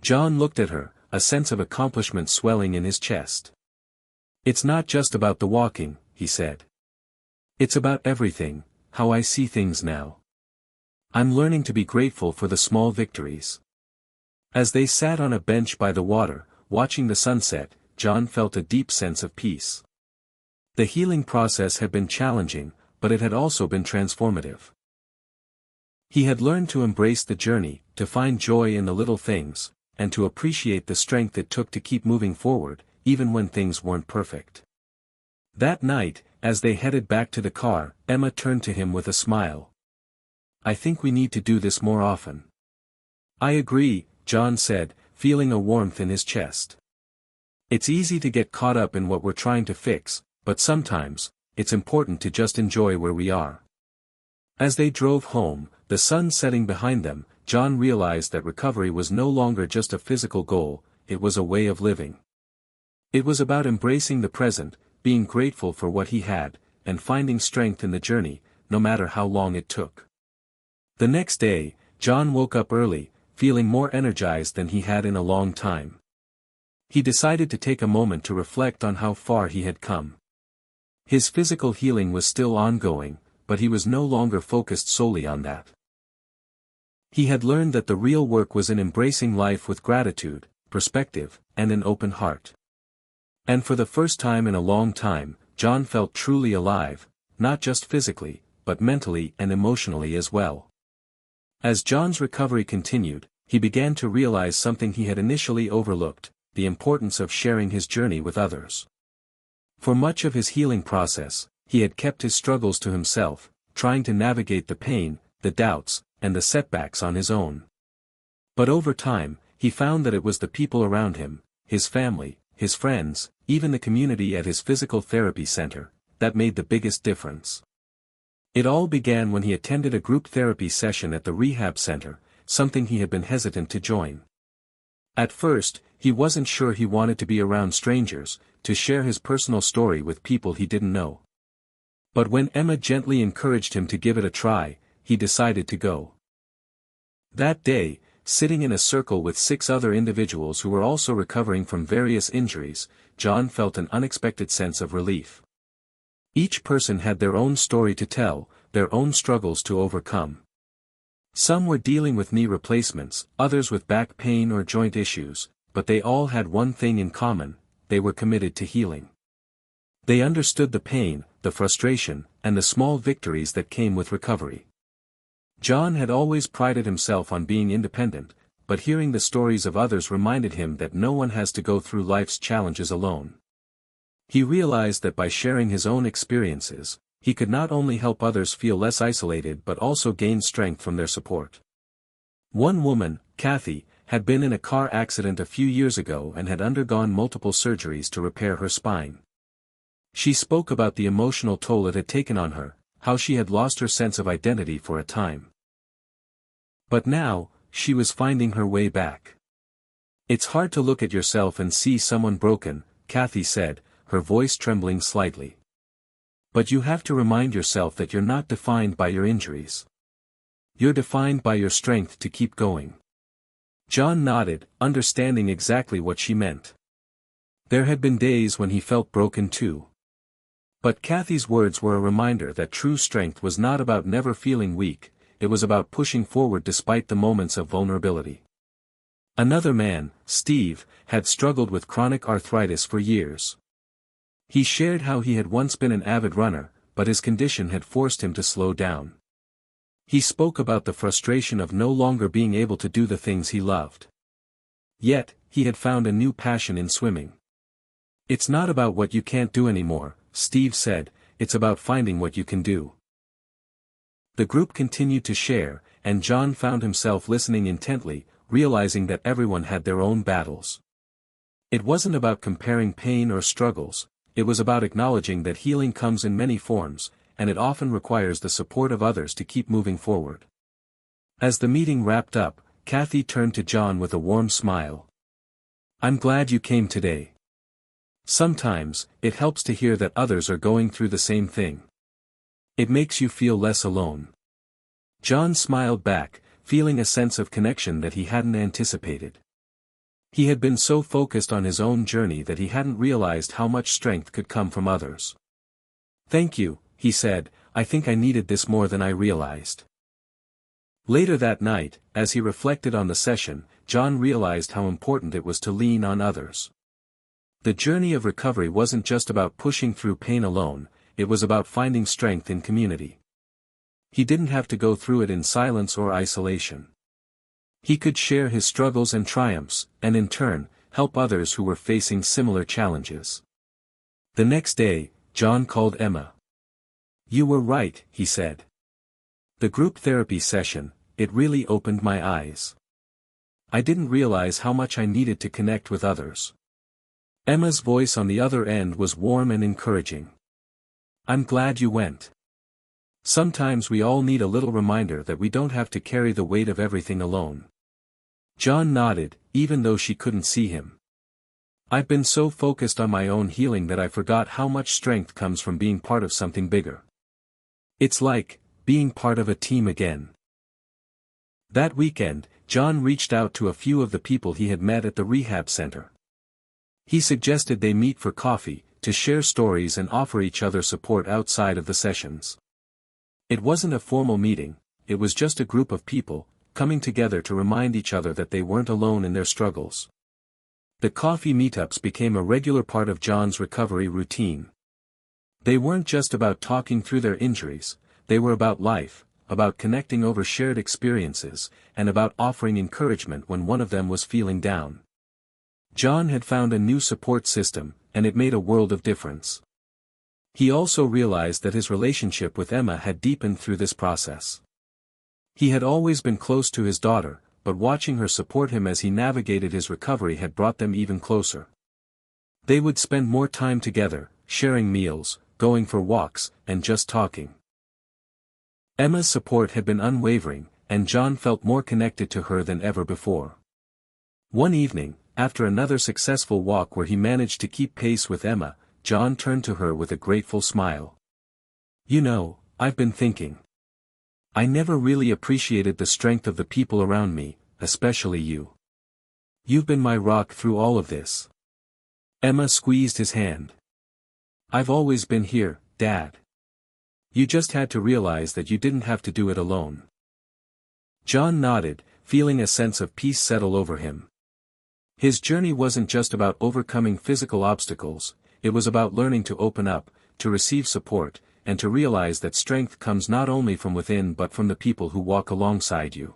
John looked at her, a sense of accomplishment swelling in his chest. "It's not just about the walking," he said. "It's about everything, how I see things now. I'm learning to be grateful for the small victories." As they sat on a bench by the water, watching the sunset, John felt a deep sense of peace. The healing process had been challenging, but it had also been transformative. He had learned to embrace the journey, to find joy in the little things, and to appreciate the strength it took to keep moving forward, even when things weren't perfect. That night, as they headed back to the car, Emma turned to him with a smile. "I think we need to do this more often." "I agree," John said, feeling a warmth in his chest. "It's easy to get caught up in what we're trying to fix, but sometimes, it's important to just enjoy where we are." As they drove home, the sun setting behind them, John realized that recovery was no longer just a physical goal, it was a way of living. It was about embracing the present, being grateful for what he had, and finding strength in the journey, no matter how long it took. The next day, John woke up early, feeling more energized than he had in a long time. He decided to take a moment to reflect on how far he had come. His physical healing was still ongoing, but he was no longer focused solely on that. He had learned that the real work was in embracing life with gratitude, perspective, and an open heart. And for the first time in a long time, John felt truly alive, not just physically, but mentally and emotionally as well. As John's recovery continued, he began to realize something he had initially overlooked, the importance of sharing his journey with others. For much of his healing process, he had kept his struggles to himself, trying to navigate the pain, the doubts, and the setbacks on his own. But over time, he found that it was the people around him, his family, his friends, even the community at his physical therapy center, that made the biggest difference. It all began when he attended a group therapy session at the rehab center, something he had been hesitant to join. At first, he wasn't sure he wanted to be around strangers, to share his personal story with people he didn't know. But when Emma gently encouraged him to give it a try, he decided to go. That day, sitting in a circle with 6 other individuals who were also recovering from various injuries, John felt an unexpected sense of relief. Each person had their own story to tell, their own struggles to overcome. Some were dealing with knee replacements, others with back pain or joint issues, but they all had one thing in common: they were committed to healing. They understood the pain, the frustration, and the small victories that came with recovery. John had always prided himself on being independent, but hearing the stories of others reminded him that no one has to go through life's challenges alone. He realized that by sharing his own experiences, he could not only help others feel less isolated but also gain strength from their support. One woman, Kathy, had been in a car accident a few years ago and had undergone multiple surgeries to repair her spine. She spoke about the emotional toll it had taken on her, how she had lost her sense of identity for a time. But now, she was finding her way back. "It's hard to look at yourself and see someone broken," Kathy said, her voice trembling slightly. "But you have to remind yourself that you're not defined by your injuries. You're defined by your strength to keep going." John nodded, understanding exactly what she meant. There had been days when he felt broken too. But Kathy's words were a reminder that true strength was not about never feeling weak, it was about pushing forward despite the moments of vulnerability. Another man, Steve, had struggled with chronic arthritis for years. He shared how he had once been an avid runner, but his condition had forced him to slow down. He spoke about the frustration of no longer being able to do the things he loved. Yet, he had found a new passion in swimming. "It's not about what you can't do anymore," Steve said, "it's about finding what you can do." The group continued to share, and John found himself listening intently, realizing that everyone had their own battles. It wasn't about comparing pain or struggles, it was about acknowledging that healing comes in many forms, and it often requires the support of others to keep moving forward. As the meeting wrapped up, Kathy turned to John with a warm smile. "I'm glad you came today. Sometimes, it helps to hear that others are going through the same thing. It makes you feel less alone." John smiled back, feeling a sense of connection that he hadn't anticipated. He had been so focused on his own journey that he hadn't realized how much strength could come from others. "Thank you," he said, "I think I needed this more than I realized." Later that night, as he reflected on the session, John realized how important it was to lean on others. The journey of recovery wasn't just about pushing through pain alone, it was about finding strength in community. He didn't have to go through it in silence or isolation. He could share his struggles and triumphs, and in turn, help others who were facing similar challenges. The next day, John called Emma. "You were right," he said. "The group therapy session, it really opened my eyes. I didn't realize how much I needed to connect with others." Emma's voice on the other end was warm and encouraging. "I'm glad you went. Sometimes we all need a little reminder that we don't have to carry the weight of everything alone." John nodded, even though she couldn't see him. "I've been so focused on my own healing that I forgot how much strength comes from being part of something bigger. It's like being part of a team again." That weekend, John reached out to a few of the people he had met at the rehab center. He suggested they meet for coffee, to share stories and offer each other support outside of the sessions. It wasn't a formal meeting, it was just a group of people, coming together to remind each other that they weren't alone in their struggles. The coffee meetups became a regular part of John's recovery routine. They weren't just about talking through their injuries, they were about life, about connecting over shared experiences, and about offering encouragement when one of them was feeling down. John had found a new support system, and it made a world of difference. He also realized that his relationship with Emma had deepened through this process. He had always been close to his daughter, but watching her support him as he navigated his recovery had brought them even closer. They would spend more time together, sharing meals, going for walks, and just talking. Emma's support had been unwavering, and John felt more connected to her than ever before. One evening, after another successful walk where he managed to keep pace with Emma, John turned to her with a grateful smile. "You know, I've been thinking. I never really appreciated the strength of the people around me, especially you. You've been my rock through all of this." Emma squeezed his hand. "I've always been here, Dad. You just had to realize that you didn't have to do it alone." John nodded, feeling a sense of peace settle over him. His journey wasn't just about overcoming physical obstacles, it was about learning to open up, to receive support, and to realize that strength comes not only from within but from the people who walk alongside you.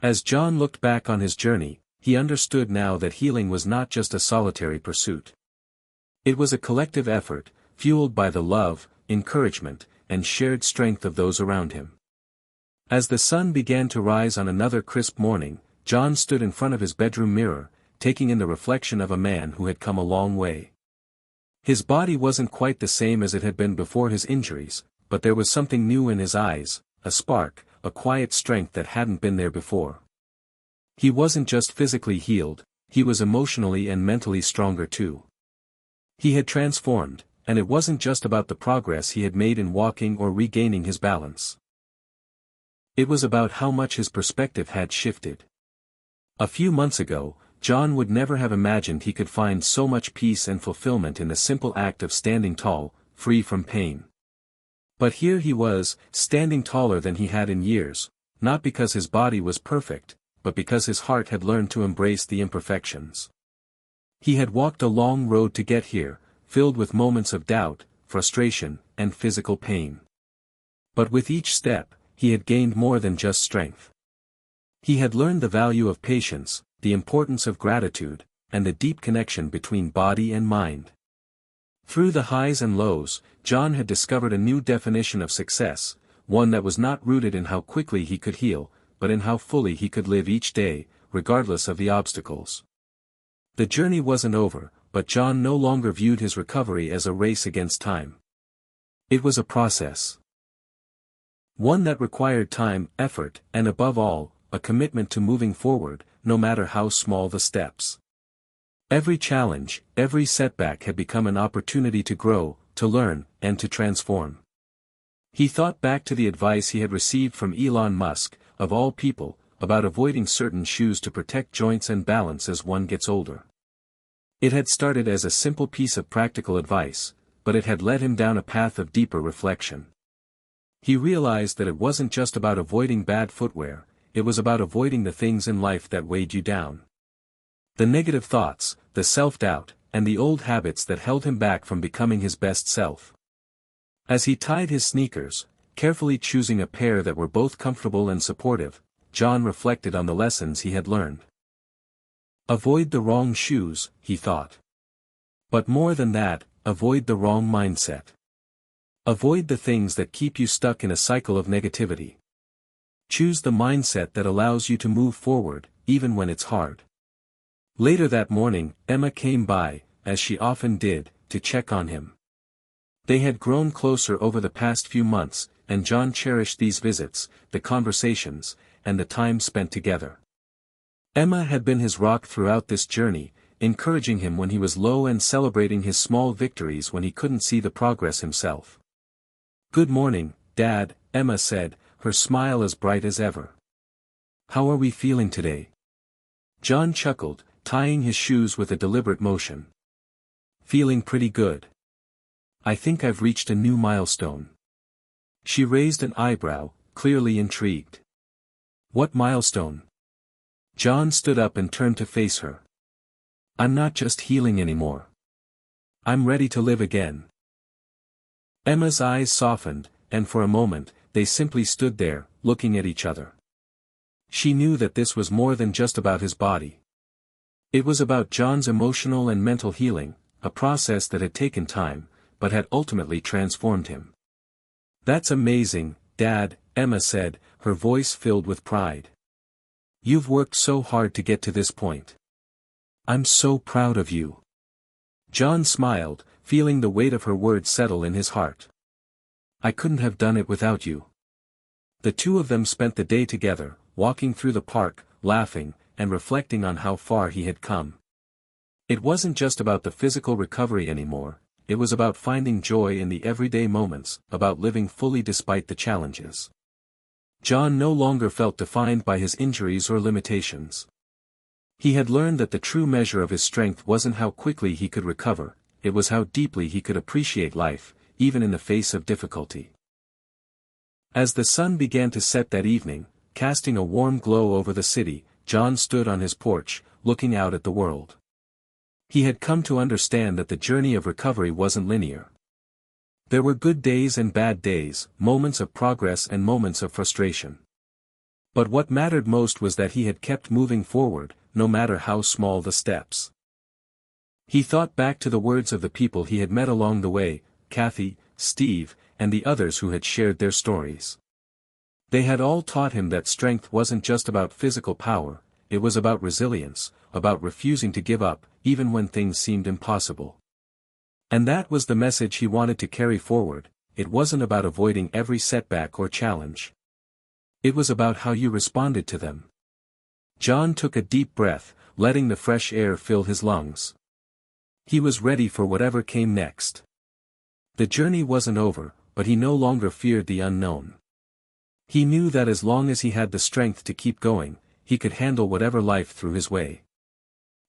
As John looked back on his journey, he understood now that healing was not just a solitary pursuit. It was a collective effort, fueled by the love, encouragement, and shared strength of those around him. As the sun began to rise on another crisp morning, John stood in front of his bedroom mirror, taking in the reflection of a man who had come a long way. His body wasn't quite the same as it had been before his injuries, but there was something new in his eyes, a spark, a quiet strength that hadn't been there before. He wasn't just physically healed, he was emotionally and mentally stronger too. He had transformed, and it wasn't just about the progress he had made in walking or regaining his balance. It was about how much his perspective had shifted. A few months ago, John would never have imagined he could find so much peace and fulfillment in the simple act of standing tall, free from pain. But here he was, standing taller than he had in years, not because his body was perfect, but because his heart had learned to embrace the imperfections. He had walked a long road to get here, filled with moments of doubt, frustration, and physical pain. But with each step, he had gained more than just strength. He had learned the value of patience, the importance of gratitude, and the deep connection between body and mind. Through the highs and lows, John had discovered a new definition of success, one that was not rooted in how quickly he could heal, but in how fully he could live each day, regardless of the obstacles. The journey wasn't over, but John no longer viewed his recovery as a race against time. It was a process. One that required time, effort, and above all, a commitment to moving forward, no matter how small the steps. Every challenge, every setback had become an opportunity to grow, to learn, and to transform. He thought back to the advice he had received from Elon Musk, of all people, about avoiding certain shoes to protect joints and balance as one gets older. It had started as a simple piece of practical advice, but it had led him down a path of deeper reflection. He realized that it wasn't just about avoiding bad footwear, it was about avoiding the things in life that weighed you down. The negative thoughts, the self-doubt, and the old habits that held him back from becoming his best self. As he tied his sneakers, carefully choosing a pair that were both comfortable and supportive, John reflected on the lessons he had learned. Avoid the wrong shoes, he thought. But more than that, avoid the wrong mindset. Avoid the things that keep you stuck in a cycle of negativity. Choose the mindset that allows you to move forward, even when it's hard. Later that morning, Emma came by, as she often did, to check on him. They had grown closer over the past few months, and John cherished these visits, the conversations, and the time spent together. Emma had been his rock throughout this journey, encouraging him when he was low and celebrating his small victories when he couldn't see the progress himself. "Good morning, Dad," Emma said, her smile as bright as ever. "How are we feeling today?" John chuckled, tying his shoes with a deliberate motion. "Feeling pretty good. I think I've reached a new milestone." She raised an eyebrow, clearly intrigued. "What milestone?" John stood up and turned to face her. "I'm not just healing anymore. I'm ready to live again." Emma's eyes softened, and for a moment, they simply stood there, looking at each other. She knew that this was more than just about his body. It was about John's emotional and mental healing, a process that had taken time, but had ultimately transformed him. "That's amazing, Dad," Emma said, her voice filled with pride. "You've worked so hard to get to this point. I'm so proud of you." John smiled, feeling the weight of her words settle in his heart. "I couldn't have done it without you." The two of them spent the day together, walking through the park, laughing, and reflecting on how far he had come. It wasn't just about the physical recovery anymore, it was about finding joy in the everyday moments, about living fully despite the challenges. John no longer felt defined by his injuries or limitations. He had learned that the true measure of his strength wasn't how quickly he could recover, it was how deeply he could appreciate life, even in the face of difficulty. As the sun began to set that evening, casting a warm glow over the city, John stood on his porch, looking out at the world. He had come to understand that the journey of recovery wasn't linear. There were good days and bad days, moments of progress and moments of frustration. But what mattered most was that he had kept moving forward, no matter how small the steps. He thought back to the words of the people he had met along the way, Kathy, Steve, and the others who had shared their stories. They had all taught him that strength wasn't just about physical power, it was about resilience, about refusing to give up, even when things seemed impossible. And that was the message he wanted to carry forward. It wasn't about avoiding every setback or challenge. It was about how you responded to them. John took a deep breath, letting the fresh air fill his lungs. He was ready for whatever came next. The journey wasn't over, but he no longer feared the unknown. He knew that as long as he had the strength to keep going, he could handle whatever life threw his way.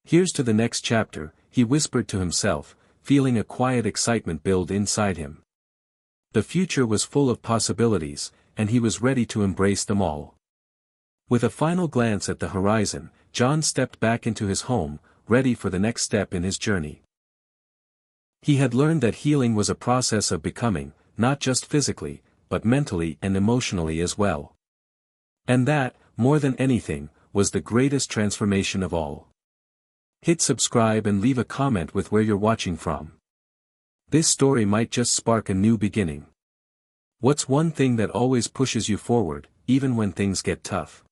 "Here's to the next chapter," he whispered to himself, feeling a quiet excitement build inside him. The future was full of possibilities, and he was ready to embrace them all. With a final glance at the horizon, John stepped back into his home, ready for the next step in his journey. He had learned that healing was a process of becoming, not just physically, but mentally and emotionally as well. And that, more than anything, was the greatest transformation of all. Hit subscribe and leave a comment with where you're watching from. This story might just spark a new beginning. What's one thing that always pushes you forward, even when things get tough?